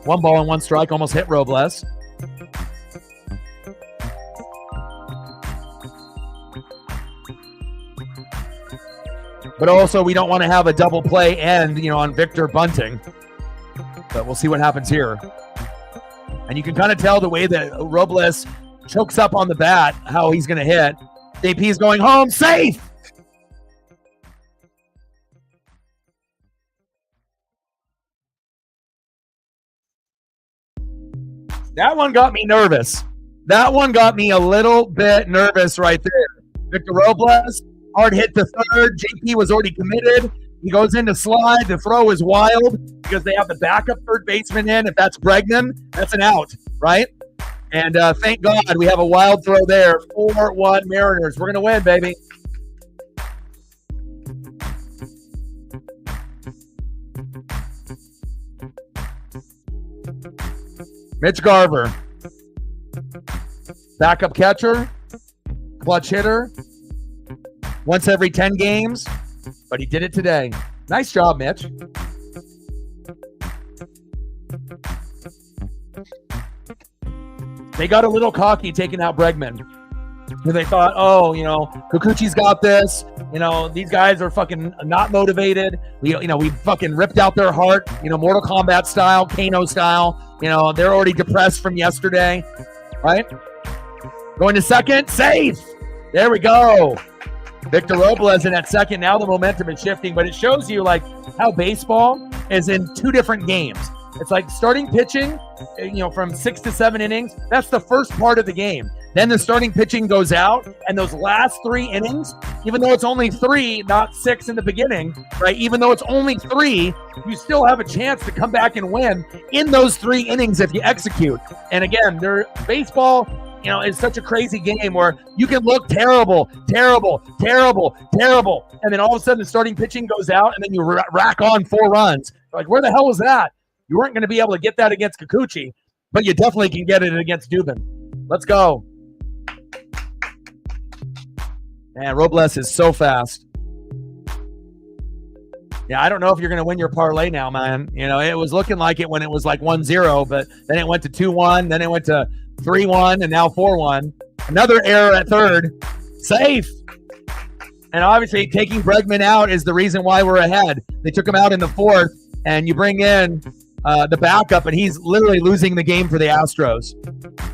1 ball and 1 strike. Almost hit Robles. But also, we don't want to have a double play end, on Victor bunting. But we'll see what happens here. And you can kind of tell the way that Robles chokes up on the bat, how he's going to hit. JP is going home safe. That one got me nervous. That one got me a little bit nervous right there. Victor Robles, hard hit to third. JP was already committed. He goes in to slide. The throw is wild because they have the backup third baseman in. If that's Bregman, that's an out, right? And thank God we have a wild throw there. 4-1 Mariners. We're going to win, baby. Mitch Garver. Backup catcher. Clutch hitter. Once every 10 games. But he did it today. Nice job, Mitch. They got a little cocky taking out Bregman. They thought, Kikuchi's got this. These guys are fucking not motivated. We fucking ripped out their heart, Mortal Kombat style, Kano style. They're already depressed from yesterday, right? Going to second, safe. There we go. Victor Robles in at second. Now the momentum is shifting, but it shows you how baseball is in 2 different games. It's like starting pitching, from 6 to 7 innings. That's the first part of the game. Then the starting pitching goes out, and those last 3 innings, even though it's only 3, not 6 in the beginning, right? Even though it's only 3, you still have a chance to come back and win in those 3 innings if you execute. And again, baseball, is such a crazy game where you can look terrible, and then all of a sudden the starting pitching goes out, and then you rack on 4 runs. Like, where the hell was that? You weren't going to be able to get that against Kikuchi, but you definitely can get it against Dubin. Let's go. Man, Robles is so fast. Yeah, I don't know if you're going to win your parlay now, man. It was looking like it when it was like 1-0, but then it went to 2-1, then it went to 3-1, and now 4-1. Another error at third. Safe. And obviously, taking Bregman out is the reason why we're ahead. They took him out in the 4th, and you bring in the backup, and he's literally losing the game for the Astros.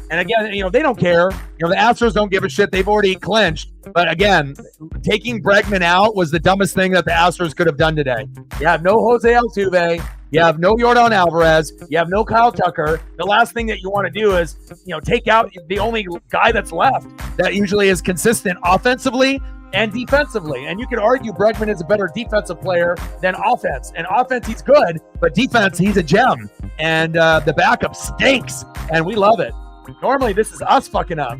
And again, they don't care. The Astros don't give a shit. They've already clinched. But again, taking Bregman out was the dumbest thing that the Astros could have done today. You have no Jose Altuve. You have no Yordan Alvarez. You have no Kyle Tucker. The last thing that you want to do is, take out the only guy that's left that usually is consistent offensively and defensively. And you could argue Bregman is a better defensive player than offense. And offense, he's good, but defense, he's a gem. And the backup stinks, and we love it. Normally, this is us fucking up.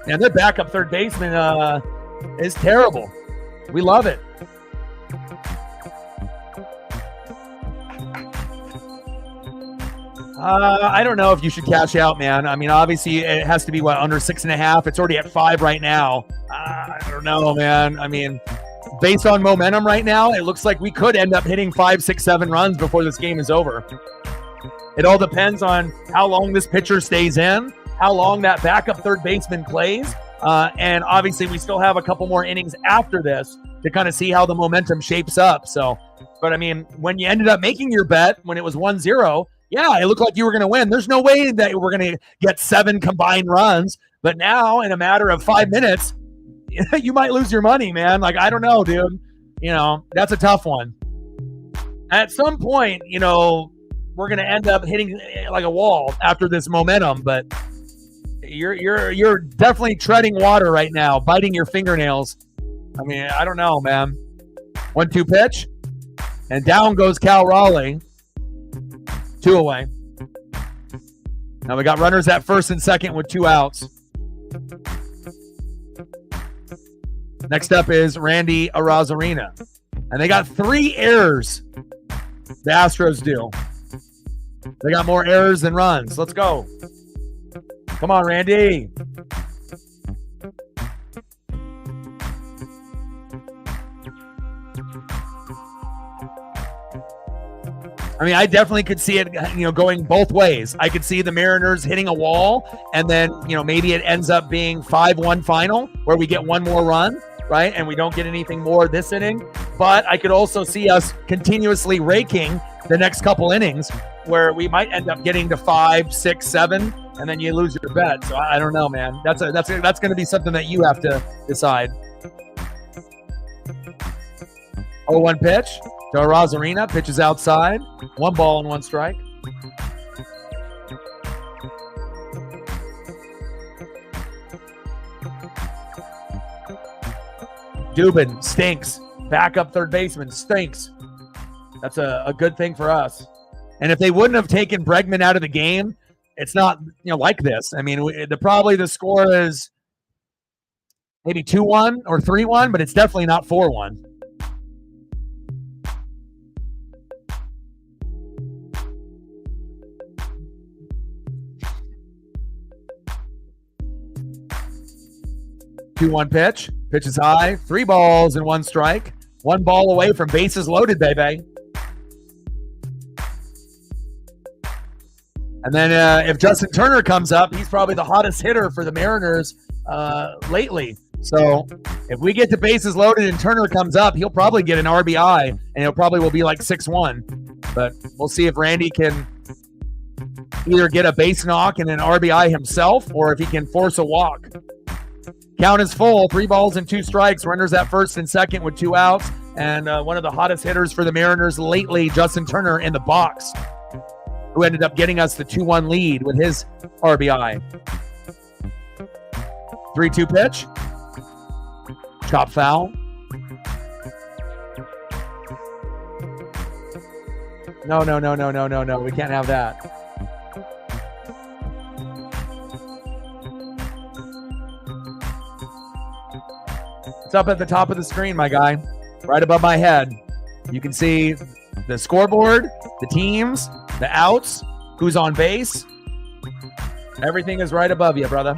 And their backup third baseman is terrible. We love it. I don't know if you should cash out, man. I mean, obviously, it has to be, under 6.5? It's already at 5 right now. I don't know, man. I mean, based on momentum right now, it looks like we could end up hitting 5, 6, 7 runs before this game is over. It all depends on how long this pitcher stays in, how long that backup third baseman plays. And obviously, we still have a couple more innings after this to kind of see how the momentum shapes up. So, but I mean, when you ended up making your bet when it was 1-0, yeah, it looked like you were going to win. There's no way that we're going to get 7 combined runs. But now, in a matter of 5 minutes, you might lose your money, man. Like, I don't know, dude. You know, that's a tough one. At some point, you know, we're going to end up hitting like a wall after this momentum, but you're definitely treading water right now, biting your fingernails. I mean, I don't know, man. 1-2 pitch, and down goes Cal Raleigh. 2 away. Now we got runners at first and second with 2 outs. Next up is Randy Arozarena. And they got 3 errors. The Astros do. They got more errors than runs. Let's go. Come on, Randy. I mean, I definitely could see it, you know, going both ways. I could see the Mariners hitting a wall, and then, you know, maybe it ends up being 5-1 final where we get 1 more run, right? And we don't get anything more this inning. But I could also see us continuously raking the next couple innings where we might end up getting to 5, 6, 7, and then you lose your bet. So I don't know, man. That's going to be something that you have to decide. 0-1 pitch. To Arozarena, pitches outside. 1 ball and 1 strike. Dubin stinks. Backup third baseman stinks. That's a good thing for us. And if they wouldn't have taken Bregman out of the game, it's not, you know, like this. I mean, probably the score is maybe 2-1 or 3-1, but it's definitely not 4-1. Two-one pitch. Pitch is high. 3 balls and 1 strike. 1 ball away from bases loaded, baby. And then if Justin Turner comes up, he's probably the hottest hitter for the Mariners lately. So if we get to bases loaded and Turner comes up, he'll probably get an RBI, and it probably will be like 6-1. But we'll see if Randy can either get a base knock and an RBI himself, or if he can force a walk. Count is full. 3 balls and 2 strikes. Runners at first and second with 2 outs. And one of the hottest hitters for the Mariners lately, Justin Turner, in the box, who ended up getting us the 2-1 lead with his RBI. 3-2 pitch. Chop foul. No. We can't have that. It's up at the top of the screen, my guy. Right above my head. You can see the scoreboard, the teams, the outs, who's on base. Everything is right above you, brother.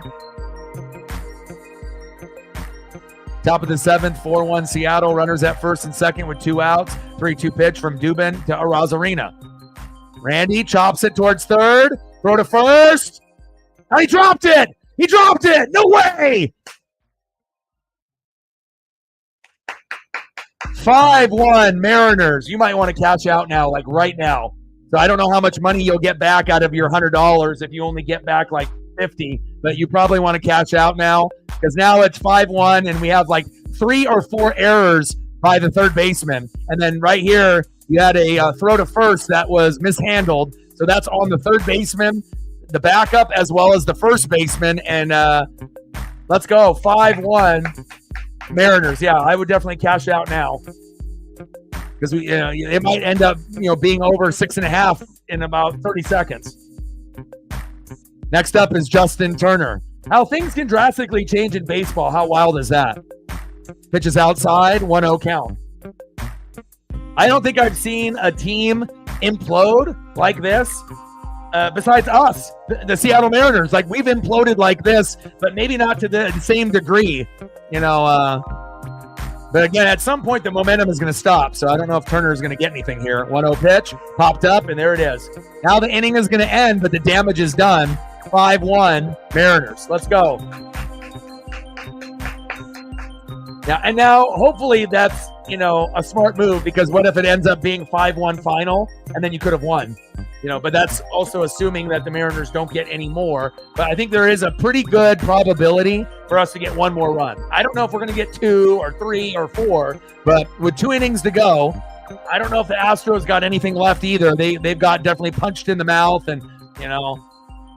Top of the 7th, 4-1 Seattle. Runners at first and second with 2 outs. 3-2 pitch from Dubin to Arozarena. Randy chops it towards third. Throw to first. And he dropped it. He dropped it. No way. 5-1 Mariners. You might want to cash out now, like right now. So I don't know how much money you'll get back out of your $100 if you only get back like 50, but you probably want to cash out now because now it's 5-1 and we have like 3 or 4 errors by the third baseman. And then right here, you had a throw to first that was mishandled. So that's on the third baseman, the backup, as well as the first baseman. And let's go. 5-1 Mariners. Yeah, I would definitely cash out now because we, it might end up, being over 6.5 in about 30 seconds. Next up is Justin Turner. How things can drastically change in baseball. How wild is that? Pitches outside, 1-0 count. I don't think I've seen a team implode like this besides us, the Seattle Mariners. Like, we've imploded like this, but maybe not to the same degree, But again, at some point, the momentum is going to stop. So I don't know if Turner is going to get anything here. 1-0 pitch, popped up, and there it is. Now the inning is going to end, but the damage is done. 5-1 Mariners. Let's go. Now, hopefully that's, a smart move, because what if it ends up being 5-1 final and then you could have won? But that's also assuming that the Mariners don't get any more. But I think there is a pretty good probability for us to get one more run. I don't know if we're going to get 2 or 3 or 4, but with 2 innings to go, I don't know if the Astros got anything left either. They've got definitely punched in the mouth, and,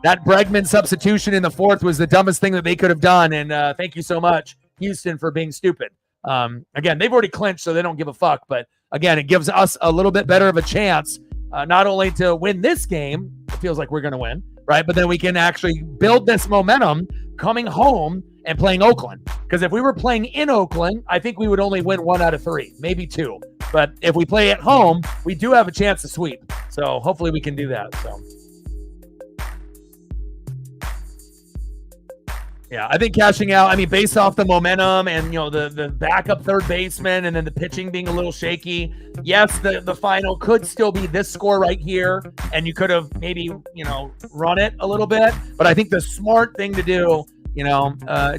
that Bregman substitution in the 4th was the dumbest thing that they could have done. And thank you so much, Houston, for being stupid. Again, they've already clinched, so they don't give a fuck. But again, it gives us a little bit better of a chance, not only to win this game, it feels like we're going to win, right? But then we can actually build this momentum coming home and playing Oakland. Because if we were playing in Oakland, I think we would only win 1 out of 3, maybe 2. But if we play at home, we do have a chance to sweep. So hopefully we can do that. So. Yeah, I think cashing out, based off the momentum and, the backup third baseman and then the pitching being a little shaky, yes, the final could still be this score right here, and you could have maybe, run it a little bit. But I think the smart thing to do,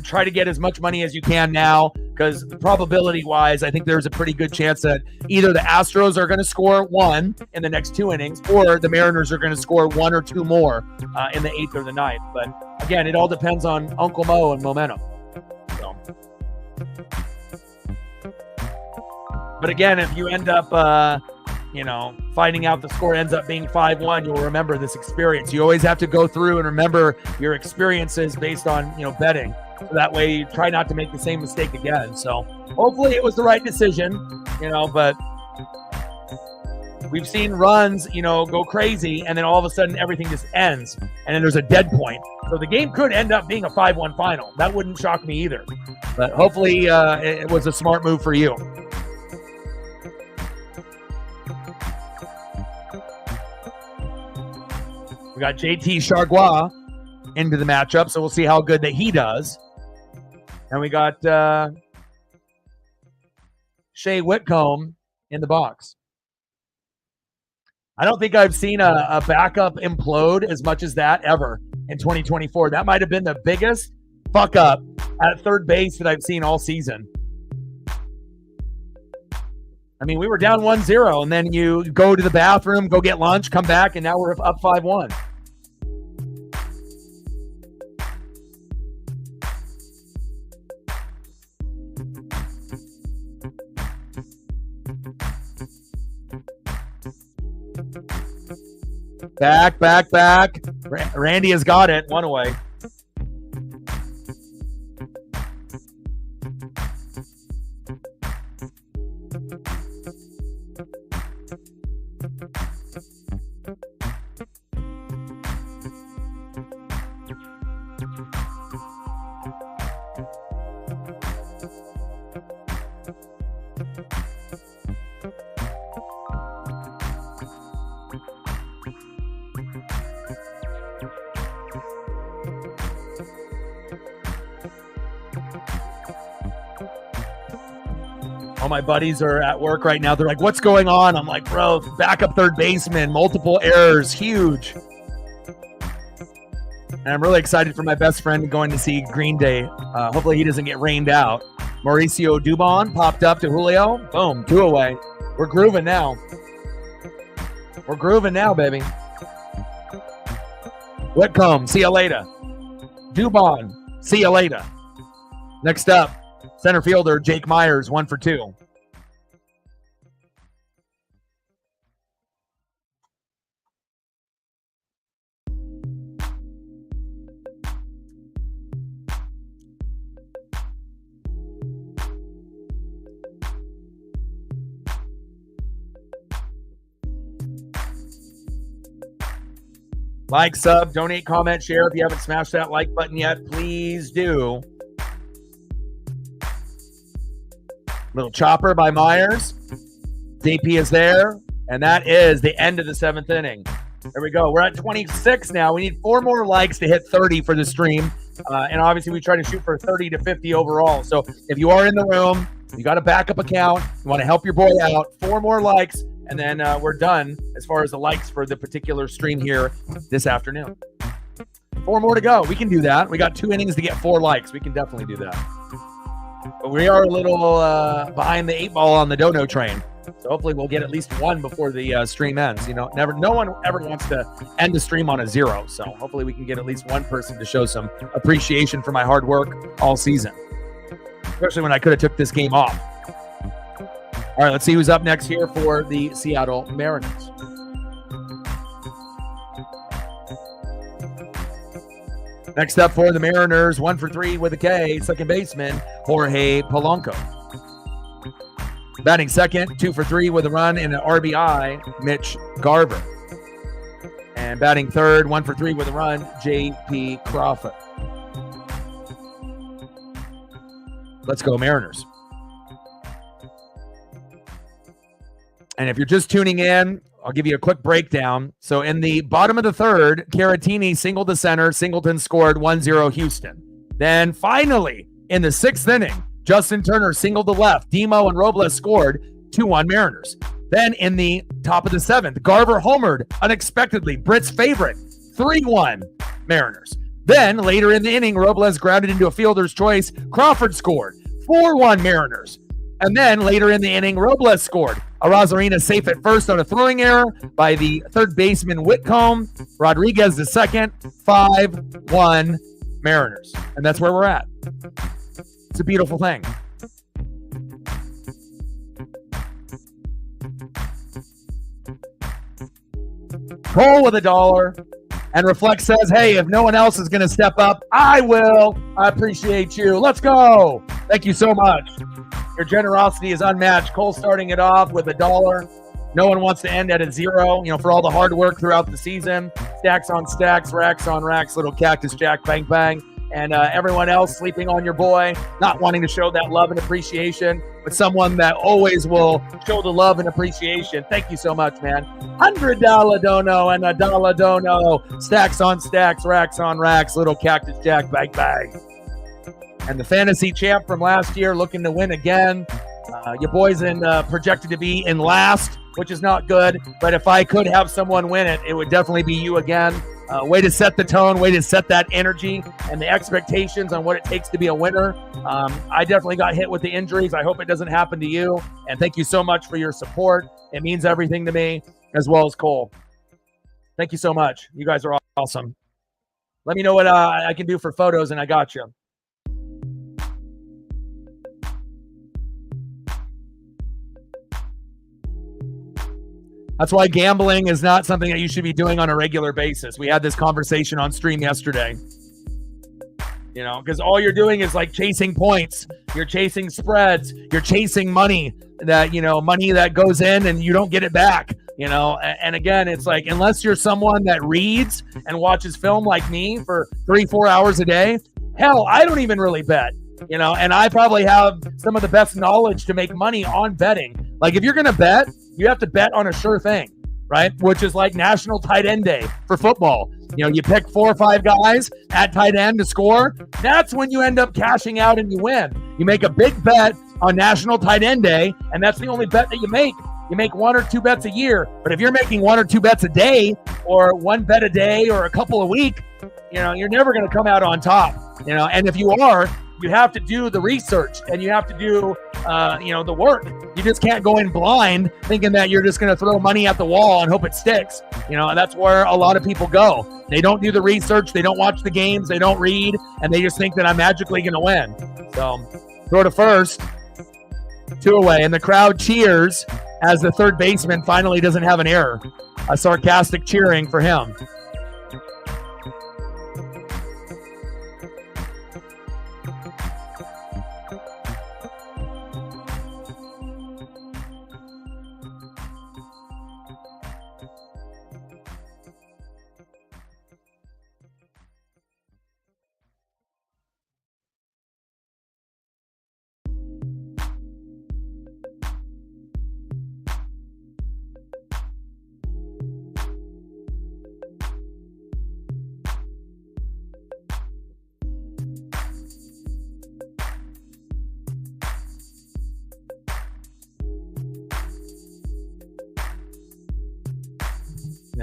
try to get as much money as you can now, because probability-wise, I think there's a pretty good chance that either the Astros are going to score 1 in the next 2 innings, or the Mariners are going to score 1 or 2 more in the 8th or the 9th. But again, it all depends on Uncle Mo and momentum. So. But again, if you end up, finding out the score ends up being 5-1, you'll remember this experience. You always have to go through and remember your experiences based on, betting. So that way you try not to make the same mistake again. So hopefully it was the right decision, but we've seen runs, go crazy, and then all of a sudden everything just ends, and then there's a dead point. So the game could end up being a 5-1 final. That wouldn't shock me either. But hopefully it was a smart move for you. We got JT Chargois into the matchup, so we'll see how good that he does. And we got Shea Whitcomb in the box. I don't think I've seen a backup implode as much as that ever in 2024. That might have been the biggest fuck up at third base that I've seen all season. We were down 1-0, and then you go to the bathroom, go get lunch, come back, and now we're up 5-1. Back. Randy has got it. 1 away. All my buddies are at work right now. They're like, what's going on? I'm like, bro, backup third baseman, multiple errors, huge. And I'm really excited for my best friend going to see Green Day. Hopefully he doesn't get rained out. Mauricio Dubon popped up to Julio. Boom, 2 away. We're grooving now. We're grooving now, baby. Whitcomb, see you later. Dubon, see you later. Next up, center fielder Jake Myers, 1 for 2. Like, sub, donate, comment, share. If you haven't smashed that like button yet, please do. Little chopper by Myers. DP is there, and that is the end of the 7th inning. There we go. We're at 26 now. We need 4 more likes to hit 30 for the stream. And obviously, we try to shoot for 30 to 50 overall. So if you are in the room, you got a backup account, you want to help your boy out, 4 more likes, and then we're done as far as the likes for the particular stream here this afternoon. 4 more to go. We can do that. We got 2 innings to get 4 likes. We can definitely do that. But we are a little behind the 8 ball on the dono train. So hopefully we'll get at least one before the stream ends. No one ever wants to end a stream on a 0. So hopefully we can get at least one person to show some appreciation for my hard work all season, especially when I could have took this game off. All right, let's see who's up next here for the Seattle Mariners. Next up for the Mariners, 1 for 3 with a K, second baseman, Jorge Polanco. Batting second, 2 for 3 with a run and an RBI, Mitch Garver. And batting third, 1 for 3 with a run, J.P. Crawford. Let's go Mariners. And if you're just tuning in, I'll give you a quick breakdown. So in the bottom of the third, Caratini singled to center, Singleton scored 1-0 Houston. Then finally, in the 6th inning, Justin Turner singled to left, Demo and Robles scored 2-1 Mariners. Then in the top of the 7th, Garver homered unexpectedly, Britt's favorite, 3-1 Mariners. Then later in the inning, Robles grounded into a fielder's choice, Crawford scored 4-1 Mariners. And then later in the inning, Robles scored. Arozarena safe at first on a throwing error by the third baseman Whitcomb. Rodriguez the second, 5-1 Mariners. And that's where we're at. It's a beautiful thing. Cole with $1. And Reflect says, hey, if no one else is going to step up, I will. I appreciate you. Let's go. Thank you so much. Your generosity is unmatched. Cole starting it off with $1. No one wants to end at a 0, for all the hard work throughout the season. Stacks on stacks, racks on racks, little Cactus Jack, bang, bang. And everyone else sleeping on your boy, not wanting to show that love and appreciation, but someone that always will show the love and appreciation. Thank you so much, man. $100 dono and $1 dono. Stacks on stacks, racks on racks, little Cactus Jack, bang, bang. And the fantasy champ from last year looking to win again. Your boy's projected to be in last, which is not good. But if I could have someone win it, it would definitely be you again. Way to set the tone, way to set that energy and the expectations on what it takes to be a winner. I definitely got hit with the injuries. I hope it doesn't happen to you. And thank you so much for your support. It means everything to me, as well as Cole. Thank you so much. You guys are awesome. Let me know what I can do for photos, and I got you. That's why gambling is not something that you should be doing on a regular basis. We had this conversation on stream yesterday. Because all you're doing is like chasing points. You're chasing spreads. You're chasing money money that goes in and you don't get it back. And again, it's like, unless you're someone that reads and watches film like me for 3-4 hours a day, hell, I don't even really bet. And I probably have some of the best knowledge to make money on betting. Like, if you're going to bet, you have to bet on a sure thing, right? Which is like National Tight End Day for football. You pick 4 or 5 guys at tight end to score. That's when you end up cashing out and you win. You make a big bet on National Tight End Day, and that's the only bet that you make. You make 1 or 2 bets a year. But if you're making 1 or 2 bets a day, or 1 bet a day, or a couple a week, you're never going to come out on top. And if you are, you have to do the research and you have to do, the work. You just can't go in blind thinking that you're just going to throw money at the wall and hope it sticks. And that's where a lot of people go. They don't do the research. They don't watch the games. They don't read. And they just think that I'm magically going to win. So throw to first, 2 away. And the crowd cheers as the third baseman finally doesn't have an error. A sarcastic cheering for him.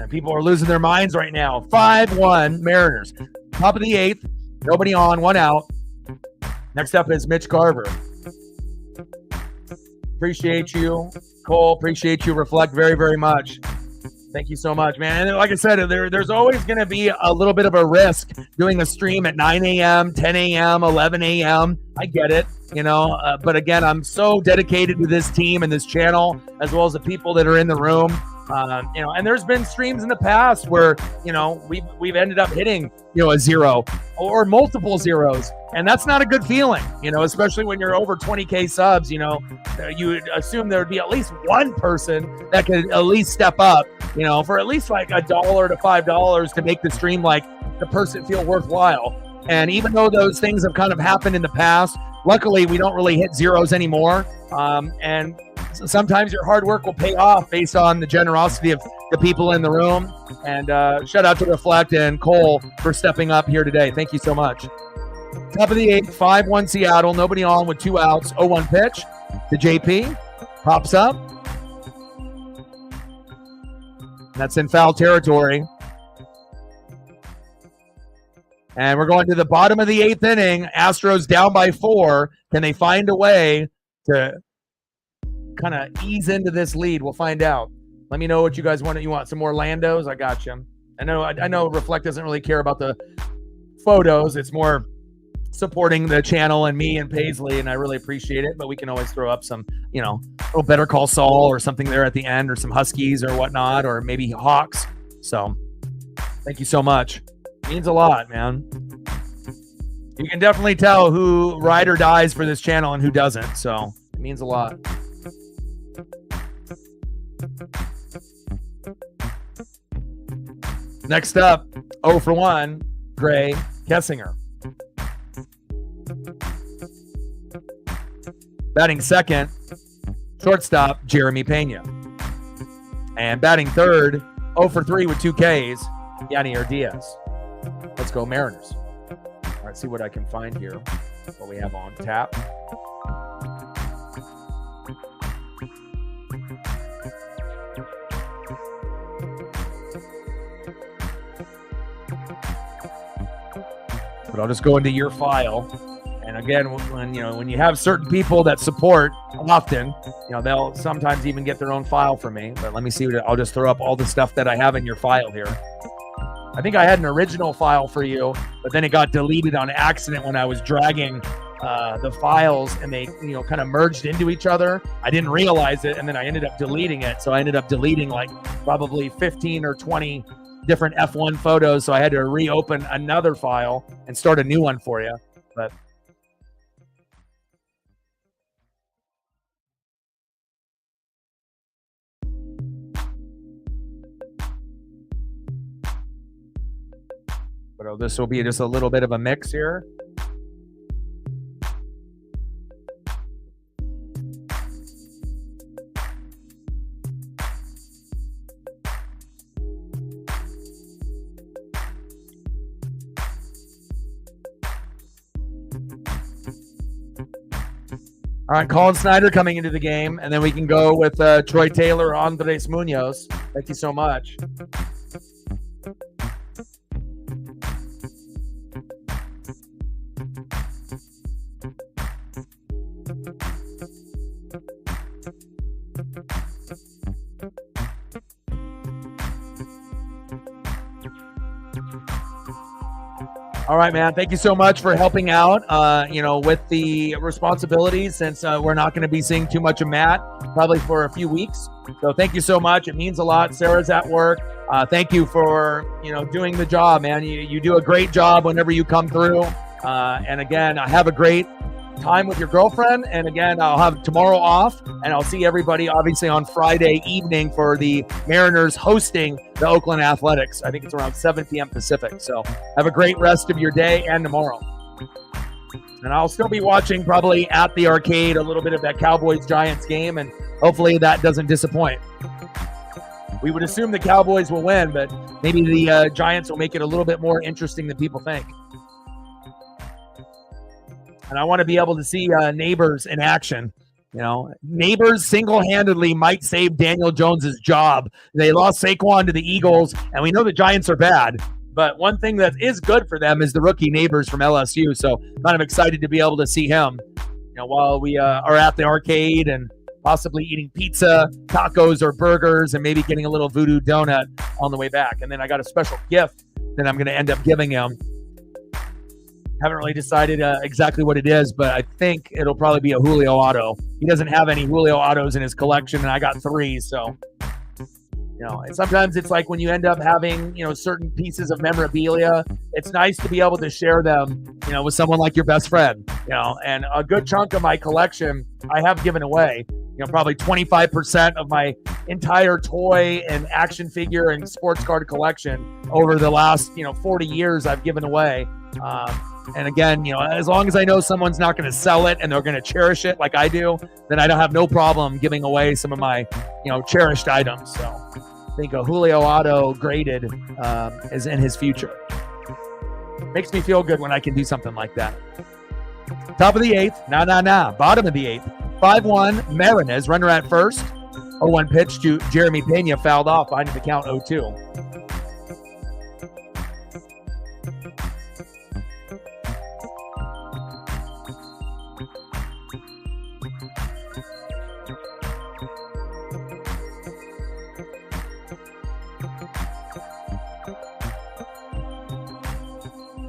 People are losing their minds right now. 5-1 Mariners. Top of the 8th. Nobody on, 1 out. Next up is Mitch Garver. Appreciate you, Cole. Appreciate you, Reflect, very, very much. Thank you so much, man. And like I said, there's always going to be a little bit of a risk doing a stream at 9 a.m., 10 a.m., 11 a.m. I get it, but again, I'm so dedicated to this team and this channel, as well as the people that are in the room. And there's been streams in the past where, we've ended up hitting, a zero or multiple zeros. And that's not a good feeling, especially when you're over 20K subs, you would assume there would be at least one person that could at least step up, for at least like $1 to $5 to make the stream like the person feel worthwhile. And even though those things have kind of happened in the past, luckily we don't really hit zeros anymore. And sometimes your hard work will pay off based on the generosity of the people in the room. And shout out to Reflect and Cole for stepping up here today. Thank you so much. Top of the 8th, 5-1 Seattle. Nobody on with 2 outs. 0-1 pitch to JP. Pops up. That's in foul territory. And we're going to the bottom of the 8th inning. Astros down by 4. Can they find a way to kind of ease into this lead? We'll find out. Let me know what you guys want. You want some more Landos? I got you. I know Reflect doesn't really care about the photos. It's more supporting the channel and me and Paisley, and I really appreciate it. But we can always throw up some, little Better Call Saul or something there at the end, or some Huskies or whatnot, or maybe Hawks. So thank you so much. It means a lot, man. You can definitely tell who ride or dies for this channel and who doesn't. So it means a lot. Next up, 0 for 1, Gray Kessinger. Batting second, shortstop, Jeremy Pena. And batting third, 0 for 3 with 2 Ks, Yanier Diaz. Let's go Mariners. All right, see what I can find here, what we have on tap. But I'll just go into your file. And again, when you have certain people that support often, they'll sometimes even get their own file for me. But let me see. I'll just throw up all the stuff that I have in your file here. I think I had an original file for you, but then it got deleted on accident when I was dragging the files, and they kind of merged into each other. I didn't realize it, and then I ended up deleting it. So I ended up deleting like probably 15 or 20 different F1 photos. So I had to reopen another file and start a new one for you. But this will be just a little bit of a mix here. All right, Colin Snyder coming into the game, and then we can go with Troy Taylor, Andres Munoz. Thank you so much. All right, man. Thank you so much for helping out, with the responsibilities, since we're not going to be seeing too much of Matt probably for a few weeks. So thank you so much. It means a lot. Sarah's at work. Thank you for, doing the job, man. You do a great job whenever you come through. And again, have a great time with your girlfriend. And again, I'll have tomorrow off, and I'll see everybody obviously on Friday evening for the Mariners hosting the Oakland Athletics. I think it's around 7 p.m. Pacific. So have a great rest of your day and tomorrow. And I'll still be watching probably at the arcade a little bit of that Cowboys-Giants game, and hopefully that doesn't disappoint. We would assume the Cowboys will win, but maybe the Giants will make it a little bit more interesting than people think. And I want to be able to see Neighbors in action. Neighbors single-handedly might save Daniel Jones's job. They lost Saquon to the Eagles, and we know the Giants are bad. But one thing that is good for them is the rookie Neighbors from LSU. So kind of excited to be able to see him, while we are at the arcade and possibly eating pizza, tacos, or burgers, and maybe getting a little voodoo donut on the way back. And then I got a special gift that I'm going to end up giving him. Haven't really decided exactly what it is, but I think it'll probably be a Julio auto. He doesn't have any Julio autos in his collection, and I got 3, so... and sometimes it's like when you end up having, certain pieces of memorabilia, it's nice to be able to share them, with someone like your best friend, and a good chunk of my collection I have given away, probably 25% of my entire toy and action figure and sports card collection over the last, 40 years I've given away. And again, as long as I know someone's not going to sell it and they're going to cherish it like I do, then I don't have no problem giving away some of my, cherished items. So I think a Julio auto graded is in his future. Makes me feel good when I can do something like that. Top of the 8th. Bottom of the 8th. 5-1 Mariners. Runner at first. 0-1 pitch to Jeremy Pena. Fouled off. Behind the count 0-2.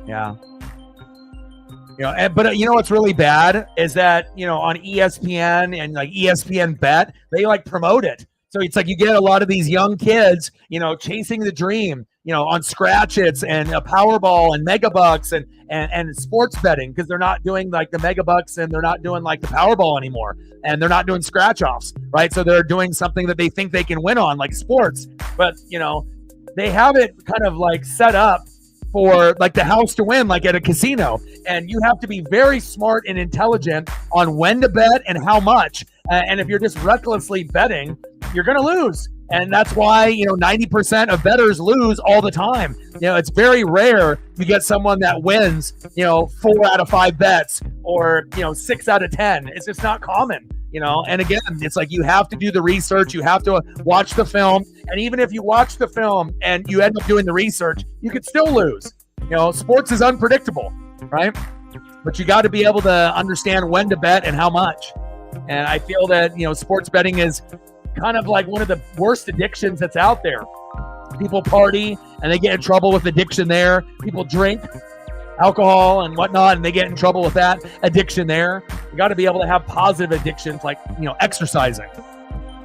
Yeah. But what's really bad is that, on ESPN and like ESPN Bet, they like promote it. So it's like you get a lot of these young kids, chasing the dream, on scratch hits and a Powerball and Megabucks and sports betting, because they're not doing like the Megabucks and they're not doing like the Powerball anymore. And they're not doing scratch offs, right? So they're doing something that they think they can win on, like sports. But, they have it kind of like set up for like the house to win, like at a casino. And you have to be very smart and intelligent on when to bet and how much. And if you're just recklessly betting, you're going to lose. And that's why, 90% of bettors lose all the time. It's very rare you get someone that wins, 4 out of 5 bets or, 6 out of 10. It's just not common. And again, it's like you have to do the research. You have to watch the film. And even if you watch the film and you end up doing the research, you could still lose. Sports is unpredictable, right? But you got to be able to understand when to bet and how much. And I feel that, sports betting is kind of like one of the worst addictions that's out there. People party and they get in trouble with addiction there. People drink alcohol and whatnot, and they get in trouble with that addiction there. You got to be able to have positive addictions like, exercising.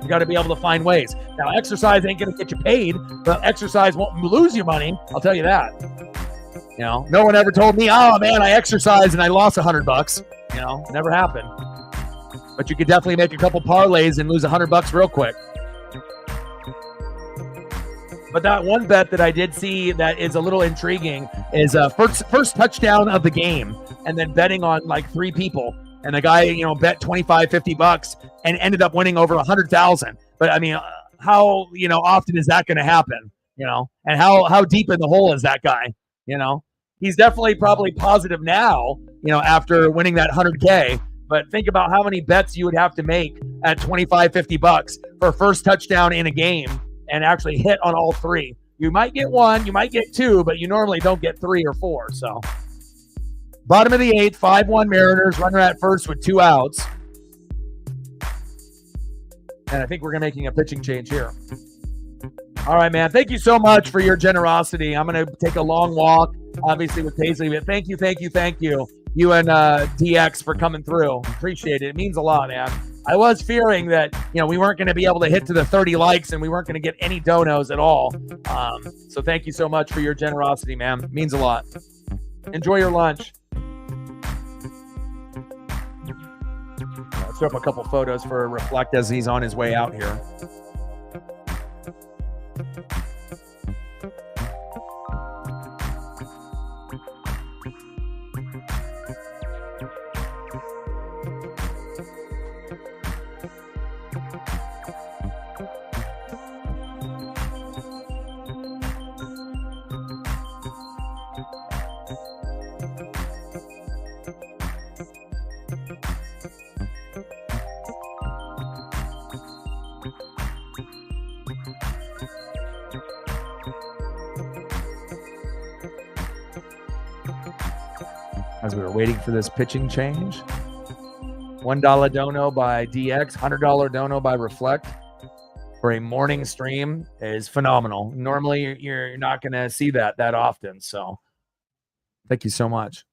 You got to be able to find ways. Now, exercise ain't going to get you paid, but exercise won't lose you money. I'll tell you that. No one ever told me, oh man, I exercised and I lost $100. Never happened. But you could definitely make a couple parlays and lose $100 real quick. But that one bet that I did see that is a little intriguing is first touchdown of the game, and then betting on like 3 people. And the guy, bet $25-50 and ended up winning over 100,000. But I mean, how, often is that going to happen? And how deep in the hole is that guy? He's definitely probably positive now, after winning that 100K. But think about how many bets you would have to make at $25-50 for first touchdown in a game and actually hit on all 3. You might get 1, you might get 2, but you normally don't get 3 or 4. So bottom of the 8th, 5-1 Mariners, runner at first with 2 outs. And I think we're making a pitching change here. All right, man. Thank you so much for your generosity. I'm going to take a long walk, obviously, with Paisley. But thank you. You and DX for coming through. Appreciate it. It means a lot, man. I was fearing that, we weren't going to be able to hit to the 30 likes and we weren't going to get any donos at all. So thank you so much for your generosity, man. It means a lot. Enjoy your lunch. Let's throw up a couple photos for Reflect as he's on his way out here. As we were waiting for this pitching change. $1 dono by DX, $100 dono by Reflect for a morning stream is phenomenal. Normally, you're not going to see that often. So thank you so much.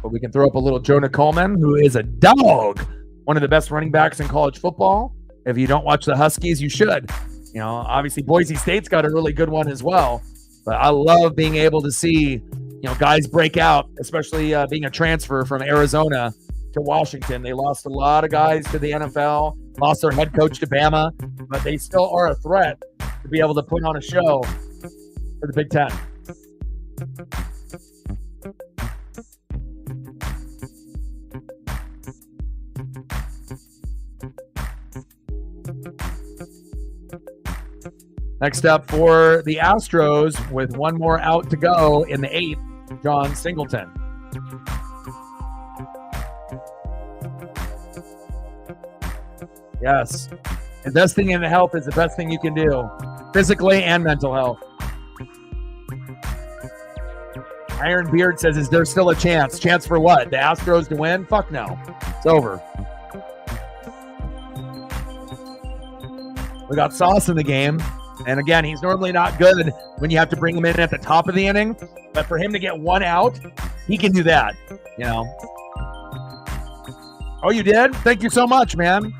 But we can throw up a little Jonah Coleman, who is a dog, one of the best running backs in college football. If you don't watch the Huskies, you should. You know, obviously Boise State's got a really good one as well. But I love being able to see, guys break out, especially being a transfer from Arizona to Washington. They lost a lot of guys to the NFL, lost their head coach to Bama, but they still are a threat to be able to put on a show for the Big Ten. Next up for the Astros, with one more out to go in the 8th, John Singleton. Yes. Investing in health is the best thing you can do, physically and mental health. Iron Beard says, is there still a chance? Chance for what? The Astros to win? Fuck no. It's over. We got Sauce in the game. And again, he's normally not good when you have to bring him in at the top of the inning. But for him to get one out, he can do that, Oh, you did? Thank you so much, man.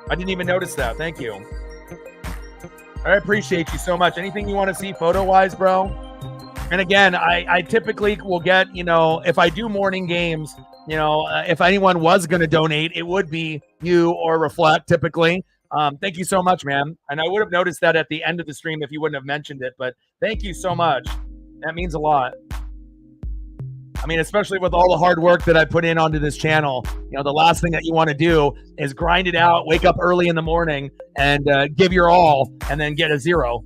I didn't even notice that. Thank you. I appreciate you so much. Anything you want to see photo-wise, bro? And again, I typically will get, if I do morning games, if anyone was going to donate, it would be you or Reflect typically. Thank you so much, man. And I would have noticed that at the end of the stream if you wouldn't have mentioned it, but thank you so much. That means a lot. I mean, especially with all the hard work that I put in onto this channel, the last thing that you want to do is grind it out, wake up early in the morning and give your all and then get a 0,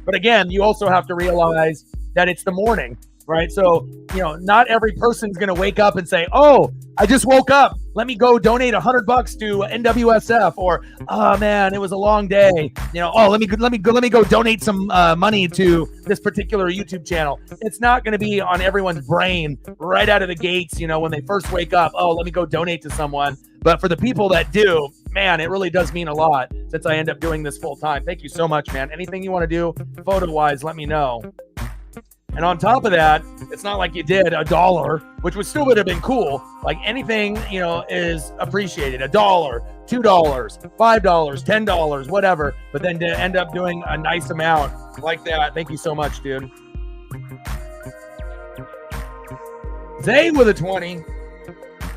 But again, you also have to realize that it's the morning, right? So, not every person's going to wake up and say, oh, I just woke up. Let me go donate $100 to NWSF, or, oh man, it was a long day. Oh, let me go donate some money to this particular YouTube channel. It's not going to be on everyone's brain right out of the gates, when they first wake up. Oh, let me go donate to someone. But for the people that do, man, it really does mean a lot since I end up doing this full time. Thank you so much, man. Anything you want to do photo-wise, let me know. And on top of that, it's not like you did $1, which would still would have been cool. Like anything, is appreciated. $1, $2, $5, $10, whatever. But then to end up doing a nice amount like that, thank you so much, dude. Zay with a 20.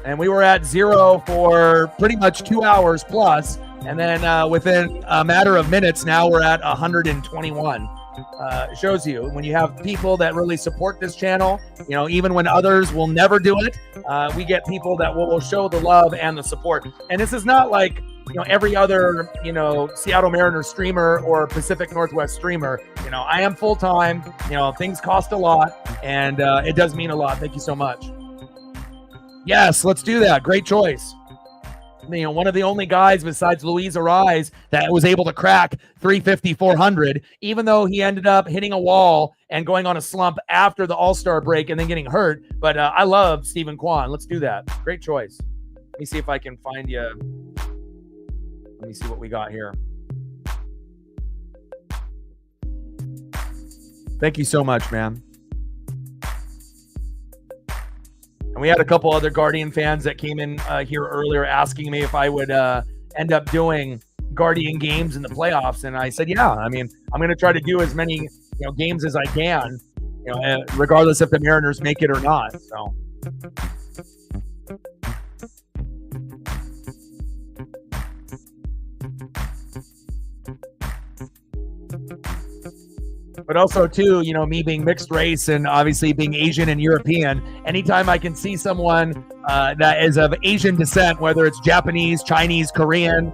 And we were at 0 for pretty much 2 hours plus. And then within a matter of minutes, now we're at 121. Shows you when you have people that really support this channel, even when others will never do it, we get people that will show the love and the support. And this is not like, every other, Seattle Mariners streamer or Pacific Northwest streamer. I am full-time, things cost a lot, and it does mean a lot. Thank you so much. Yes, let's do that. Great choice. One of the only guys besides Luis Arise that was able to crack 350, 400, even though he ended up hitting a wall and going on a slump after the All-Star break and then getting hurt. But I love Stephen Kwan. Let's do that. Great choice. Let me see if I can find you. Let me see what we got here. Thank you so much, man. And we had a couple other Guardian fans that came in here earlier asking me if I would end up doing Guardian games in the playoffs. And I said, yeah, I mean, I'm going to try to do as many games as I can, regardless if the Mariners make it or not. So. But also, too, me being mixed race and obviously being Asian and European, anytime I can see someone that is of Asian descent, whether it's Japanese, Chinese, Korean,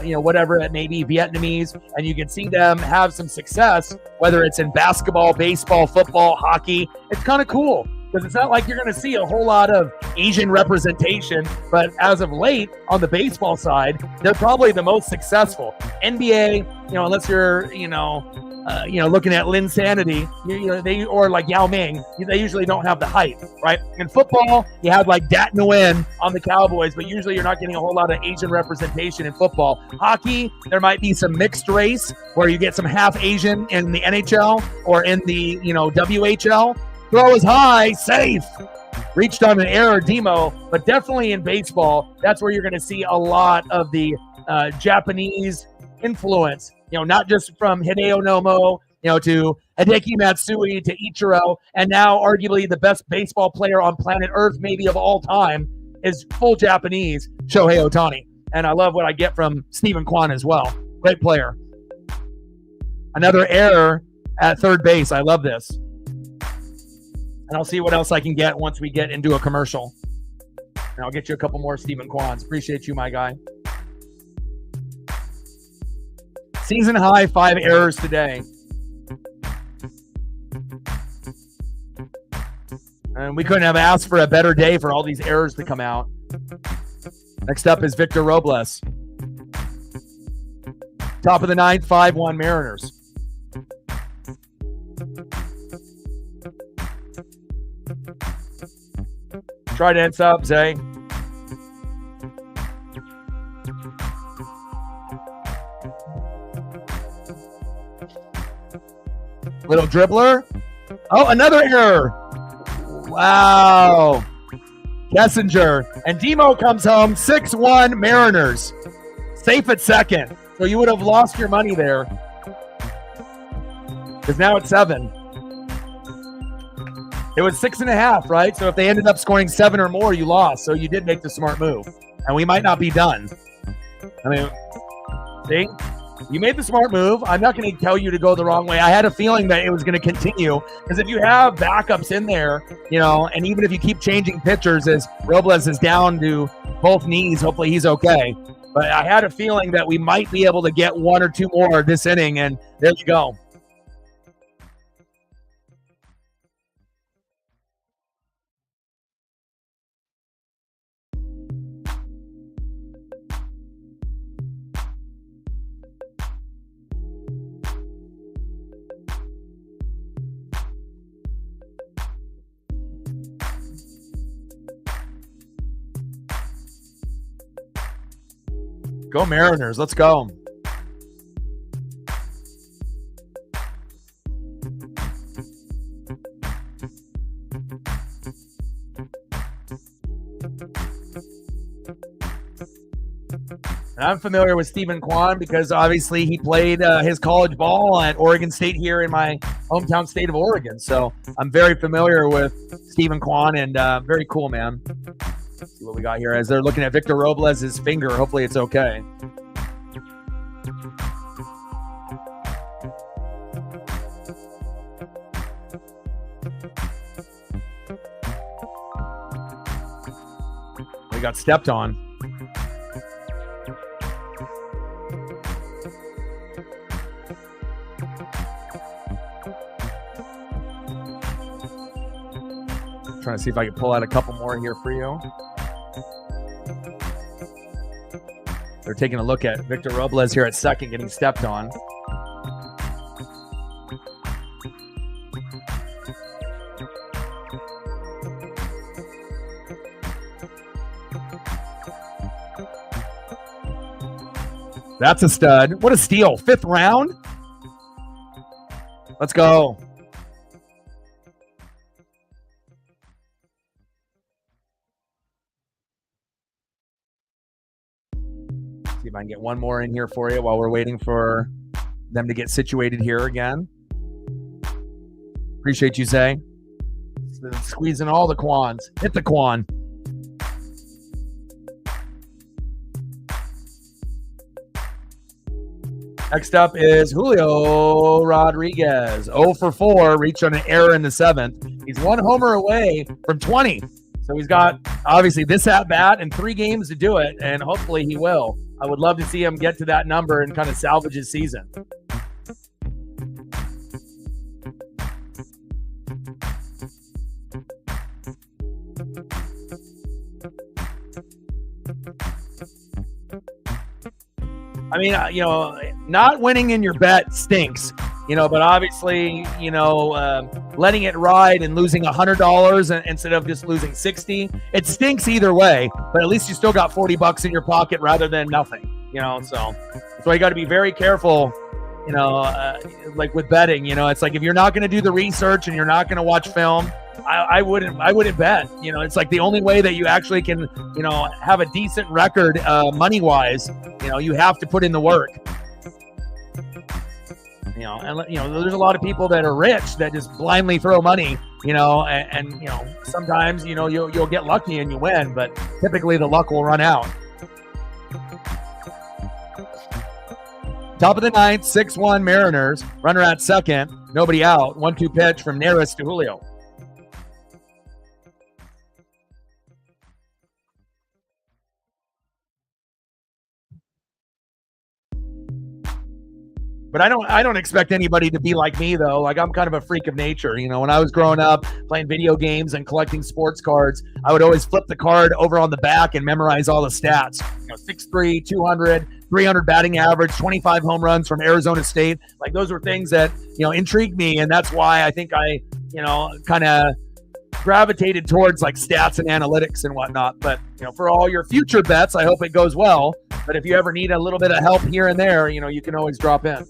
whatever it may be, Vietnamese, and you can see them have some success, whether it's in basketball, baseball, football, hockey, it's kind of cool. because it's not like you're going to see a whole lot of Asian representation. But as of late, on the baseball side, they're probably the most successful. NBA, unless you're, looking at Lin Sanity, they or like Yao Ming, they usually don't have the height, right? In football, you have like Dat Nguyen on the Cowboys, but usually you're not getting a whole lot of Asian representation in football. Hockey, there might be some mixed race where you get some half Asian in the NHL or in the WHL. Throw is high, safe. Reached on an error, Demo, but definitely in baseball, that's where you're going to see a lot of the Japanese influence. Not just from Hideo Nomo, to Hideki Matsui, to Ichiro, and now arguably the best baseball player on planet Earth, maybe of all time, is full Japanese, Shohei Ohtani. And I love what I get from Stephen Kwan as well. Great player. Another error at third base. I love this. And I'll see what else I can get once we get into a commercial. And I'll get you a couple more Stephen Kwans. Appreciate you, my guy. Season high 5 errors today. And we couldn't have asked for a better day for all these errors to come out. Next up is Victor Robles. Top of the ninth, 5-1 Mariners. Try to end up, Zay. Little dribbler. Oh, another error. Wow. Kessinger. And Demo comes home. 6-1 Mariners. Safe at second. So you would have lost your money there. Because now it's 7. It was 6.5, right? So if they ended up scoring 7 or more, you lost. So you did make the smart move. And we might not be done. I mean, see? You made the smart move. I'm not going to tell you to go the wrong way. I had a feeling that it was going to continue because if you have backups in there, and even if you keep changing pitchers as Robles is down to both knees, hopefully he's okay. But I had a feeling that we might be able to get 1 or 2 more this inning, and there you go. Go Mariners. Let's go. And I'm familiar with Stephen Kwan because obviously he played his college ball at Oregon State here in my hometown state of Oregon. So I'm very familiar with Stephen Kwan and very cool, man. Let's see what we got here as they're looking at Victor Robles' finger. Hopefully it's okay. He got stepped on. Trying to see if I can pull out a couple more here for you. They're taking a look at Victor Robles here at second, getting stepped on. That's a stud. What a steal. 5th round. Let's go. See if I can get one more in here for you while we're waiting for them to get situated here again. Appreciate you, Zay. Squeezing all the Kwans. Hit the Kwan. Next up is Julio Rodriguez. 0 for 4, reached on an error in the 7th. He's 1 homer away from 20. So he's got, obviously, this at-bat and 3 games to do it, and hopefully he will. I would love to see him get to that number and kind of salvage his season. I mean, not winning in your bet stinks, but obviously, letting it ride and losing $100 instead of just losing 60, it stinks either way, but at least you still got $40 in your pocket rather than nothing, so that's why you got to be very careful, like with betting, it's like, if you're not going to do the research and you're not going to watch film, I wouldn't bet. It's like the only way that you actually can, have a decent record money wise. You have to put in the work. And there's a lot of people that are rich that just blindly throw money. And sometimes you'll get lucky and you win, but typically the luck will run out. Top of the ninth, 6-1 Mariners. Runner at second, nobody out. 1-2 pitch from Neris to Julio. But I don't expect anybody to be like me, though. Like, I'm kind of a freak of nature. When I was growing up playing video games and collecting sports cards, I would always flip the card over on the back and memorize all the stats. 6'3", 200, 300 batting average, 25 home runs from Arizona State. Like, those were things that, intrigued me. And that's why I think I, kind of gravitated towards like stats and analytics and whatnot. But, for all your future bets, I hope it goes well. But if you ever need a little bit of help here and there, you can always drop in.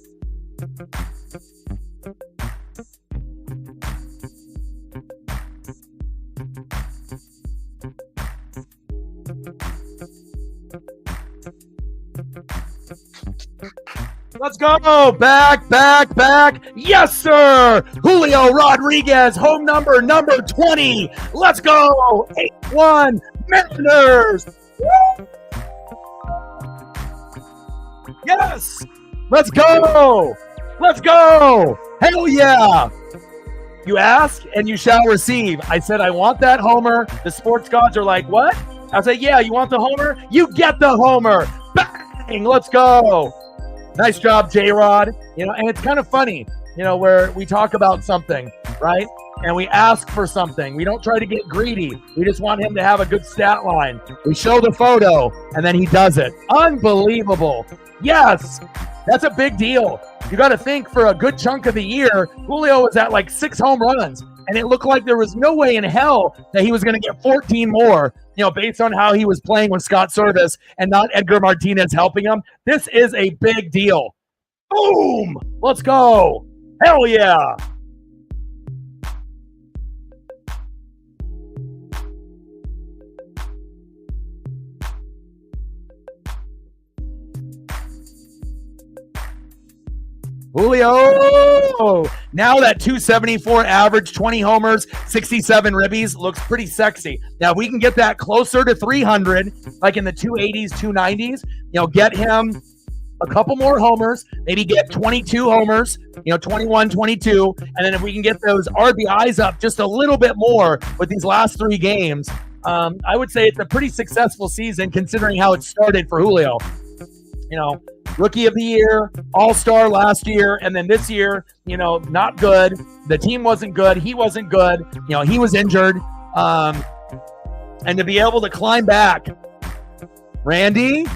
Let's go. Back. Yes, sir. Julio Rodriguez, home number 20. Let's go. 8-1 Mariners. Yes. Let's go. Hell yeah. You ask and you shall receive. I said, I want that homer. The sports gods are like, what? I said, yeah, you want the homer? You get the homer. Bang. Let's go. Nice job, J-Rod. And it's kind of funny, where we talk about something, right? And we ask for something. We don't try to get greedy. We just want him to have a good stat line. We show the photo, and then he does it. Unbelievable. Yes, that's a big deal. You got to think, for a good chunk of the year, Julio was at like 6 home runs, and it looked like there was no way in hell that he was going to get 14 more, based on how he was playing with Scott Service and not Edgar Martinez helping him. This is a big deal. Boom! Let's go. Hell yeah. Julio! Now that 274 average, 20 homers, 67 ribbies looks pretty sexy. Now, if we can get that closer to 300, like in the 280s, 290s, get him a couple more homers, maybe get 22 homers, 21, 22, and then if we can get those RBIs up just a little bit more with these last 3 games, I would say it's a pretty successful season considering how it started for Julio. Rookie of the year, all-star last year, and then this year, not good. The team wasn't good. He wasn't good. He was injured. And to be able to climb back, Randy,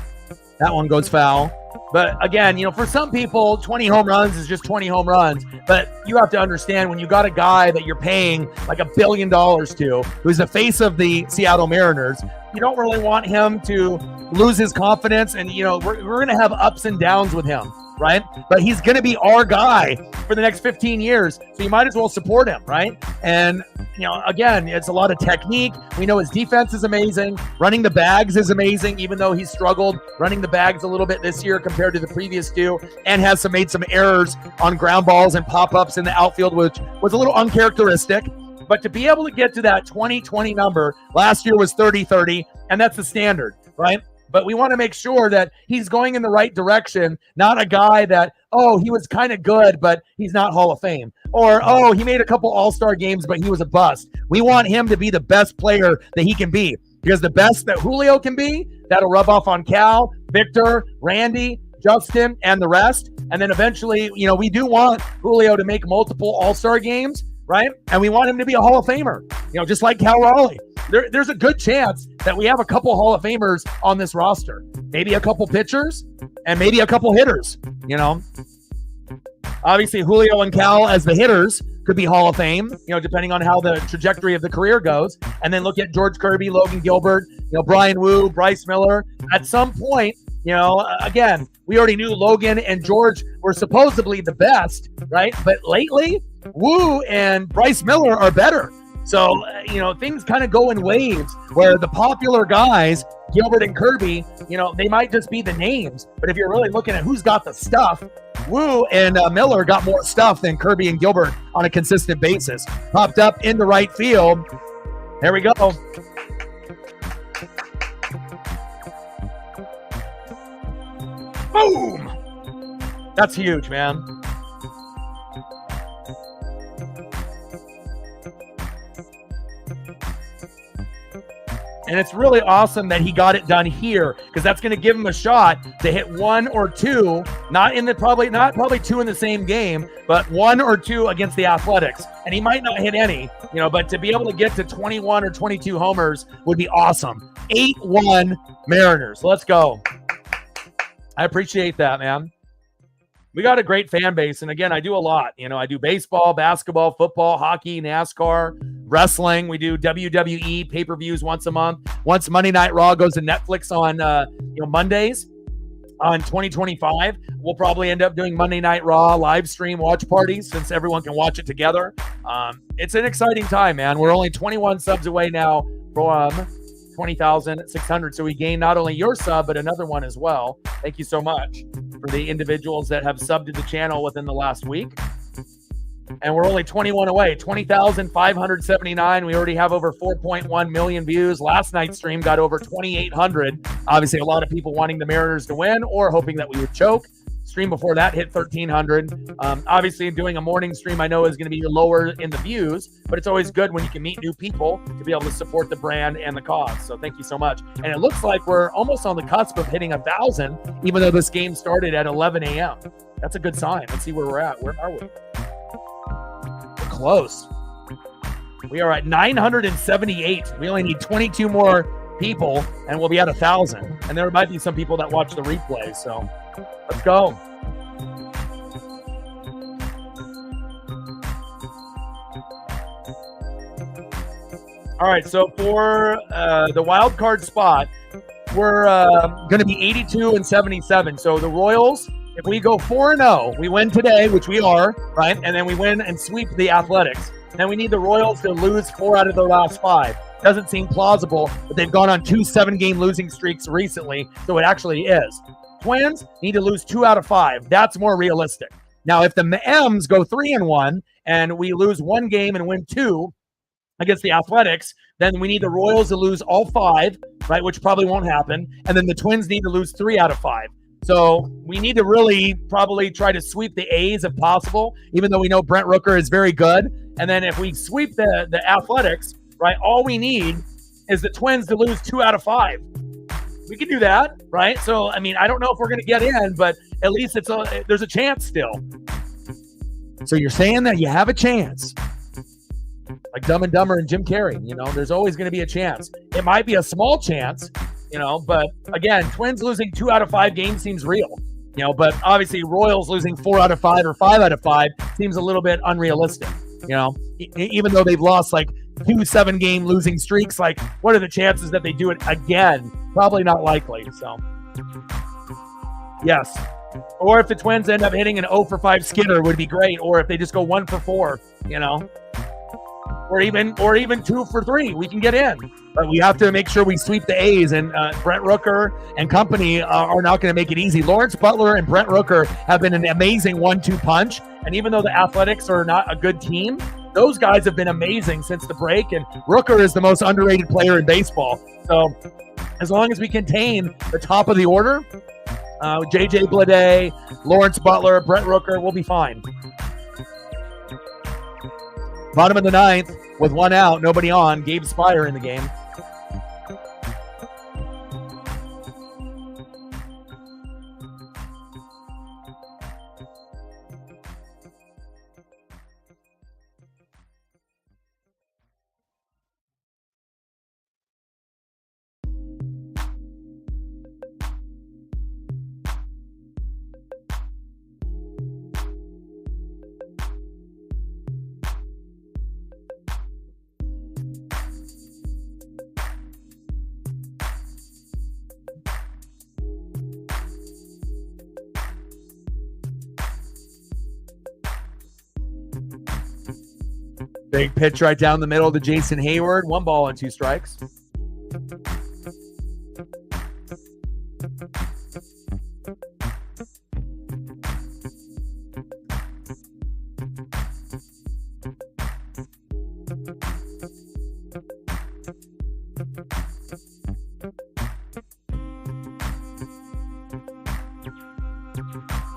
that one goes foul. But again, for some people, 20 home runs is just 20 home runs. But you have to understand, when you got a guy that you're paying like $1 billion to, who's the face of the Seattle Mariners, you don't really want him to lose his confidence. And, we're going to have ups and downs with him, right? But he's going to be our guy for the next 15 years. So you might as well support him, right? And, again, it's a lot of technique. We know his defense is amazing. Running the bags is amazing, even though he struggled running the bags a little bit this year compared to the previous 2, and has made some errors on ground balls and pop-ups in the outfield, which was a little uncharacteristic. But to be able to get to that 20-20 number, last year was 30-30, and that's the standard, right? But we want to make sure that he's going in the right direction, not a guy that, he was kind of good, but he's not Hall of Fame. Or, he made a couple all-star games, but he was a bust. We want him to be the best player that he can be, because the best that Julio can be, that'll rub off on Cal, Victor, Randy, Justin, and the rest. And then eventually, we do want Julio to make multiple all-star games, right? And we want him to be a Hall of Famer, just like Cal Raleigh. there's a good chance that we have a couple Hall of Famers on this roster. Maybe a couple pitchers and maybe a couple hitters, Obviously, Julio and Cal as the hitters could be Hall of Fame, depending on how the trajectory of the career goes. And then look at George Kirby, Logan Gilbert, Brian Wu, Bryce Miller. At some point, again, we already knew Logan and George were supposedly the best, right? But lately, Wu and Bryce Miller are better. So, things kind of go in waves where the popular guys, Gilbert and Kirby, they might just be the names. But if you're really looking at who's got the stuff, Wu and Miller got more stuff than Kirby and Gilbert on a consistent basis. Popped up in the right field. There we go. Boom! That's huge, man. And it's really awesome that he got it done here, because that's going to give him a shot to hit one or two, not probably two in the same game, but one or two against the Athletics. And he might not hit any, but to be able to get to 21 or 22 homers would be awesome. 8-1 Mariners. Let's go. I appreciate that, man. We got a great fan base. And again, I do a lot. I do baseball, basketball, football, hockey, NASCAR, wrestling. We do WWE pay-per-views once a month. Once Monday Night Raw goes to Netflix on Mondays on 2025, we'll probably end up doing Monday Night Raw live stream watch parties since everyone can watch it together. It's an exciting time, man. We're only 21 subs away now from 20,600. So we gained not only your sub, but another one as well. Thank you so much for the individuals that have subbed to the channel within the last week. And we're only 21 away, 20,579. We already have over 4.1 million views. Last night's stream got over 2,800. Obviously, a lot of people wanting the Mariners to win or hoping that we would choke. Stream before that hit 1,300. Obviously, doing a morning stream I know is going to be lower in the views, but it's always good when you can meet new people to be able to support the brand and the cause. So thank you so much. And it looks like we're almost on the cusp of hitting 1,000, even though this game started at 11 a.m. That's a good sign. Let's see where we're at. Where are we? We're close. We are at 978. We only need 22 more people, and we'll be at 1,000. And there might be some people that watch the replay, so let's go. All right, so for the wild card spot, we're going to be 82 and 77. So the Royals, if we go 4-0, we win today, which we are, right? And then we win and sweep the Athletics. Then we need the Royals to lose 4 out of their last 5. Doesn't seem plausible, but they've gone on 2 7-game losing streaks recently, so it actually is. Twins need to lose 2 out of 5. That's more realistic. Now, if the M's go 3-1 and we lose 1 game and win 2 against the Athletics, then we need the Royals to lose all 5, right, which probably won't happen. And then the Twins need to lose 3 out of 5. So we need to really probably try to sweep the A's if possible, even though we know Brent Rooker is very good. And then if we sweep the Athletics, right, all we need is the Twins to lose 2 out of 5. We can do that, right? So, I mean, I don't know if we're going to get in, but at least there's a chance still. So you're saying that you have a chance. Like Dumb and Dumber and Jim Carrey, there's always going to be a chance. It might be a small chance, but again, Twins losing 2 out of 5 games seems real, but obviously Royals losing 4 out of 5 or 5 out of 5 seems a little bit unrealistic, even though they've lost like 2 7-game losing streaks. Like, what are the chances that they do it again? Probably not likely. So, yes. Or if the Twins end up hitting an 0 for 5 skidder would be great. Or if they just go 1 for 4, or even 2 for 3, we can get in. But we have to make sure we sweep the A's, and Brent Rooker and company are not going to make it easy. Lawrence Butler and Brent Rooker have been an amazing 1-2 punch. And even though the Athletics are not a good team, those guys have been amazing since the break. And Rooker is the most underrated player in baseball. So as long as we contain the top of the order, J.J. Bleday, Lawrence Butler, Brent Rooker, we'll be fine. Bottom of the 9th with 1 out, nobody on. Gabe Spire in the game. Big pitch right down the middle to Jason Hayward. 1 ball and 2 strikes.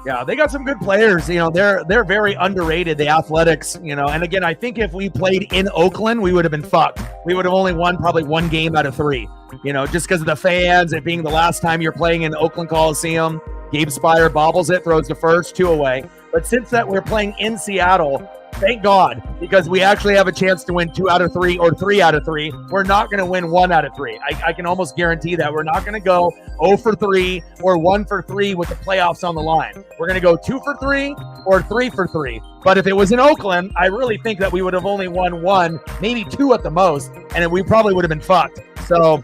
Yeah, they got some good players. They're very underrated, the Athletics, and again, I think if we played in Oakland, we would have been fucked. We would have only won probably 1 game out of 3, just because of the fans, it being the last time you're playing in Oakland Coliseum. Gabe Spire bobbles it, throws the first, 2 away. But since that we're playing in Seattle, thank God, because we actually have a chance to win 2 out of 3 or 3 out of 3. We're not going to win 1 out of 3. I can almost guarantee that. We're not going to go 0 for 3 or 1 for 3 with the playoffs on the line. We're going to go 2 for 3 or 3 for 3. But if it was in Oakland, I really think that we would have only won 1, maybe 2 at the most, and we probably would have been fucked. So,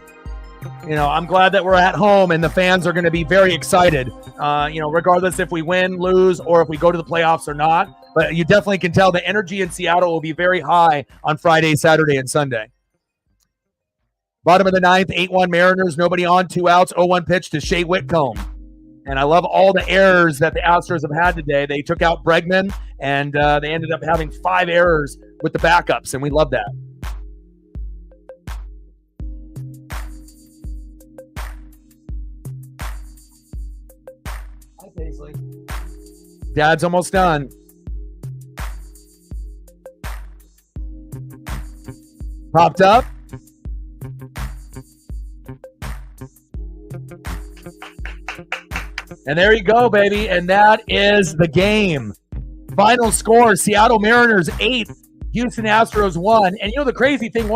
I'm glad that we're at home and the fans are going to be very excited, regardless if we win, lose, or if we go to the playoffs or not. But you definitely can tell the energy in Seattle will be very high on Friday, Saturday, and Sunday. Bottom of the 9th, 8-1 Mariners, nobody on, 2 outs, 0-1 pitch to Shea Whitcomb. And I love all the errors that the Astros have had today. They took out Bregman, and they ended up having 5 errors with the backups, and we love that. Hi, Paisley. Dad's almost done. Popped up. And there you go, baby. And that is the game. Final score, Seattle Mariners 8, Houston Astros 1. And the crazy thing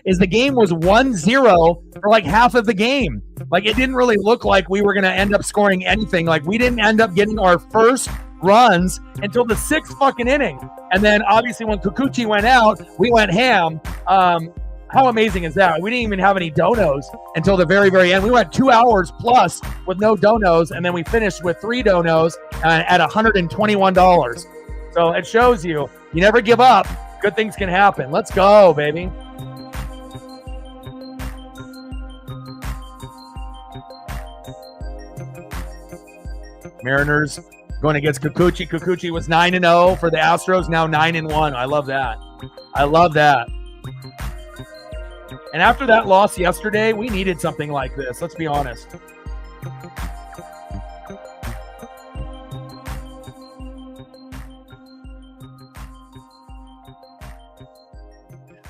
is the game was 1-0 for like half of the game. Like, it didn't really look like we were going to end up scoring anything. Like, we didn't end up getting our first runs until the 6th fucking inning. And then obviously when Kikuchi went out, we went ham. How amazing is that? We didn't even have any donos until the very, very end. We went 2 hours plus with no donos, and then we finished with 3 donos at $121. So it shows you never give up. Good things can happen. Let's go, baby. Mariners going against Kikuchi. Kikuchi was 9-0 for the Astros, now 9-1. I love that. I love that. And after that loss yesterday, we needed something like this. Let's be honest.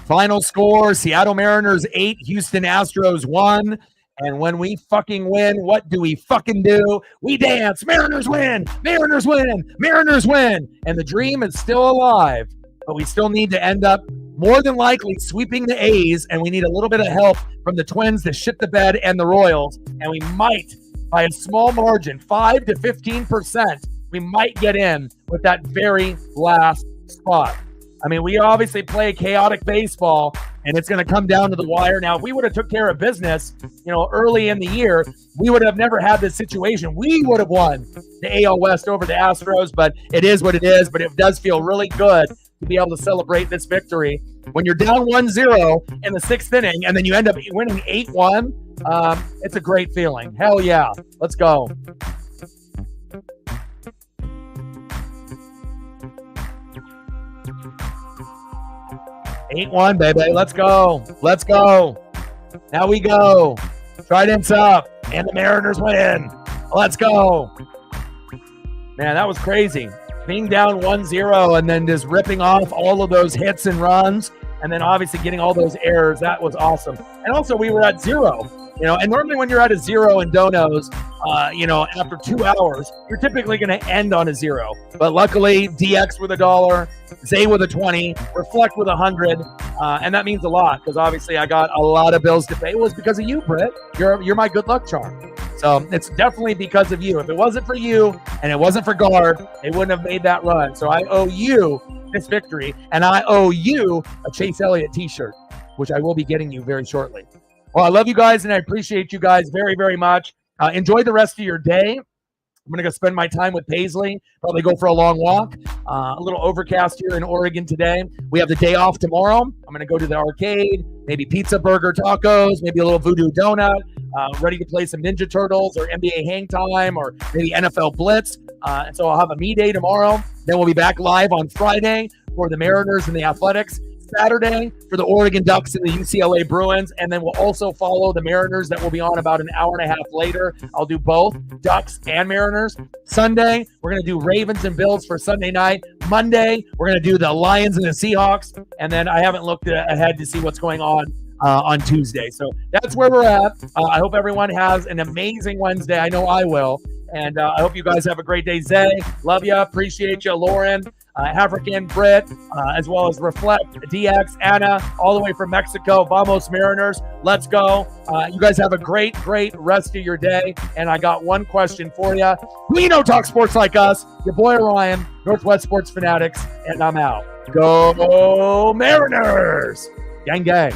Final score, Seattle Mariners 8, Houston Astros 1. And when we fucking win, what do we fucking do? We dance. Mariners win. Mariners win. Mariners win. And the dream is still alive. But we still need to end up more than likely sweeping the A's, and we need a little bit of help from the Twins to shit the bed and the Royals. And we might, by a small margin, 5 to 15%, we might get in with that very last spot. I mean, we obviously play chaotic baseball, and it's going to come down to the wire. Now, if we would have took care of business, early in the year, we would have never had this situation. We would have won the AL West over the Astros, but it is what it is. But it does feel really good to be able to celebrate this victory. When you're down 1-0 in the 6th inning, and then you end up winning 8-1, it's a great feeling. Hell yeah. Let's go. Eight-1, baby. Let's go. Let's go. Now we go. Trident's up, and the Mariners win. Let's go. Man, that was crazy. Being down 1-0 and then just ripping off all of those hits and runs, and then obviously getting all those errors, that was awesome. And also, we were at 0. And normally when you're at a 0 in donos, after 2 hours, you're typically going to end on a 0. But luckily, DX with $1, Zay with a 20, Reflect with 100, and that means a lot because obviously I got a lot of bills to pay. It was because of you, Britt. You're my good luck charm. So it's definitely because of you. If it wasn't for you and it wasn't for Guard, they wouldn't have made that run. So I owe you this victory, and I owe you a Chase Elliott t-shirt, which I will be getting you very shortly. Well, I love you guys, and I appreciate you guys very, very much. Enjoy the rest of your day. I'm going to go spend my time with Paisley, probably go for a long walk. A little overcast here in Oregon today. We have the day off tomorrow. I'm going to go to the arcade, maybe pizza, burger, tacos, maybe a little voodoo donut, ready to play some Ninja Turtles or NBA Hang Time or maybe NFL Blitz. And so I'll have a me day tomorrow. Then we'll be back live on Friday for the Mariners and the Athletics. Saturday for the Oregon Ducks and the UCLA Bruins, and then we'll also follow the Mariners that will be on about an hour and a half later. I'll do both Ducks and Mariners. Sunday, we're going to do Ravens and Bills for Sunday night. Monday, we're going to do the Lions and the Seahawks, and then I haven't looked ahead to see what's going on Tuesday. So that's where we're at. I hope everyone has an amazing Wednesday. I know I will. And I hope you guys have a great day. Zay, love you. Appreciate you. Lauren, African, Britt, as well as Reflect, DX, Anna, all the way from Mexico. Vamos Mariners. Let's go. You guys have a great rest of your day. And I got one question for you. We know talk sports like us. Your boy Ryan, Northwest Sports Fanatics, and I'm out. Go Mariners! Gang, gang.